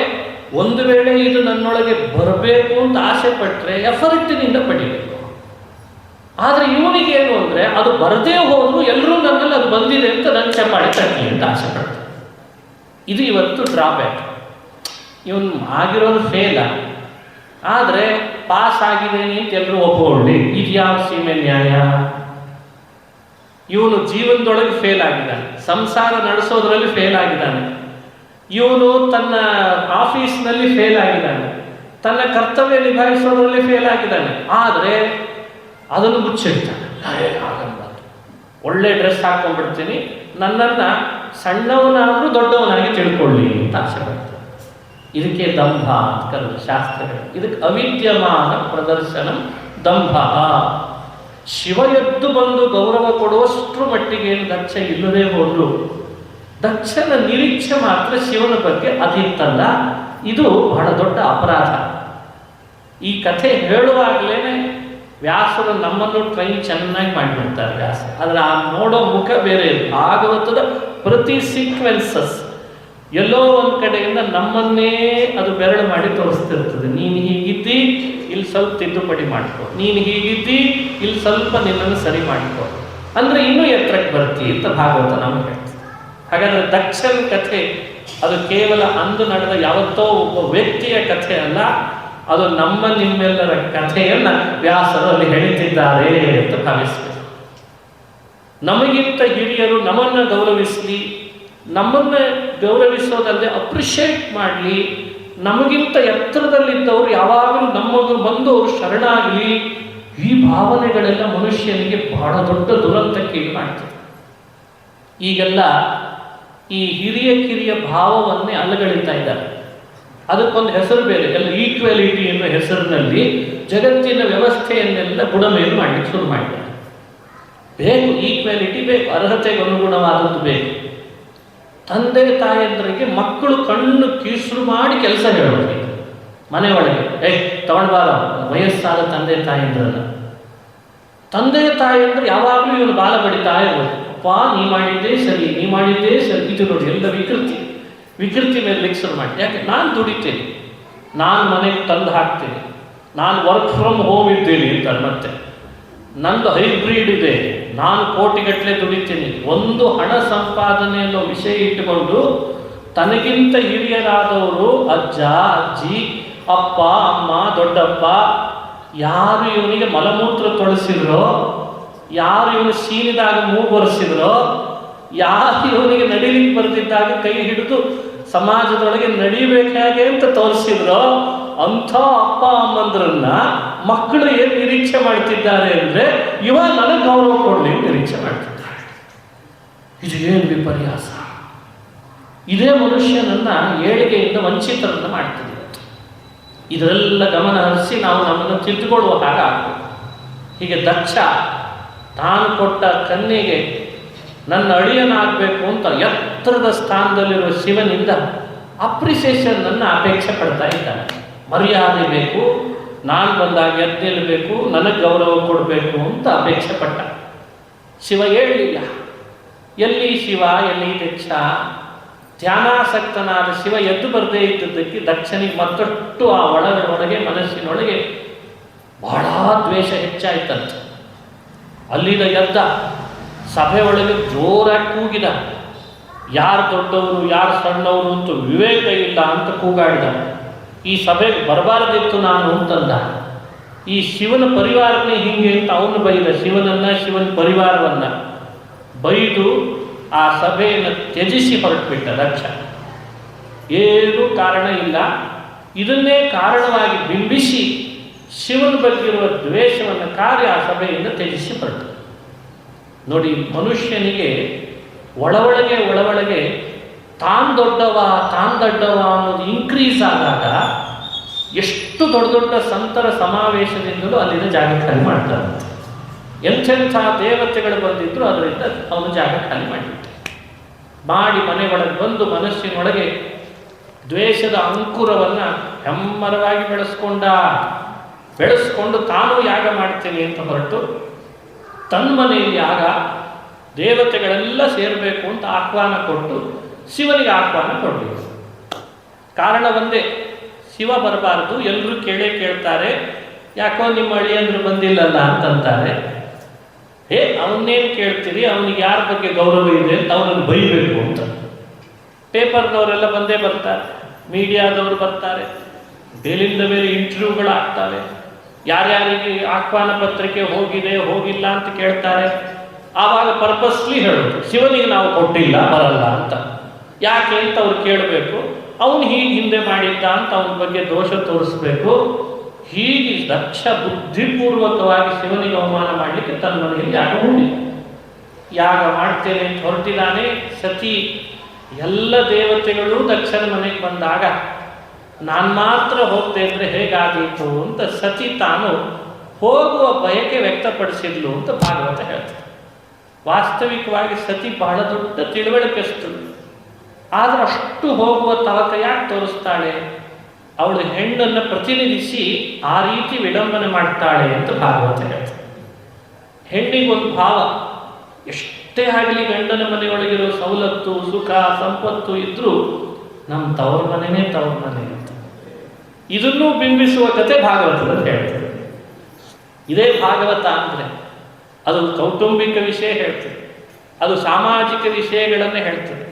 ಒಂದು ವೇಳೆ ಇದು ನನ್ನೊಳಗೆ ಬರಬೇಕು ಅಂತ ಆಸೆ ಪಟ್ಟರೆ ಎಫರ್ಟಿನಿಂದ ಪಡಿಬೇಕು. ಆದರೆ ಇವನಿಗೇನು ಅಂದರೆ, ಅದು ಬರದೇ ಹೋದರೂ ಎಲ್ಲರೂ ನನ್ನಲ್ಲಿ ಅದು ಬಂದಿದೆ ಅಂತ ನನ್ನ ಚಪ್ಪಾಳೆ ತಟ್ಟಲಿ ಅಂತ ಆಸೆ ಪಡ್ತಾರೆ. ಇದು ಇವತ್ತು ಡ್ರಾಬ್ಯಾಕ್. ಇವನು ಆಗಿರೋದು ಫೇಲ, ಆದರೆ ಪಾಸ್ ಆಗಿದ್ದೇನೆ ಅಂತ ಎಲ್ಲರೂ ಒಪ್ಪಿಕೊಳ್ಳಿ. ಇದು ಯಾವ ಸೀಮೆ ನ್ಯಾಯ? ಇವನು ಜೀವನದೊಳಗೆ ಫೇಲ್ ಆಗಿದ್ದಾನೆ, ಸಂಸಾರ ನಡೆಸೋದ್ರಲ್ಲಿ ಫೇಲ್ ಆಗಿದ್ದಾನೆ, ಇವನು ತನ್ನ ಆಫೀಸ್ನಲ್ಲಿ ಫೇಲ್ ಆಗಿದ್ದಾನೆ, ತನ್ನ ಕರ್ತವ್ಯ ನಿಭಾಯಿಸೋದ್ರಲ್ಲಿ ಫೇಲ್ ಆಗಿದ್ದಾನೆ. ಆದರೆ ಅದನ್ನು ಮುಚ್ಚಿಡ್ತಾನೆ. ಆಗಬಾರ್ದು, ಒಳ್ಳೆ ಡ್ರೆಸ್ ಹಾಕೊಂಡ್ಬಿಡ್ತೀನಿ, ನನ್ನನ್ನು ಸಣ್ಣವನಾದರೂ ದೊಡ್ಡವನಾಗಿ ತಿಳ್ಕೊಳ್ಳಿ ಅಂತ ಆಸೆ ಪಡ್ತಾನೆ. ಇದಕ್ಕೆ ದಂಭ ಅಂತ ಕರೆದು ಶಾಸ್ತ್ರಗಳು. ಇದಕ್ಕೆ ಅವಿದ್ಯಮಾನ ಪ್ರದರ್ಶನ ದಂಭ. ಶಿವ ಎದ್ದು ಬಂದು ಗೌರವ ಕೊಡುವಷ್ಟರ ಮಟ್ಟಿಗೆ ಏನು ದಕ್ಷ ಇಲ್ಲದೆ ಹೋದ್ರು ದಕ್ಷನ ನಿರೀಕ್ಷೆ ಮಾತ್ರ ಶಿವನ ಬಗ್ಗೆ ಅದಿತ್ತಲ್ಲ, ಇದು ಬಹಳ ದೊಡ್ಡ ಅಪರಾಧ. ಈ ಕಥೆ ಹೇಳುವಾಗಲೇ ವ್ಯಾಸರು ನಮ್ಮನ್ನು ಟ್ರೈನ್ ಚೆನ್ನಾಗಿ ಮಾಡಿಬಿಡ್ತಾರೆ ವ್ಯಾಸ. ಆದರೆ ಆ ನೋಡೋ ಮುಖ ಬೇರೆ ಇದೆ. ಭಾಗವತದ ಪ್ರತಿ ಸೀಕ್ವೆನ್ಸಸ್ ಎಲ್ಲೋ ಒಂದು ಕಡೆಯಿಂದ ನಮ್ಮನ್ನೇ ಅದು ಬೆರಳು ಮಾಡಿ ತೋರಿಸ್ತಿರ್ತದೆ. ನೀನು ಹೀಗಿದ್ದಿ, ಇಲ್ಲಿ ಸ್ವಲ್ಪ ತಿದ್ದುಪಡಿ ಮಾಡ್ಕೊ, ನೀನು ಹೀಗಿದ್ದಿ, ಇಲ್ಲಿ ಸ್ವಲ್ಪ ನಿನ್ನನ್ನು ಸರಿ ಮಾಡ್ಕೊ, ಅಂದರೆ ಇನ್ನೂ ಎತ್ತರಕ್ಕೆ ಬರ್ತಿ ಅಂತ ಭಾಗವತ ನಮ್ಗೆ ಹೇಳ್ತದೆ. ಹಾಗಾದರೆ ದಕ್ಷನ ಕಥೆ ಅದು ಕೇವಲ ಅಂದು ನಡೆದ ಯಾವತ್ತೋ ಒಬ್ಬ ವ್ಯಕ್ತಿಯ ಕಥೆ ಅಲ್ಲ, ಅದು ನಮ್ಮ ನಿಮ್ಮೆಲ್ಲರ ಕಥೆಯನ್ನು ವ್ಯಾಸರು ಅಲ್ಲಿ ಹೇಳ್ತಿದ್ದಾರೆ ಅಂತ ಭಾವಿಸ್ಬೇಕು. ನಮಗಿಂತ ಹಿರಿಯರು ನಮ್ಮನ್ನು ಗೌರವಿಸಲಿ, ನಮ್ಮನ್ನು ಗೌರವಿಸೋದಲ್ಲದೆ ಅಪ್ರಿಷಿಯೇಟ್ ಮಾಡಲಿ, ನಮಗಿಂತ ಎತ್ತರದಲ್ಲಿದ್ದವರು ಯಾವಾಗಲೂ ನಮಗೆ ಬಂದು ಅವರು ಶರಣಾಗಲಿ, ಈ ಭಾವನೆಗಳೆಲ್ಲ ಮನುಷ್ಯನಿಗೆ ಬಹಳ ದೊಡ್ಡ ದುರಂತಕ್ಕೆ ಇದು ಮಾಡ್ತದೆ. ಈಗೆಲ್ಲ ಈ ಹಿರಿಯ ಕಿರಿಯ ಭಾವವನ್ನೇ ಅಲಗಳಿತಾ ಇದ್ದಾರೆ. ಅದಕ್ಕೊಂದು ಹೆಸರು ಬೇರೆ, ಎಲ್ಲ ಈಕ್ವಾಲಿಟಿ ಎನ್ನುವ ಹೆಸರಿನಲ್ಲಿ ಜಗತ್ತಿನ ವ್ಯವಸ್ಥೆಯನ್ನೆಲ್ಲ ಬುಡಮೇಲು ಮಾಡಲಿಕ್ಕೆ ಶುರು ಮಾಡಿದ್ದಾರೆ. ಬೇಕು ಈಕ್ವಾಲಿಟಿ, ಬೇಕು ಅರ್ಹತೆಗೆ ಅನುಗುಣವಾದದ್ದು ಬೇಕು. ತಂದೆ ತಾಯಂದರಿಗೆ ಮಕ್ಕಳು ಕಣ್ಣು ಕಿಸುರು ಮಾಡಿ ಕೆಲಸ ಹೇಳೋದು ಮನೆಯೊಳಗೆ. ತಗೊಂಡ್ಬಾರ ವಯಸ್ಸಾದ ತಂದೆ ತಾಯಂದ್ರಲ್ಲ. ತಂದೆ ತಾಯಂದ್ರೆ ಯಾವಾಗಲೂ ಇವನು ಬಾಲ ಬಡಿತಾ ಇರ್ಬೋದು. ಅಪ್ಪ ನೀ ಮಾಡಿದ್ದೇ ಸರಿ, ನೀ ಮಾಡಿದ್ದೇ ಸರಿ. ಇದು ನೋಡಿ ಎಲ್ಲ ವಿಕೃತಿ ಮೇಲೆ ಲೆಕ್ಚರ್ ಮಾಡಿ. ಯಾಕೆ? ನಾನು ದುಡಿತೇನೆ, ನಾನು ಮನೆಗೆ ತಂದು ಹಾಕ್ತೇನೆ, ನಾನು ವರ್ಕ್ ಫ್ರಮ್ ಹೋಮ್ ಇದ್ದೇನೆ ಅಂತಾರೆ. ಮತ್ತೆ ನಂದು ಹೈಬ್ರಿಡ್ ಇದೆ, ನಾನು ಕೋಟಿಗಟ್ಟಲೆ ದುಡಿತೀನಿ. ಒಂದು ಹಣ ಸಂಪಾದನೆ ಅನ್ನೋ ವಿಷಯ ಇಟ್ಟುಕೊಂಡು ತನಗಿಂತ ಹಿರಿಯರಾದವರು ಅಜ್ಜ ಅಜ್ಜಿ ಅಪ್ಪ ಅಮ್ಮ ದೊಡ್ಡಪ್ಪ ಯಾರು ಇವನಿಗೆ ಮಲಮೂತ್ರ ತೊಳಸಿದ್ರೋ, ಯಾರು ಇವನು ಸೀನಿದಾಗ ಮೂಗೊರೆಸಿದ್ರೋ, ಯಾರು ಇವನಿಗೆ ನಡಿಲಿಕ್ಕೆ ಬರ್ತಿದ್ದಾಗ ಕೈ ಹಿಡಿದು ಸಮಾಜದೊಳಗೆ ನಡಿಬೇಕಾಗೆ ಅಂತ ತೋರಿಸಿದ್ರೋ ಅಂಥ ಅಪ್ಪ ಅಮ್ಮಂದ್ರನ್ನ ಮಕ್ಕಳು ಏನು ನಿರೀಕ್ಷೆ ಮಾಡ್ತಿದ್ದಾರೆ ಅಂದರೆ ಇವ ನನಗೆ ಗೌರವ ಕೊಡಲಿ ನಿರೀಕ್ಷೆ ಮಾಡ್ತಿದ್ದಾರೆ. ಇದು ಏನು ವಿಪರ್ಯಾಸ! ಇದೇ ಮನುಷ್ಯನನ್ನ ಏಳಿಗೆಯಿಂದ ವಂಚಿತರನ್ನ ಮಾಡ್ತಿದೆ. ಇದರೆಲ್ಲ ಗಮನ ಹರಿಸಿ ನಾವು ನಮ್ಮನ್ನು ತಿದ್ದುಕೊಳ್ಳುವ ಹಾಗೆ ಆಗಬೇಕು. ಹೀಗೆ ದಕ್ಷ ತಾನು ಕೊಟ್ಟ ಕನ್ಯೆಗೆ ನನ್ನ ಅಳಿಯನಾಗಬೇಕು ಅಂತ ಎತ್ತರದ ಸ್ಥಾನದಲ್ಲಿರುವ ಶಿವನಿಂದ ಅಪ್ರಿಸಿಯೇಷನ್ನನ್ನು ಅಪೇಕ್ಷೆ ಪಡ್ತಾ ಇದ್ದಾನೆ. ಮರ್ಯಾದೆ ಬೇಕು, ನಾನು ಬಂದಾಗ ಎದ್ದು ನಿಲ್ಲಬೇಕು, ನನಗೆ ಗೌರವ ಕೊಡಬೇಕು ಅಂತ ಅಪೇಕ್ಷೆ ಪಟ್ಟ. ಶಿವ ಹೇಳಲಿಲ್ಲ. ಎಲ್ಲಿ ಶಿವ, ಎಲ್ಲಿ ದಕ್ಷ? ಧ್ಯಾನಾಸಕ್ತನಾದ ಶಿವ ಎದ್ದು ಬರದೇ ಇದ್ದದ್ದಕ್ಕೆ ದಕ್ಷನಿಗೆ ಮತ್ತಷ್ಟು ಆ ಒಳಗೆ ಮನಸ್ಸಿನೊಳಗೆ ಬಹಳ ದ್ವೇಷ ಹೆಚ್ಚಾಯ್ತಂತೆ. ಅಲ್ಲಿದ ಎದ್ದ ಸಭೆ ಒಳಗೆ ಜೋರಾಗಿ ಕೂಗಿದ. ಯಾರು ದೊಡ್ಡವರು ಯಾರು ಸಣ್ಣವರು ಅಂತ ವಿವೇಕ ಇಲ್ಲ ಅಂತ ಕೂಗಾಡಿದ. ಈ ಸಭೆಗೆ ಬರಬಾರದಿತ್ತು ನಾನು ಅಂತಂದ. ಈ ಶಿವನ ಪರಿವಾರನೇ ಹಿಂಗೆ ಅಂತ ಅವನು ಬೈದ. ಶಿವನ ಪರಿವಾರವನ್ನು ಬೈದು ಆ ಸಭೆಯನ್ನು ತ್ಯಜಿಸಿ ಹೊರಟುಬಿಟ್ಟ ದಕ್ಷ. ಏನೂ ಕಾರಣ ಇಲ್ಲ, ಇದನ್ನೇ ಕಾರಣವಾಗಿ ಬಿಂಬಿಸಿ ಶಿವನ ಬಗ್ಗೆ ಇರುವ ದ್ವೇಷವನ್ನು ಕಾರ್ಯ ಆ ಸಭೆಯಿಂದ ತ್ಯಜಿಸಿ ಹೊರಟು. ನೋಡಿ, ಮನುಷ್ಯನಿಗೆ ಒಳೊಳಗೆ ತಾನು ದೊಡ್ಡವ ಅನ್ನೋದು ಇನ್ಕ್ರೀಸ್ ಆದಾಗ ಎಷ್ಟು ದೊಡ್ಡ ಸಂತರ ಸಮಾವೇಶದಿಂದಲೂ ಅಲ್ಲಿನ ಜಾಗ ಖಾಲಿ ಮಾಡ್ತಾರೆ. ಎಂಥೆಂಥ ದೇವತೆಗಳು ಬಂದಿದ್ರು ಅದರಿಂದ ಅವನು ಜಾಗ ಖಾಲಿ ಮಾಡಿಬಿಟ್ಟ. ಮಾಡಿ ಮನೆ ಒಳಗೆ ಬಂದು ಮನಸ್ಸಿನೊಳಗೆ ದ್ವೇಷದ ಅಂಕುರವನ್ನು ಹೆಮ್ಮರವಾಗಿ ಬೆಳೆಸ್ಕೊಂಡು ತಾನು ಯಾಗ ಮಾಡ್ತೇನೆ ಅಂತ ಹೊರಟು ತನ್ನ ಮನೆಯಲ್ಲಿ ಯಾಗ ದೇವತೆಗಳೆಲ್ಲ ಸೇರಬೇಕು ಅಂತ ಆಹ್ವಾನ ಕೊಟ್ಟು ಶಿವನಿಗೆ ಆಹ್ವಾನ ಕೊಡಬೇಕು. ಕಾರಣ ಒಂದೇ, ಶಿವ ಬರಬಾರ್ದು. ಎಲ್ಲರೂ ಕೇಳ್ತಾರೆ, ಯಾಕೋ ನಿಮ್ಮ ಅಳಿಯಂದ್ರು ಬಂದಿಲ್ಲಲ್ಲ ಅಂತಂತಾರೆ. ಅವನ್ನೇನು ಕೇಳ್ತೀರಿ, ಅವನಿಗೆ ಯಾರ ಬಗ್ಗೆ ಗೌರವ ಇದೆ ಅಂತ ಅವನನ್ನು ಬೈಬೇಕು ಅಂತ. ಪೇಪರ್ನವರೆಲ್ಲ ಬಂದೇ ಬರ್ತಾರೆ, ಮೀಡಿಯಾದವರು ಬರ್ತಾರೆ, ಬೇಲಿಂದ ಮೇಲೆ ಇಂಟರ್ವ್ಯೂಗಳಾಗ್ತವೆ. ಯಾರ್ಯಾರಿಗೆ ಆಹ್ವಾನ ಪತ್ರಿಕೆ ಹೋಗಿಲ್ಲ ಅಂತ ಕೇಳ್ತಾರೆ. ಆವಾಗ ಪರ್ಪಸ್ಲಿ ಹೇಳೋದು ಶಿವನಿಗೆ ನಾವು ಕೊಟ್ಟಿಲ್ಲ, ಬರಲ್ಲ ಅಂತ. ಯಾಕೆ ಅಂತ ಅವ್ರು ಕೇಳಬೇಕು. ಅವನು ಹೀಗೆ ಹಿಂದೆ ಮಾಡಿದ್ದ ಅಂತ ಅವನ ಬಗ್ಗೆ ದೋಷ ತೋರಿಸ್ಬೇಕು. ಹೀಗೆ ದಕ್ಷ ಬುದ್ಧಿಪೂರ್ವಕವಾಗಿ ಶಿವನಿಗೆ ಅವಮಾನ ಮಾಡಲಿಕ್ಕೆ ತನ್ನ ಮನೆಯಲ್ಲಿ ಯಾಗ ಹೂಡಿಲ್ಲ. ಯಾಗ ಮಾಡ್ತೇನೆ ಅಂತ ಹೊರಟಿದ್ದಾನೆ. ಸತಿ ಎಲ್ಲ ದೇವತೆಗಳು ದಕ್ಷನ ಮನೆಗೆ ಬಂದಾಗ ನಾನು ಮಾತ್ರ ಹೋಗ್ತಾ ಇದ್ರೆ ಹೇಗಾದೀತು ಅಂತ ಸತಿ ತಾನು ಹೋಗುವ ಬಯಕೆ ವ್ಯಕ್ತಪಡಿಸಿದ್ಲು ಅಂತ ಭಾಗವತ ಹೇಳ್ತಾರೆ. ವಾಸ್ತವಿಕವಾಗಿ ಸತಿ ಬಹಳ ದೊಡ್ಡ ತಿಳುವಳಿಕೆಸ್ತಳು. ಆದ್ರೆ ಅಷ್ಟು ಹೋಗುವ ತವಕ ಯಾಕೆ ತೋರಿಸ್ತಾಳೆ? ಅವಳು ಹೆಣ್ಣನ್ನು ಪ್ರತಿನಿಧಿಸಿ ಆ ರೀತಿ ವಿಡಂಬನೆ ಮಾಡ್ತಾಳೆ ಅಂತ ಭಾಗವತ ಹೇಳ್ತಾರೆ. ಹೆಣ್ಣಿಗೊಂದು ಭಾವ, ಎಷ್ಟೇ ಆಗಲಿ ಗಂಡನ ಮನೆಯೊಳಗಿರೋ ಸವಲತ್ತು ಸುಖ ಸಂಪತ್ತು ಇದ್ರೂ ನಮ್ಮ ತವರ ಮನೆಯೇ ತವರ ಮನೆ ಅಂತ ಇದನ್ನೂ ಬಿಂಬಿಸುವ ಕತೆ ಭಾಗವತದಲ್ಲಿ ಹೇಳ್ತಾರೆ. ಇದೇ ಭಾಗವತ ಅಂದರೆ ಅದು ಕೌಟುಂಬಿಕ ವಿಷಯ ಹೇಳ್ತದೆ, ಅದು ಸಾಮಾಜಿಕ ವಿಷಯಗಳನ್ನೇ ಹೇಳ್ತದೆ.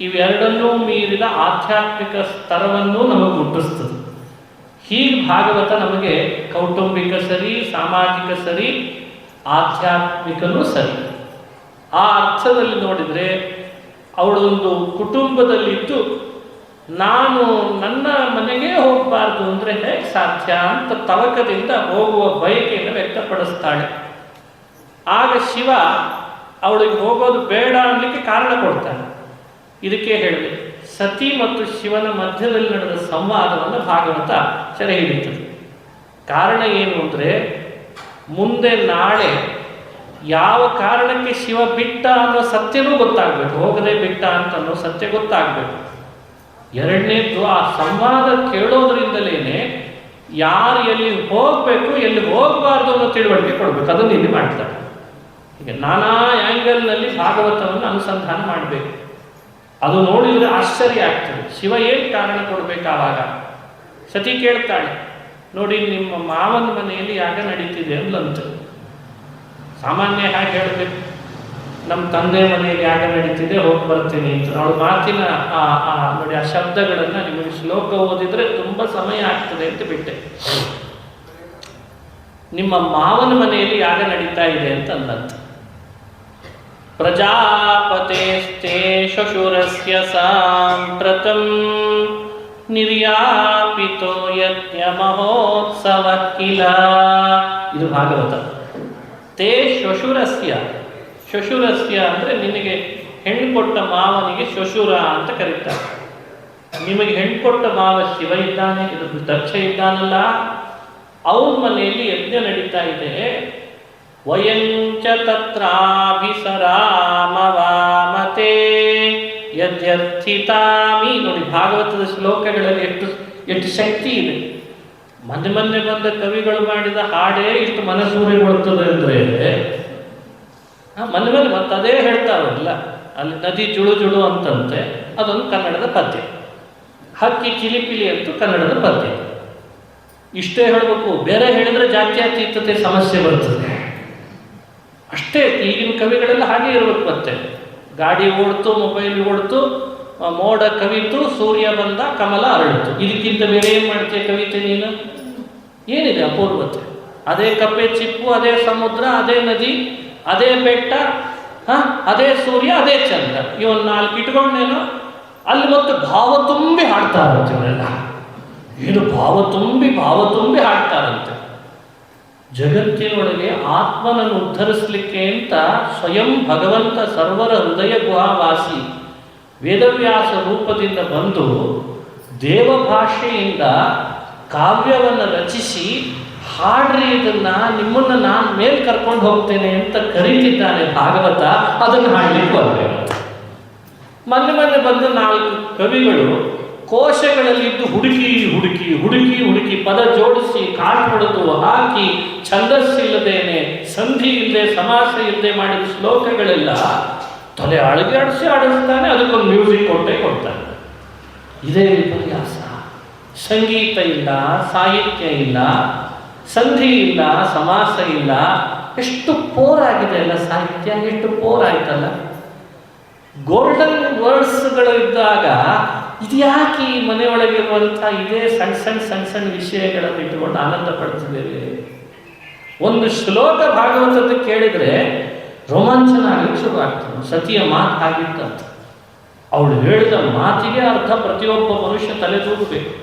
ಇವೆರಡನ್ನೂ ಮೀರಿದ ಆಧ್ಯಾತ್ಮಿಕ ಸ್ತರವನ್ನು ನಮಗೆ ಹುಟ್ಟಿಸ್ತದೆ. ಹೀಗೆ ಭಾಗವತ ನಮಗೆ ಕೌಟುಂಬಿಕ ಸರಿ, ಸಾಮಾಜಿಕ ಸರಿ, ಆಧ್ಯಾತ್ಮಿಕನೂ ಸರಿ. ಆ ಅರ್ಥದಲ್ಲಿ ನೋಡಿದರೆ ಅವಳೊಂದು ಕುಟುಂಬದಲ್ಲಿದ್ದು ನಾನು ನನ್ನ ಮನೆಗೆ ಹೋಗಬಾರ್ದು ಅಂದರೆ ಹೇಗೆ ಸಾಧ್ಯ ಅಂತ ತವಕದಿಂದ ಹೋಗುವ ಬಯಕೆಯನ್ನು ವ್ಯಕ್ತಪಡಿಸ್ತಾಳೆ. ಆಗ ಶಿವ ಅವಳಿಗೆ ಹೋಗೋದು ಬೇಡ ಅನ್ನಲಿಕ್ಕೆ ಕಾರಣ ಕೊಡ್ತಾನೆ. ಇದಕ್ಕೆ ಹೇಳಿದೆ, ಸತಿ ಮತ್ತು ಶಿವನ ಮಧ್ಯದಲ್ಲಿ ನಡೆದ ಸಂವಾದವನ್ನು ಭಾಗವತ ಸೆರೆ ಹಿಡಿತದೆ. ಕಾರಣ ಏನು ಅಂದರೆ, ಮುಂದೆ ನಾಳೆ ಯಾವ ಕಾರಣಕ್ಕೆ ಶಿವ ಬಿಟ್ಟ ಅನ್ನೋ ಸತ್ಯವೂ ಗೊತ್ತಾಗಬೇಕು, ಹೋಗದೆ ಬಿಟ್ಟ ಅಂತ ಅನ್ನೋ ಸತ್ಯ ಗೊತ್ತಾಗಬೇಕು. ಎರಡನೇದು, ಆ ಸಂವಾದ ಕೇಳೋದ್ರಿಂದಲೇ ಯಾರು ಎಲ್ಲಿ ಹೋಗಬೇಕು ಎಲ್ಲಿ ಹೋಗಬಾರ್ದು ಅನ್ನೋ ತಿಳುವಳಿಕೆ ಕೊಡಬೇಕು. ಅದನ್ನು ಇಲ್ಲಿ ಮಾಡ್ತಾರೆ. ಈಗ ನಾನಾ ಆ್ಯಂಗಲ್ನಲ್ಲಿ ಭಾಗವತವನ್ನು ಅನುಸಂಧಾನ ಮಾಡಬೇಕು. ಅದು ನೋಡಿದರೆ ಆಶ್ಚರ್ಯ ಆಗ್ತದೆ. ಶಿವ ಏನು ಕಾರಣ ಕೊಡಬೇಕು? ಆವಾಗ ಸತಿ ಕೇಳ್ತಾಳೆ, ನೋಡಿ ನಿಮ್ಮ ಮಾವನ ಮನೆಯಲ್ಲಿ ಯಾಗ ನಡೀತಿದೆ ಅಂದ್ಲಂತ. ಸಾಮಾನ್ಯ ಹೇಗೆ ಹೇಳಬೇಕು, ನಮ್ಮ ತಂದೆ ಮನೆಯಲ್ಲಿ ಯಾಗ ನಡೀತಿದೆ ಹೋಗಿ ಬರ್ತೀನಿ ಅಂತ. ಅವಳು ಮಾತಿನ ನೋಡಿ ಆ ಶಬ್ದಗಳನ್ನು ನಿಮಗೆ ಶ್ಲೋಕ ಓದಿದ್ರೆ ತುಂಬ ಸಮಯ ಆಗ್ತದೆ ಅಂತ ಬಿಟ್ಟೆ. ನಿಮ್ಮ ಮಾವನ ಮನೆಯಲ್ಲಿ ಯಾಗ ನಡೀತಾ ಇದೆ ಅಂತ ಅಂದಂತ. ಪ್ರಜಾಪತೇಸ್ತೆ ಶಶುರಸ್ಯ ಸಾಂಪ್ರತಂ ನಿರ್ಯಾಪಿತೋ ಯಜ್ಞ ಮಹೋತ್ಸವ ಕಿಲ. ಇದು ಭಾಗವತ. ತೇ ಶಶುರಸ್ಯ, ಶಶುರಸ್ಯ ಅಂದರೆ ನಿನಗೆ ಹೆಣ್ಣು ಕೊಟ್ಟ ಮಾವನಿಗೆ ಶಶುರ ಅಂತ ಕರೀತಾರೆ. ನಿಮಗೆ ಹೆಣ್ಣು ಕೊಟ್ಟ ಮಾವ ಶಿವ ಇದ್ದಾನೆ, ಇದು ದಕ್ಷ ಇದ್ದಾನಲ್ಲ, ಅವನ ಮನೆಯಲ್ಲಿ ಯಜ್ಞ ನಡೀತಾ ಇದೆ. ವಯಂಚ ತತ್ರಾಭಿಸರಾಮವಾಮತೆ ಯದ್ಯರ್ಥಿತಾಮಿ. ನೋಡಿ ಭಾಗವತದ ಶ್ಲೋಕಗಳಲ್ಲಿ ಎಷ್ಟು ಶಕ್ತಿ ಇದೆ. ಮೊನ್ನೆ ಬಂದ ಕವಿಗಳು ಮಾಡಿದ ಹಾಡೇ ಇಷ್ಟು ಮನಸೂರೆಗೊಳ್ತದೆ ಅಂದರೆ ಮೊನ್ನೆ ಮತ್ತೆ ಅದೇ ಹೇಳ್ತಾರಲ್ಲ, ಅಲ್ಲಿ ನದಿ ಜುಳು ಜುಳು ಅಂತಂತೆ, ಅದೊಂದು ಕನ್ನಡದ ಪದ್ಯ. ಹಕ್ಕಿ ಚಿಲಿಪಿಲಿ ಅಂತೂ ಕನ್ನಡದ ಪದ್ಯ. ಇಷ್ಟೇ ಹೇಳಬೇಕು, ಬೇರೆ ಹೇಳಿದ್ರೆ ಜಾತ್ಯತೀತತೆ ಸಮಸ್ಯೆ ಬರ್ತದೆ. ಅಷ್ಟೇ, ಈಗಿನ ಕವಿಗಳೆಲ್ಲ ಹಾಗೆ ಇರಬೇಕು. ಮತ್ತೆ ಗಾಡಿ ಓಡ್ತು, ಮೊಬೈಲ್ ಓಡ್ತು, ಮೋಡ ಕವಿತು, ಸೂರ್ಯ ಬಂದ, ಕಮಲ ಅರಳಿತು. ಇದಕ್ಕಿಂತ ಬೇರೆ ಏನು ಮಾಡ್ತೀಯ ಕವಿತೆ ನೀನು? ಏನಿದೆ ಅಪೂರ್ವತೆ? ಅದೇ ಕಪ್ಪೆ ಚಿಪ್ಪು, ಅದೇ ಸಮುದ್ರ, ಅದೇ ನದಿ, ಅದೇ ಬೆಟ್ಟ, ಅದೇ ಸೂರ್ಯ, ಅದೇ ಚಂದ್ರ. ಇವನ್ 4 ಇಟ್ಕೊಂಡೇನೋ ಅಲ್ಲಿ ಮತ್ತೆ ಭಾವ ತುಂಬಿ ಹಾಡ್ತಾರಂತೆ ಇವರೆಲ್ಲ. ಏನು ಭಾವ ತುಂಬಿ ಹಾಡ್ತಾರಂತೆ. ಜಗತ್ತಿನೊಳಗೆ ಆತ್ಮನನ್ನು ಉದ್ಧರಿಸಲಿಕ್ಕೆ ಅಂತ ಸ್ವಯಂ ಭಗವಂತ ಸರ್ವರ ಹೃದಯ ಗುಹಾವಾಸಿ ವೇದವ್ಯಾಸ ರೂಪದಿಂದ ಬಂದು ದೇವಭಾಷೆಯಿಂದ ಕಾವ್ಯವನ್ನು ರಚಿಸಿ, ಹಾಡ್ರಿ ಇದನ್ನ, ನಿಮ್ಮನ್ನು ನಾನು ಮೇಲೆ ಕರ್ಕೊಂಡು ಹೋಗ್ತೇನೆ ಅಂತ ಕರೀತಿದ್ದಾನೆ ಭಾಗವತ. ಅದನ್ನು ಹಾಡಲಿಕ್ಕೆ ಬರಬೇಕು. ಮೊನ್ನೆ ಬಂದು 4 ಕವಿಗಳು ಕೋಶಗಳಲ್ಲಿದ್ದು ಹುಡುಕಿ ಪದ ಜೋಡಿಸಿ ಕಾಳು ಹೊಡೆದು ಹಾಕಿ ಛಂದಸ್ಸಿಲ್ಲದೇನೆ, ಸಂಧಿ ಇಲ್ಲದೆ, ಸಮಾಸ ಇಲ್ಲದೆ ಮಾಡಿದ ಶ್ಲೋಕಗಳೆಲ್ಲ ತಲೆ ಆಡಿಸ್ತಾನೆ. ಅದಕ್ಕೊಂದು ಮ್ಯೂಸಿಕ್ ಕೊಡ್ತಾನೆ. ಇದೇ ವಿಪರ್ಯಾಸ. ಸಂಗೀತ ಇಲ್ಲ, ಸಾಹಿತ್ಯ ಇಲ್ಲ, ಸಂಧಿ ಇಲ್ಲ, ಸಮಾಸ ಇಲ್ಲ. ಎಷ್ಟು ಪೋರಾಗಿದೆ ಅಲ್ಲ ಸಾಹಿತ್ಯ, ಎಷ್ಟು ಪೋರಾಯ್ತಲ್ಲ. ಗೋಲ್ಡನ್ ವರ್ಡ್ಸ್ಗಳು ಇದ್ದಾಗ ಇದ್ಯಾಕೆ ಈ ಮನೆಯೊಳಗಿರುವಂಥ ಇದೇ ಸಣ್ಣ ವಿಷಯಗಳನ್ನು ಇಟ್ಟುಕೊಂಡು ಆನಂದ ಪಡ್ತಿದ್ದೇವೆ. ಒಂದು ಶ್ಲೋಕ ಭಾಗವತದ ಕೇಳಿದರೆ ರೋಮಾಂಚನ ಆಗಲಿಕ್ಕೆ ಶುರು ಆಗ್ತದೆ. ಸತಿಯ ಮಾತು ಆಗಿತ್ತಂತ. ಅವಳು ಹೇಳಿದ ಮಾತಿಗೆ ಅರ್ಥ ಪ್ರತಿಯೊಬ್ಬ ಮನುಷ್ಯ ತಲೆದೂಗಬೇಕು.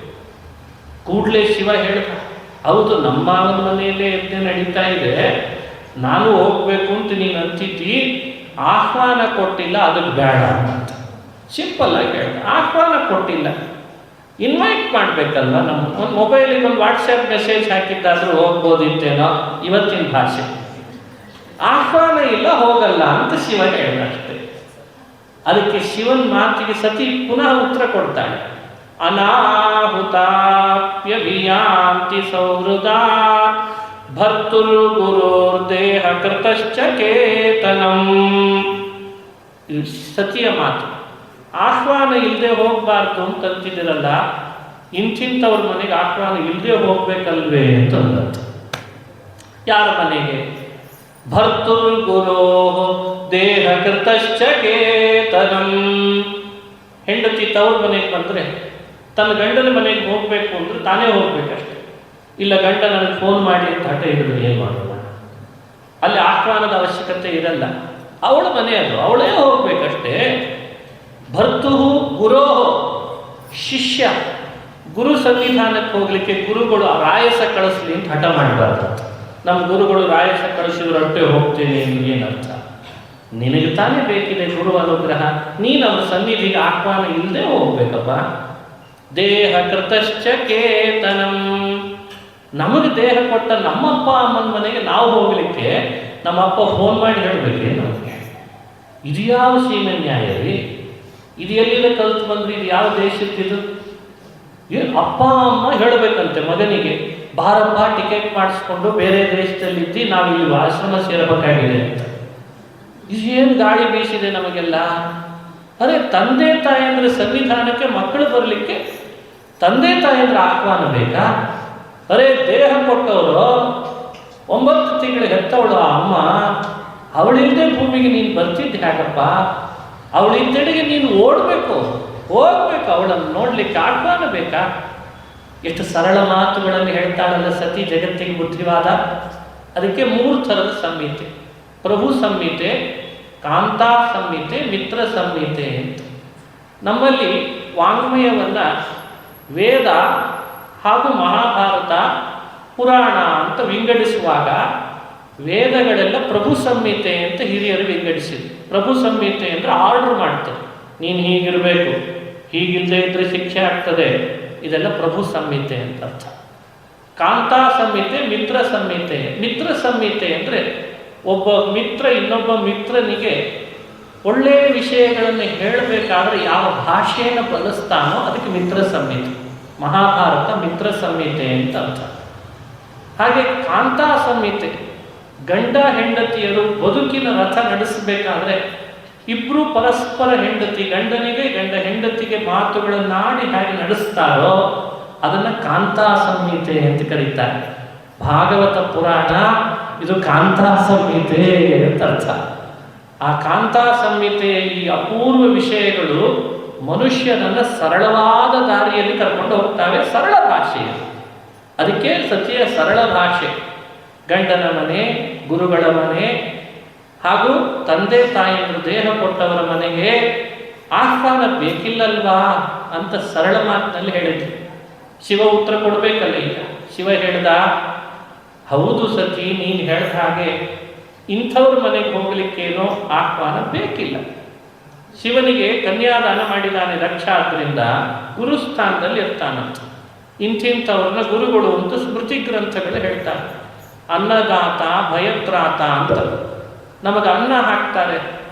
ಕೂಡಲೇ ಶಿವ ಹೇಳ್ದ, ಹೌದು ನಮ್ಮ ಮಾವನ ಮನೆಯಲ್ಲೇ ಯಜ್ಞ ನಡೀತಾ ಇದೆ, ನಾನು ಹೋಗ್ಬೇಕು ಅಂತ ನೀನು ಅಂತಿದ್ದಿ, ಆಹ್ವಾನ ಕೊಟ್ಟಿಲ್ಲ, ಅದಕ್ಕೆ ಬೇಡ ಅಂತ ಸಿಂಪಲ್ ಆಗಿ ಹೇಳ್ದ. ಆಹ್ವಾನ ಕೊಟ್ಟಿಲ್ಲ, ಇನ್ವೈಟ್ ಮಾಡಬೇಕಲ್ವ. ನಮ್ಮ ಒಂದು ಮೊಬೈಲಿಗೆ ಒಂದು ವಾಟ್ಸಪ್ ಮೆಸೇಜ್ ಹಾಕಿದ್ದಾದ್ರೂ ಹೋಗ್ಬೋದಿತ್ತೇನೋ ಇವತ್ತಿನ ಭಾಷೆ. ಆಹ್ವಾನ ಇಲ್ಲ, ಹೋಗಲ್ಲ ಅಂತ ಶಿವ ಹೇಳಿದಷ್ಟೇ. ಅದಕ್ಕೆ ಶಿವನ ಮಾತಿಗೆ ಸತಿ ಪುನಃ ಉತ್ತರ ಕೊಡ್ತಾಳೆ. ಅನಾಹುತಾಪ್ಯಭಿಯಾಂತಿ ಸೌಹೃದಾ ಭರ್ತುರ್ಗುರುರ್ದೇಹ ಕೃತಶ್ಚ ಕೇತನಂ. ಇದು ಸತಿಯ ಮಾತು. ಆಹ್ವಾನ ಇಲ್ಲದೆ ಹೋಗಬಾರ್ದು ಅಂತ ಅಂತಿದ್ದೀರಲ್ಲ, ಇಂಥವ್ರ ಮನೆಗೆ ಆಹ್ವಾನ ಇಲ್ಲದೆ ಹೋಗ್ಬೇಕಲ್ವೇ ಅಂತ ಅಂದದ್ದು. ಯಾರ ಮನೆಗೆ? ಭರ್ತುರ್ಗುರೋ ದೇಹ ಕೃತಶ್ಚ ಕೇತನಂ. ಹೆಂಡತಿ ತವ್ರ ಮನೆಗೆ ಬಂದರೆ ತನ್ನ ಗಂಡನ ಮನೆಗೆ ಹೋಗಬೇಕು ಅಂದ್ರೆ ತಾನೇ ಹೋಗ್ಬೇಕಷ್ಟೆ. ಇಲ್ಲ ಗಂಡ ನನಗೆ ಫೋನ್ ಮಾಡಿ ಅಂತ ಹಠ ಹಿಡಿದ್ರೆ ಏನು ಮಾಡೋಣ? ಅಲ್ಲಿ ಆಹ್ವಾನದ ಅವಶ್ಯಕತೆ ಇರಲ್ಲ. ಅವಳ ಮನೆ ಅದು, ಅವಳೇ ಹೋಗ್ಬೇಕಷ್ಟೇ. ಭರ್ತು ಗುರೋ ಶಿಷ್ಯ ಗುರು ಸನ್ನಿಧಾನಕ್ಕೆ ಹೋಗ್ಲಿಕ್ಕೆ ಗುರುಗಳು ರಾಯಸ ಕಳಿಸ್ಲಿ ಅಂತ ಹಠ ಮಾಡಬಾರ್ದು. ನಮ್ಮ ಗುರುಗಳು ರಾಯಸ ಕಳಿಸಿದ್ರು ಅಷ್ಟೇ ಹೋಗ್ತೇನೆ ಏನರ್ಥ? ನಿನಗೆ ತಾನೇ ಬೇಕಿದೆ ಗುರು ಅನುಗ್ರಹ. ನೀನು ಅವ್ರ ಸನ್ನಿಧಿಗೆ ಆಹ್ವಾನ ಇಲ್ಲದೆ ಹೋಗ್ಬೇಕಪ್ಪ. ದೇಹ ಕೃತಶ್ಚ ಕೇತನಂ. ನಮಗೆ ದೇಹ ಕೊಟ್ಟ ನಮ್ಮಪ್ಪ ಅಮ್ಮನ ಮನೆಗೆ ನಾವು ಹೋಗ್ಲಿಕ್ಕೆ ನಮ್ಮಪ್ಪ ಫೋನ್ ಮಾಡಿ ಹೇಳಬೇಕೆ ನಮಗೆ? ಇದು ಯಾವ ಸೀಮೆ ನ್ಯಾಯ ರೀ? ಇದು ಎಲ್ಲಿಂದ ಕಲ್ತು ಬಂದ್ರಿ? ಇದು ಯಾವ ದೇಶಕ್ಕಿದು? ಅಪ್ಪ ಅಮ್ಮ ಹೇಳಬೇಕಂತೆ ಮಗನಿಗೆ, ಬಾರಪ್ಪ ಟಿಕೆಟ್ ಮಾಡಿಸ್ಕೊಂಡು ಬೇರೆ ದೇಶದಲ್ಲಿದ್ದು ನಾವು ಇಲ್ಲಿ ಆಶ್ರಮ ಸೇರಬೇಕಾಗಿದೆ ಅಂತ. ಏನು ಗಾಳಿ ಬೀಸಿದೆ ನಮಗೆಲ್ಲ. ಅರೆ ತಂದೆ ತಾಯಂದ್ರ ಸನ್ನಿಧಾನಕ್ಕೆ ಮಕ್ಕಳು ಬರಲಿಕ್ಕೆ ತಂದೆ ತಾಯಂದ್ರ ಆಹ್ವಾನ ಬೇಕಾ? ಅರೆ ದೇಹ ಕೊಟ್ಟವರು 9 ತಿಂಗಳು ಹೆತ್ತವಳು ಆ ಅಮ್ಮ, ಅವಳಿಲ್ಲದೆ ಭೂಮಿಗೆ ನೀನು ಬರ್ತಿದ್ದೆ ಹೇಗಪ್ಪ? ಅವಳಿದ್ದೆಡೆಗೆ ನೀನು ಓಡಬೇಕು, ಹೋಗ್ಬೇಕು, ಅವಳನ್ನು ನೋಡ್ಲಿಕ್ಕೆ ಆಹ್ವಾನ ಬೇಕಾ? ಎಷ್ಟು ಸರಳ ಮಾತುಗಳನ್ನು ಹೇಳ್ತಾಳಲ್ಲ ಸತಿ, ಜಗತ್ತಿಗೆ ಬುದ್ಧಿವಾದ. ಅದಕ್ಕೆ 3 ಥರದ ಸಂಹಿತೆ: ಪ್ರಭು ಸಂಹಿತೆ, ಕಾಂತಾ ಸಂಹಿತೆ, ಮಿತ್ರ ಸಂಹಿತೆ ಅಂತ. ನಮ್ಮಲ್ಲಿ ವಾಂಗ್ಮಯವನ್ನು ವೇದ ಹಾಗೂ ಮಹಾಭಾರತ, ಪುರಾಣ ಅಂತ ವಿಂಗಡಿಸುವಾಗ ವೇದಗಳೆಲ್ಲ ಪ್ರಭು ಸಂಹಿತೆ ಅಂತ ಹಿರಿಯರು ವಿಂಗಡಿಸಿದ್ರು. ಪ್ರಭು ಸಂಹಿತೆ ಅಂದರೆ ಆರ್ಡರ್ ಮಾಡ್ತಾರೆ, ನೀನು ಹೀಗಿರಬೇಕು, ಹೀಗಿಲ್ಲದೆ ಇದ್ದರೆ ಶಿಕ್ಷೆ ಆಗ್ತದೆ. ಇದೆಲ್ಲ ಪ್ರಭು ಸಂಹಿತೆ ಅಂತ ಅರ್ಥ. ಕಾಂತಾ ಸಂಹಿತೆ, ಮಿತ್ರ ಸಂಹಿತೆ. ಮಿತ್ರ ಸಂಹಿತೆ ಅಂದರೆ ಒಬ್ಬ ಮಿತ್ರ ಇನ್ನೊಬ್ಬ ಮಿತ್ರನಿಗೆ ಒಳ್ಳೆಯ ವಿಷಯಗಳನ್ನು ಹೇಳಬೇಕಾದ್ರೆ ಯಾವ ಭಾಷೆಯನ್ನು ಬಳಸ್ತಾನೋ ಅದಕ್ಕೆ ಮಿತ್ರ ಸಂಹಿತೆ. ಮಹಾಭಾರತ ಮಿತ್ರ ಸಂಹಿತೆ ಅಂತ ಅರ್ಥ. ಹಾಗೆ ಕಾಂತಾ ಸಂಹಿತೆ, ಗಂಡ ಹೆಂಡತಿಯರು ಬದುಕಿನ ರಥ ನಡೆಸಬೇಕಾದ್ರೆ ಇಬ್ಬರು ಪರಸ್ಪರ ಹೆಂಡತಿ ಗಂಡನಿಗೆ, ಗಂಡ ಹೆಂಡತಿಗೆ ಮಾತುಗಳನ್ನಾಡಿ ಹೇಗೆ ನಡೆಸ್ತಾರೋ ಅದನ್ನು ಕಾಂತಾ ಸಂಹಿತೆ ಅಂತ ಕರೀತಾರೆ. ಭಾಗವತ ಪುರಾಣ ಇದು ಕಾಂತಾ ಸಂಹಿತೆ ಅಂತ ಅರ್ಥ. ಆ ಕಾಂತಾ ಸಂಹಿತೆಯ ಈ ಅಪೂರ್ವ ವಿಷಯಗಳು ಮನುಷ್ಯನನ್ನು ಸರಳವಾದ ದಾರಿಯಲ್ಲಿ ಕರ್ಕೊಂಡು ಹೋಗ್ತಾವೆ. ಸರಳ ಭಾಷೆ, ಅದಕ್ಕೆ ಸತಿಯ ಸರಳ ಭಾಷೆ. ಗಂಡನ ಮನೆ, ಗುರುಗಳ ಮನೆ ಹಾಗೂ ತಂದೆ ತಾಯಿಯನ್ನು ದೇಹ ಕೊಟ್ಟವರ ಮನೆಗೆ ಆಹ್ವಾನ ಬೇಕಿಲ್ಲಲ್ವಾ ಅಂತ ಸರಳ ಮಾತಿನಲ್ಲಿ ಹೇಳಿದ್ರು. ಶಿವ ಉತ್ತರ ಕೊಡಬೇಕಲ್ಲ. ಈಗ ಶಿವ ಹೇಳ್ದ, ಹೌದು ಸತಿ, ನೀನು ಹೇಳ್ದ ಹಾಗೆ ಇಂಥವ್ರ ಮನೆಗೆ ಹೋಗಲಿಕ್ಕೇನೋ ಆಹ್ವಾನ ಬೇಕಿಲ್ಲ. ಶಿವನಿಗೆ ಕನ್ಯಾದಾನ ಮಾಡಿದಾನೆ ದಕ್ಷ, ಆದ್ದರಿಂದ ಗುರುಸ್ಥಾನದಲ್ಲಿ ಇರ್ತಾನಂತ. ಇಂಥವ್ರನ್ನ ಗುರುಗಳು ಅಂತ ಸ್ಮೃತಿ ಗ್ರಂಥಗಳು ಹೇಳ್ತಾರೆ. ಅನ್ನದಾತ ಭಯತ್ರಾತ ಅಂತ. ನಮಗೆ ಅನ್ನ ಹಾಕ್ತಾರೆ,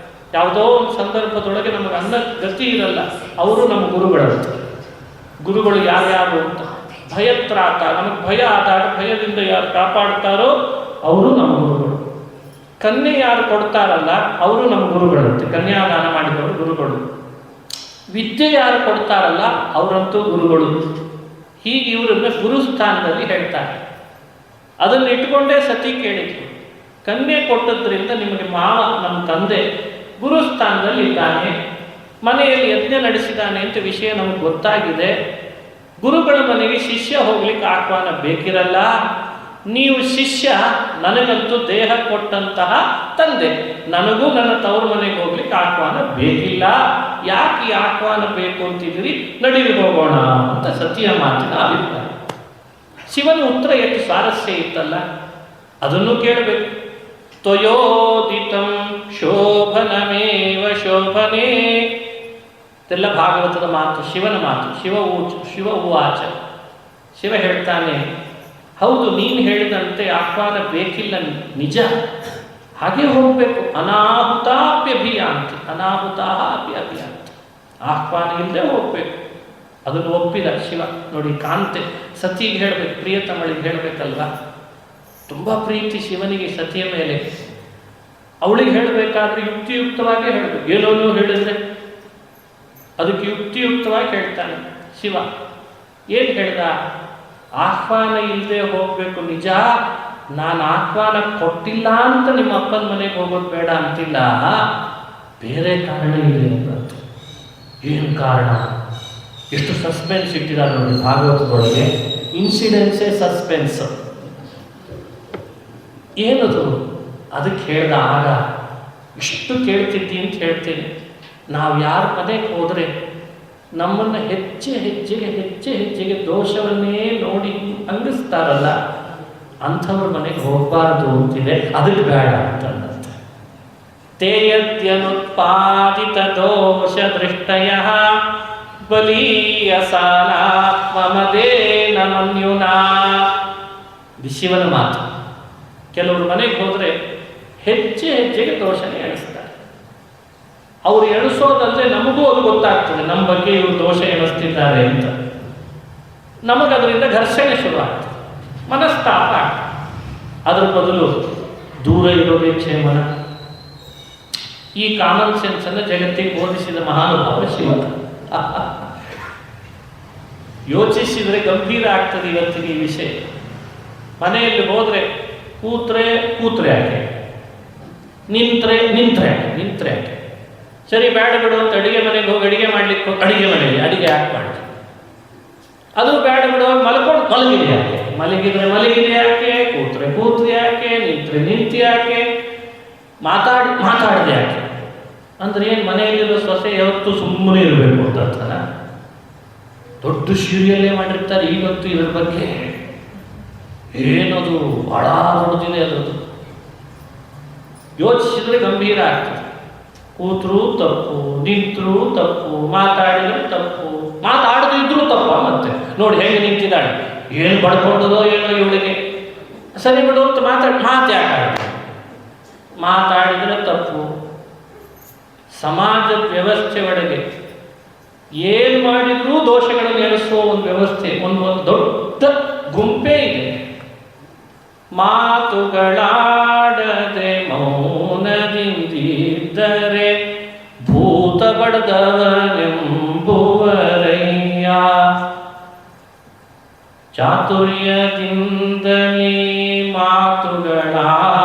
ಯಾವುದೋ ಒಂದು ಸಂದರ್ಭದೊಳಗೆ ನಮಗೆ ಅನ್ನ ಗತಿ ಇರಲ್ಲ, ಅವರು ನಮ್ಮ ಗುರುಗಳಂತ. ಗುರುಗಳು ಯಾರ್ಯಾರು ಅಂತ. ಭಯತ್ರಾತ, ನಮಗೆ ಭಯ ಆದಾಗ ಭಯದಿಂದ ಯಾರು ಕಾಪಾಡ್ತಾರೋ ಅವರು ನಮ್ಮ ಗುರುಗಳು. ಕನ್ಯೆ ಯಾರು ಕೊಡ್ತಾರಲ್ಲ ಅವರು ನಮ್ಮ ಗುರುಗಳಂತೆ, ಕನ್ಯಾದಾನ ಮಾಡಿದವರು ಗುರುಗಳು. ವಿದ್ಯೆ ಯಾರು ಕೊಡ್ತಾರಲ್ಲ ಅವರಂತೂ ಗುರುಗಳು. ಹೀಗೆ ಇವರನ್ನ ಗುರುಸ್ಥಾನದಲ್ಲಿ ಹೇಳ್ತಾರೆ. ಅದನ್ನು ಇಟ್ಕೊಂಡೇ ಸತಿ ಕೇಳಿದ್ರು, ಕನ್ಯೆ ಕೊಟ್ಟದ್ರಿಂದ ನಿಮಗೆ ಮಾವ ನಮ್ಮ ತಂದೆ ಗುರುಸ್ಥಾನದಲ್ಲಿ ಇದ್ದಾನೆ, ಮನೆಯಲ್ಲಿ ಯಜ್ಞ ನಡೆಸಿದ್ದಾನೆ ಅಂತ ವಿಷಯ ನಮಗೆ ಗೊತ್ತಾಗಿದೆ. ಗುರುಗಳ ಮನೆಗೆ ಶಿಷ್ಯ ಹೋಗ್ಲಿಕ್ಕೆ ಆಹ್ವಾನ ಬೇಕಿರಲ್ಲ. ನೀವು ಶಿಷ್ಯ, ನನಗಂತೂ ದೇಹ ಕೊಟ್ಟಂತಹ ತಂದೆ, ನನಗೂ ನನ್ನ ತವರು ಮನೆಗೆ ಹೋಗ್ಲಿಕ್ಕೆ ಆಹ್ವಾನ ಬೇಕಿಲ್ಲ. ಯಾಕೆ ಈ ಆಹ್ವಾನ ಬೇಕು ಅಂತಿದ್ದೀರಿ, ನಡೀರಿ ಹೋಗೋಣ ಅಂತ ಸತಿಯ ಮಾತಿನ ಅಭಿಪ್ರಾಯ. ಶಿವನ ಉತ್ತರ ಎಷ್ಟು ಸ್ವಾರಸ್ಯ ಇತ್ತಲ್ಲ, ಅದನ್ನು ಕೇಳಬೇಕು. ತ್ವಯೋದಿತಂ ಶೋಭನಮೇವ ಶೋಭನೆ ಇದೆಲ್ಲ ಭಾಗವತದ ಮಾತು, ಶಿವನ ಮಾತು. ಶಿವ ಉವಾಚ, ಶಿವ ಹೇಳ್ತಾನೆ, ಹೌದು ನೀನು ಹೇಳಿದಂತೆ ಆಹ್ವಾನ ಬೇಕಿಲ್ಲ, ನಿಜ, ಹಾಗೆ ಹೋಗಬೇಕು. ಅನಾಹುತಾಪ್ಯಭಿಯಾಂತಿ, ಅನಾಹುತಾಪ್ಯಭಿಯಾಂತಿ, ಆಹ್ವಾನ ಇಲ್ಲದೆ ಹೋಗಬೇಕು. ಅದನ್ನು ಒಪ್ಪಿದ ಶಿವ. ನೋಡಿ, ಕಾಂತೆ ಸತಿಗೆ ಹೇಳಬೇಕು, ಪ್ರಿಯತಮಳಿಗೆ ಹೇಳಬೇಕಲ್ವ, ತುಂಬ ಪ್ರೀತಿ ಶಿವನಿಗೆ ಸತಿಯ ಮೇಲೆ. ಅವಳಿಗೆ ಹೇಳಬೇಕಾದ್ರೆ ಯುಕ್ತಿಯುಕ್ತವಾಗಿ ಹೇಳಬೇಕು. ಏನೋ ಹೇಳಿದ್ರೆ ಅದಕ್ಕೆ ಯುಕ್ತಿಯುಕ್ತವಾಗಿ ಹೇಳ್ತಾನೆ ಶಿವ. ಏನು ಹೇಳ್ದ? ಆಹ್ವಾನ ಇಲ್ಲದೆ ಹೋಗಬೇಕು ನಿಜ, ನಾನು ಆಹ್ವಾನ ಕೊಟ್ಟಿಲ್ಲ ಅಂತ ನಿಮ್ಮ ಅಪ್ಪನ ಮನೆಗೆ ಹೋಗೋದು ಬೇಡ ಅಂತಿಲ್ಲ, ಬೇರೆ ಕಾರಣ ಇದೆ ಅಂತ. ಏನು ಕಾರಣ? ಎಷ್ಟು ಸಸ್ಪೆನ್ಸ್ ಇಟ್ಟಿದ್ದಾರೆ ನೋಡಿ ಭಾಗವತದೊಳಗೆ. ಇನ್ಸಿಡೆನ್ಸೇ ಸಸ್ಪೆನ್ಸ್. ಏನದು? ಅದಕ್ಕೆ ಹೇಳ್ದ, ಆಗ ಇಷ್ಟು ಕೇಳ್ತಿದ್ದಿ ಅಂತ ಹೇಳ್ತೀನಿ. ನಾವು ಯಾರ ಮನೆಗೆ ಹೋದರೆ ನಮ್ಮನ್ನು ಹೆಜ್ಜೆ ಹೆಜ್ಜೆಗೆ ದೋಷವನ್ನೇ ನೋಡಿ ಅಂಗಿಸ್ತಾರಲ್ಲ, ಅಂಥವ್ರ ಮನೆಗೆ ಹೋಗಬಾರ್ದು ಅಂತಿದೆ. ಅದಕ್ಕೆ ಬೇಡ ಅಂತಂದಂತೆ. ತೇಯದ್ಯನುತ್ಪಾದಿತ ದೋಷ ದೃಷ್ಟಯ ಬಲೀಯಸಾನಾತ್ಮದೇನ ಮನ್ಯುನಾ. ಶಿವನ ಮಾತು. ಕೆಲವರು ಮನೆಗೆ ಹೋದರೆ ಹೆಜ್ಜೆಗೆ ದೋಷನೇ ಎಣಿಸ್ತಾರೆ. ಅವರು ಎಣಿಸೋದಂದ್ರೆ ನಮಗೂ ಅದು ಗೊತ್ತಾಗ್ತದೆ, ನಮ್ಮ ಬಗ್ಗೆ ಇವರು ದೋಷ ಎಣಿಸ್ತಿದ್ದಾರೆ ಅಂತ. ನಮಗದರಿಂದ ಘರ್ಷಣೆ ಶುರುವಾಗ್ತದೆ, ಮನಸ್ತಾಪ ಆಗ್ತದೆ. ಅದರ ಬದಲು ದೂರ ಇರೋದೇ ಕ್ಷೇಮನ. ಈ ಕಾಮನ್ ಸೆನ್ಸ್ ಅನ್ನು ಜಗತ್ತಿಗೆ ಬೋಧಿಸಿದ ಮಹಾನುಭಾವ ಶಿವ. ಯೋಚಿಸಿದರೆ ಗಂಭೀರ ಆಗ್ತದೆ ಇವತ್ತಿನ ಈ ವಿಷಯ. ಮನೆಯಲ್ಲಿ ಹೋದರೆ ಕೂತ್ರೆ ಯಾಕೆ, ನಿಂತ್ರೆ ಯಾಕೆ, ಸರಿ ಬೇಡ ಬಿಡು ಅಂತ ಅಡಿಗೆ ಮನೆಗೆ ಹೋಗಿ ಅಡಿಗೆ ಮಾಡ್ಲಿಕ್ಕೆ ಅಡಿಗೆ ಮನೆಯಲ್ಲಿ ಅಡಿಗೆ ಯಾಕೆ ಮಾಡಿ, ಅದು ಬೇಡ ಬಿಡು ಮಲಗಿದೆ ಯಾಕೆ, ಮಲಗಿದೆ ಯಾಕೆ, ಕೂತ್ರೆ ಯಾಕೆ, ನಿಂತು ಯಾಕೆ, ಮಾತಾಡಿದೆ ಯಾಕೆ ಅಂದ್ರೆ ಏನು? ಮನೆಯಲ್ಲಿರೋ ಸೊಸೆ ಯಾವತ್ತೂ ಸುಮ್ಮನೆ ಇರಬೇಕು ಅಂತ ಅರ್ಥನ? ದೊಡ್ಡ ಸೀರಿಯಲ್ಲೇ ಮಾಡಿರ್ತಾರೆ ಇವತ್ತು ಇದರ ಬಗ್ಗೆ. ಏನದು ಬಹಳ ದೊಡ್ಡದಿದೆ ಅದರದ್ದು. ಯೋಚಿಸಿದ್ರೆ ಗಂಭೀರ ಆಗ್ತದೆ. ಕೂತ್ರು ತಪ್ಪು, ನಿಂತರೂ ತಪ್ಪು, ಮಾತಾಡಿದ್ರು ತಪ್ಪು, ಮಾತಾಡದು ಇದ್ರೂ ತಪ್ಪ. ಮತ್ತೆ ನೋಡಿ ಹೇಗೆ ನಿಂತಿದ್ದಾಳೆ, ಏನು ಬಡ್ಕೊಂಡದೋ ಏನೋ ಇವಳಿಗೆ. ಸರಿ ಬಿಡು ಅಂತ ಮಾತಾಡಿದ್ರೆ ತಪ್ಪು. ಸಮಾಜದ ವ್ಯವಸ್ಥೆ ಒಳಗೆ ಏನು ಮಾಡಿದ್ರೂ ದೋಷಗಳನ್ನು ಎಣಿಸುವ ಒಂದು ವ್ಯವಸ್ಥೆ, ಒಂದು ದೊಡ್ಡ ಗುಂಪೇ ಇದೆ. ಮಾತುಗಳಾಡದೆ ಮೌನದಿಂದಿದ್ದರೆ ಭೂತ ಬಡದವನೆಂಬುವರಯ್ಯ. ಚಾತುರ್ಯದಿಂದಲೇ ಮಾತುಗಳಾಡಲು,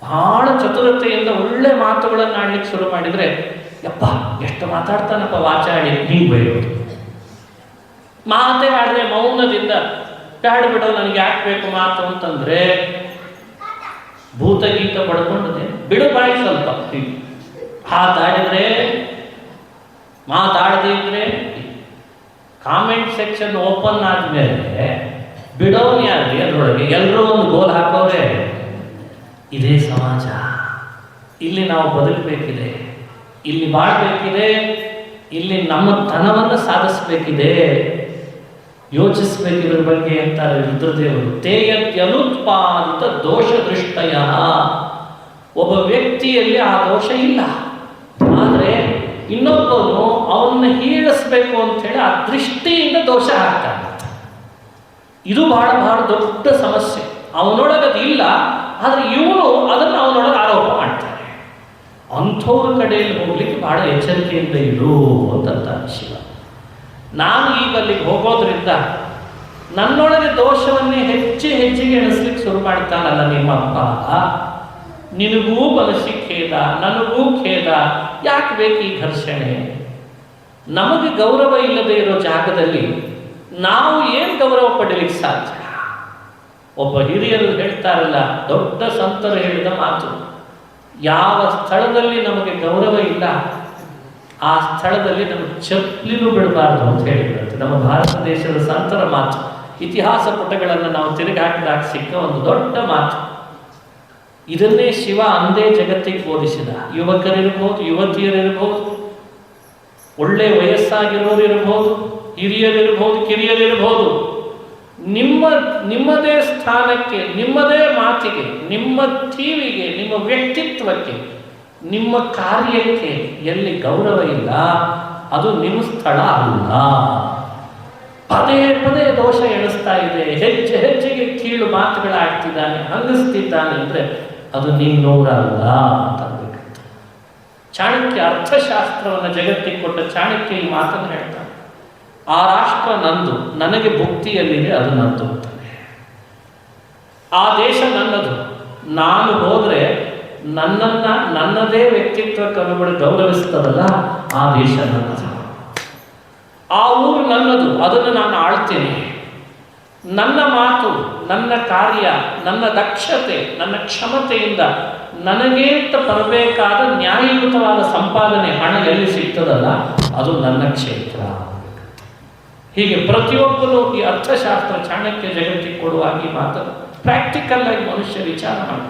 ಬಹಳ ಚತುರತೆಯಿಂದ ಒಳ್ಳೆ ಮಾತುಗಳನ್ನು ಆಡ್ಲಿಕ್ಕೆ ಶುರು ಮಾಡಿದರೆ, ಯಪ್ಪ ಎಷ್ಟು ಮಾತಾಡ್ತಾನಪ್ಪ ವಾಚಾಡಿ, ಹೀಗೆ ಬೈಯೋದು. ಮಾತೇ ಆಡದೆ ಮೌನದಿಂದ ಬ್ಯಾಡ ಬಿಡೋ ನನಗೆ ಯಾಕೆ ಬೇಕು ಮಾತು ಅಂತಂದ್ರೆ ಭೂತಗೀತ ಪಡ್ಕೊಂಡದೆ. ಬಿಡು ಬಾಯಿ ಸ್ವಲ್ಪ. ಮಾತಾಡದೇ ಇದ್ರೆ ಕಾಮೆಂಟ್ ಸೆಕ್ಷನ್ ಓಪನ್ ಆದ್ಮೇಲೆ ಬಿಡೋನು ಯಾರು? ಅದರೊಳಗೆ ಎಲ್ಲರೂ ಒಂದು ಗೋಲ್ ಹಾಕೋರೆ. ಇದೇ ಸಮಾಜ. ಇಲ್ಲಿ ನಾವು ಬದುಕಬೇಕಿದೆ, ಇಲ್ಲಿ ಬಾಳ್ಬೇಕಿದೆ, ಇಲ್ಲಿ ನಮ್ಮ ತನವನ್ನು ಸಾಧಿಸಬೇಕಿದೆ, ಯೋಚಿಸಬೇಕಿದ್ರ ಬಗ್ಗೆ ಅಂತಾರೆ ರುದ್ರದೇವರು. ತೇಯತ್ಯನುತ್ಪಾದಿತ ದೋಷ ದೃಷ್ಟಯ. ಒಬ್ಬ ವ್ಯಕ್ತಿಯಲ್ಲಿ ಆ ದೋಷ ಇಲ್ಲ, ಆದರೆ ಇನ್ನೊಬ್ಬನು ಅವನ್ನ ಹೀಳಿಸ್ಬೇಕು ಅಂತ ಹೇಳಿ ಆ ದೃಷ್ಟಿಯಿಂದ ದೋಷ ಹಾಕ್ತಾನೆ. ಇದು ಬಹಳ ದೊಡ್ಡ ಸಮಸ್ಯೆ. ಅವನೊಳಗದು ಇಲ್ಲ, ಆದರೆ ಇವನು ಅದನ್ನು ಅವನೊಳಗೆ ಆರೋಪ ಮಾಡ್ತಾನೆ. ಅಂಥವ್ರ ಕಡೆಯಲ್ಲಿ ಹೋಗ್ಲಿಕ್ಕೆ ಬಹಳ ಎಚ್ಚರಿಕೆಯಿಂದ ಇರು ಅಂತ ಶಿವ. ನಾನು ಈಗ ಅಲ್ಲಿಗೆ ಹೋಗೋದ್ರಿಂದ ನನ್ನೊಳಗೆ ದೋಷವನ್ನೇ ಹೆಜ್ಜೆಗೆ ಎಣಿಸ್ಲಿಕ್ಕೆ ಶುರು ಮಾಡ್ತಾನಲ್ಲ ನಿಮ್ಮಪ್ಪ, ನಿನಗೂ ಮನಸ್ಸಿಗೆ ಖೇದ, ನನಗೂ ಖೇದ, ಯಾಕೆ ಬೇಕು ಈ ಘರ್ಷಣೆ? ನಮಗೆ ಗೌರವ ಇಲ್ಲದೆ ಇರೋ ಜಾಗದಲ್ಲಿ ನಾವು ಏನು ಗೌರವ ಪಡಲಿಕ್ಕೆ ಸಾಧ್ಯ? ಒಬ್ಬ ಹಿರಿಯರು ಹೇಳ್ತಾರಲ್ಲ, ದೊಡ್ಡ ಸಂತರು ಹೇಳಿದ ಮಾತು, ಯಾವ ಸ್ಥಳದಲ್ಲಿ ನಮಗೆ ಗೌರವ ಇಲ್ಲ ಆ ಸ್ಥಳದಲ್ಲಿ ನಮಗೆ ಚಪ್ಪಲಿನೂ ಬಿಡಬಾರ್ದು ಅಂತ ಹೇಳಿದ್ರಂತೆ. ನಮ್ಮ ಭಾರತ ದೇಶದ ಸಂತರ ಮಾತು. ಇತಿಹಾಸ ಪುಟಗಳನ್ನು ನಾವು ತಿರುಗಿ ಹಾಕಿದಾಗ ಸಿಕ್ಕ ಒಂದು ದೊಡ್ಡ ಮಾತು. ಇದನ್ನೇ ಶಿವ ಅಂದೇ ಜಗತ್ತಿಗೆ ಬೋಧಿಸಿದ. ಯುವಕರಿರ್ಬೋದು, ಯುವತಿಯರಿರ್ಬೋದು, ಒಳ್ಳೆ ವಯಸ್ಸಾಗಿರೋರು ಇರಬಹುದು, ಹಿರಿಯರಿರ್ಬೋದು, ಕಿರಿಯರಿರ್ಬೋದು. ನಿಮ್ಮದೇ ಸ್ಥಾನಕ್ಕೆ, ನಿಮ್ಮದೇ ಮಾತಿಗೆ, ನಿಮ್ಮ ತೀವಿಗೆ, ನಿಮ್ಮ ವ್ಯಕ್ತಿತ್ವಕ್ಕೆ, ನಿಮ್ಮ ಕಾರ್ಯಕ್ಕೆ ಎಲ್ಲಿ ಗೌರವ ಇಲ್ಲ, ಅದು ನಿಮ್ಮ ಸ್ಥಳ ಅಲ್ಲ. ಪದೇ ಪದೇ ದೋಷ ಎಣಿಸ್ತಾ ಇದೆ, ಹೆಜ್ಜೆ ಹೆಜ್ಜೆಗೆ ಕೀಳು ಮಾತುಗಳಾಡ್ತಿದ್ದಾನೆ, ಹಂಗಿಸ್ತಿದ್ದಾನೆ ಅಂದರೆ ಅದು ನಿನ್ನೂರಲ್ಲ ಅಂತ ಅನ್ಬೇಕಂತ. ಚಾಣಕ್ಯ ಅರ್ಥಶಾಸ್ತ್ರವನ್ನು ಜಗತ್ತಿಗೆ ಕೊಟ್ಟ ಚಾಣಕ್ಯ ಈ ಮಾತನ್ನು ಹೇಳ್ತಾನೆ. ಆ ರಾಷ್ಟ್ರ ನಂದು, ನನಗೆ ಭುಕ್ತಿಯಲ್ಲಿದೆ, ಅದು ನಂದು ಅಂತಾನೆ. ಆ ದೇಶ ನನ್ನದು, ನಾನು ಹೋದರೆ ನನ್ನದೇ ವ್ಯಕ್ತಿತ್ವಕ್ಕನುಗುಣ ಗೌರವಿಸ್ತದಲ್ಲ, ಆ ದೇಶ ನನ್ನದು. ಆ ಊರು ನನ್ನದು, ಅದನ್ನು ನಾನು ಆಳ್ತೇನೆ. ನನ್ನ ಮಾತು, ನನ್ನ ಕಾರ್ಯ, ನನ್ನ ದಕ್ಷತೆ, ನನ್ನ ಕ್ಷಮತೆಯಿಂದ ನನಗೆ ಅಂತ ಬರಬೇಕಾದ ನ್ಯಾಯಯುತವಾದ ಸಂಪಾದನೆ, ಹಣ ಎಲ್ಲಿ ಸಿಗ್ತದಲ್ಲ, ಅದು ನನ್ನ ಕ್ಷೇತ್ರ. ಹೀಗೆ ಪ್ರತಿಯೊಬ್ಬರು ಈ ಅರ್ಥಶಾಸ್ತ್ರ ಚಾಣಕ್ಯ ಜಗತ್ತಿಗೆ ಕೊಡುವಾಗ ಈ ಮಾತನ್ನು ಪ್ರಾಕ್ಟಿಕಲ್ ಆಗಿ ಮನುಷ್ಯ ವಿಚಾರ ಮಾಡಿ,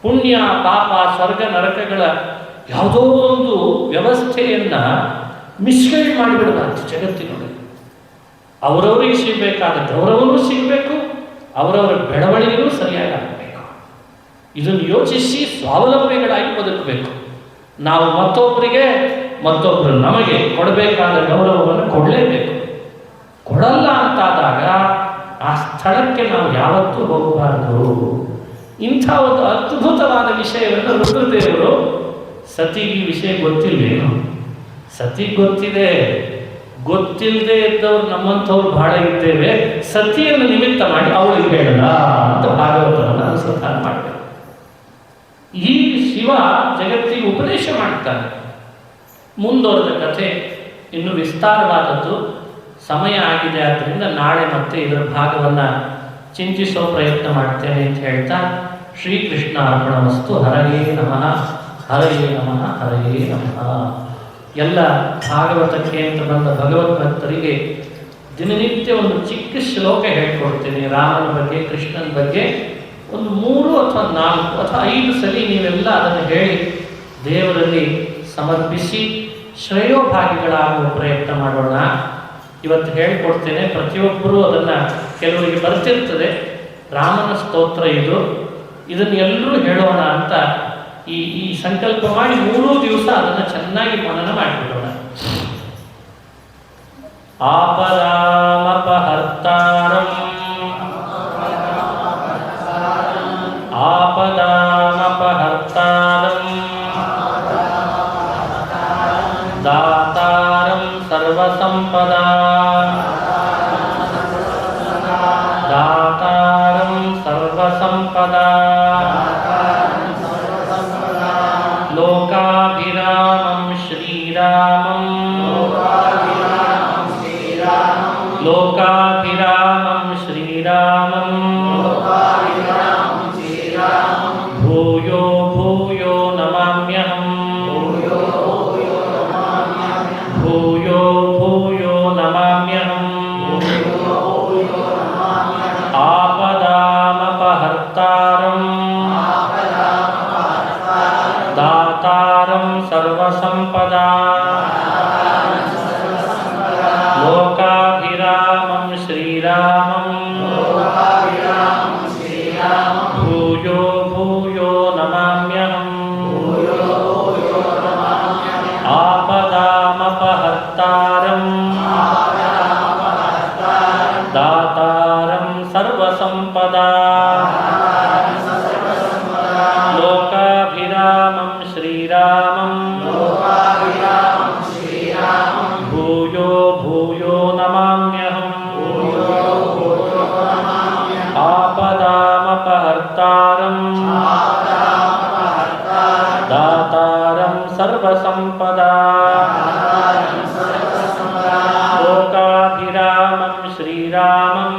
ಪುಣ್ಯ ಪಾಪ ಸ್ವರ್ಗ ನರಕಗಳ ಯಾವುದೋ ಒಂದು ವ್ಯವಸ್ಥೆಯನ್ನ ಮಿಸ್ಗೈಡ್ ಮಾಡಿಬಿಡಬಾರ್ದು ಜಗತ್ತಿನೊಳಗೆ. ಅವರವರಿಗೆ ಸಿಗಬೇಕಾದ ಗೌರವವೂ ಸಿಗಬೇಕು, ಅವರವರ ಬೆಳವಣಿಗೆಯೂ ಸರಿಯಾಗಿ ಆಗಬೇಕು. ಇದನ್ನು ಯೋಚಿಸಿ ಸ್ವಾವಲಂಬಿಗಳಾಗಿ ಬದುಕಬೇಕು. ನಾವು ಮತ್ತೊಬ್ಬರು ನಮಗೆ ಕೊಡಬೇಕಾದ ಗೌರವವನ್ನು ಕೊಡಲೇಬೇಕು. ಕೊಡಲ್ಲ ಅಂತಾದಾಗ ಆ ಸ್ಥಳಕ್ಕೆ ನಾವು ಯಾವತ್ತೂ ಹೋಗಬಾರದು. ಇಂಥ ಒಂದು ಅದ್ಭುತವಾದ ವಿಷಯವನ್ನು ರುದ್ರದೇವರು, ಸತಿಗೆ ಈ ವಿಷಯ ಗೊತ್ತಿಲ್ವೇನು? ಸತಿಗೆ ಗೊತ್ತಿದೆ, ಗೊತ್ತಿಲ್ಲದೆ ಇದ್ದವ್ರು ನಮ್ಮಂಥವ್ರು ಬಹಳ ಇದ್ದೇವೆ. ಸತಿಯನ್ನು ನಿಮಿತ್ತ ಮಾಡಿ ಅವಳಿಗೆ ಹೇಳಲ್ಲ ಅಂತ ಭಾಗವತವನ್ನು ಅನುಸಂಧಾನ ಮಾಡಬೇಕು. ಈ ಶಿವ ಜಗತ್ತಿಗೆ ಉಪದೇಶ ಮಾಡ್ತಾನೆ. ಮುಂದುವರೆದ ಕಥೆ ಇನ್ನು ವಿಸ್ತಾರವಾದದ್ದು. ಸಮಯ ಆಗಿದೆ, ಆದ್ದರಿಂದ ನಾಳೆ ಮತ್ತೆ ಇದರ ಭಾಗವನ್ನು ಚಿಂತಿಸೋ ಪ್ರಯತ್ನ ಮಾಡ್ತೇನೆ ಅಂತ ಹೇಳ್ತಾ, ಶ್ರೀಕೃಷ್ಣ ಅರ್ಪಣಮಸ್ತು. ಹರಯೇ ನಮಃ, ಹರಯೇ ನಮಃ, ಹರಯೇ ನಮಃ. ಎಲ್ಲ ಭಾಗವತಕ್ಕೆ ಅಂತ ಬಂದ ಭಗವದ್ ಭಕ್ತರಿಗೆ ದಿನನಿತ್ಯ ಒಂದು ಚಿಕ್ಕ ಶ್ಲೋಕ ಹೇಳ್ಕೊಡ್ತೇನೆ. ರಾಮನ ಬಗ್ಗೆ, ಕೃಷ್ಣನ ಬಗ್ಗೆ ಒಂದು 3 ಅಥವಾ 4 ಅಥವಾ 5 ಸಲ ನೀವೆಲ್ಲ ಅದನ್ನು ಹೇಳಿ ದೇವರಲ್ಲಿ ಸಮರ್ಪಿಸಿ ಶ್ರೇಯೋಭಾಗಿಗಳಾಗುವ ಪ್ರಯತ್ನ ಮಾಡೋಣ. ಇವತ್ತು ಹೇಳ್ಕೊಡ್ತೇನೆ. ಪ್ರತಿಯೊಬ್ಬರೂ ಅದನ್ನು, ಕೆಲವರಿಗೆ ಬರ್ತಿರ್ತದೆ, ರಾಮನ ಸ್ತೋತ್ರ ಇದು, ಇದನ್ನು ಎಲ್ಲರೂ ಹೇಳೋಣ ಅಂತ ಈ ಸಂಕಲ್ಪ ಮಾಡಿ 3 ದಿವಸ ಅದನ್ನು ಚೆನ್ನಾಗಿ ಮನನ ಮಾಡಿಬಿಡೋಣ. ಆಪದಾಮಪಹರ್ತಾರಂ ಆಪದಾಮಪಹರ್ತಾರಂ ದಾತಾರಂ ಸರ್ವಸಂಪದಾ ದಾತಾರಂ ಸರ್ವಸಂಪದಾ ಲೋಕಾಭಿರಾಮಂ ಶ್ರೀರಾಮಂ ಲೋಕಾಭಿರಾಮಂ ಶ್ರೀರಾಮಂ ಭೂಯೋ ಭೂಯೋ ನಮಾಮ್ಯಹಂ ಭೂಯೋ ಭೂಯೋ ನಮಾಮ್ಯಹಂ ಆಪದಾಮಪಹರ್ತಾರಂ ದಾತಾರಂ ಸರ್ವಸಂಪದಾ ಲೋಕಾಭಿರಾಮಂ ಶ್ರೀರಾಮಂ ಭೂಯೋ ಭೂಯೋ ನಮಾಮ್ಯಹಂ ಆಪದಾಮಪಹರ್ತಾರಂ ದಾತಾರಂ ಸರ್ವಸಂಪದಾ ಲೋಕಾಭಿರಾಮಂ ಶ್ರೀರಾಮಂ ಭೂಯೋ ಭೂಯೋ ನಮಾಮ್ಯಹಂ ಆಪದಾಮಪಹರ್ತಾರಂ ದಾತಾರಂ ಸರ್ವಸಂಪದಾ ಲೋಕಾಭಿರಾಮಂ ಶ್ರೀರಾಮಂ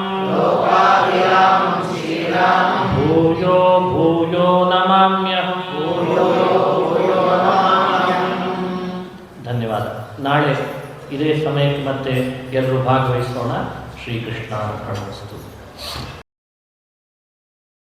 ಭೂಯೋ ಭೂಯೋ ನಮಾಮ್ಯಹಂ. ಧನ್ಯವಾದ. ನಾಳೆ ಇದೇ ಸಮಯಕ್ಕೆ ಮತ್ತೆ ಎಲ್ಲರೂ ಭಾಗವಹಿಸೋಣ. ಶ್ರೀಕೃಷ್ಣ ಅರ್ಪಣಮಸ್ತು.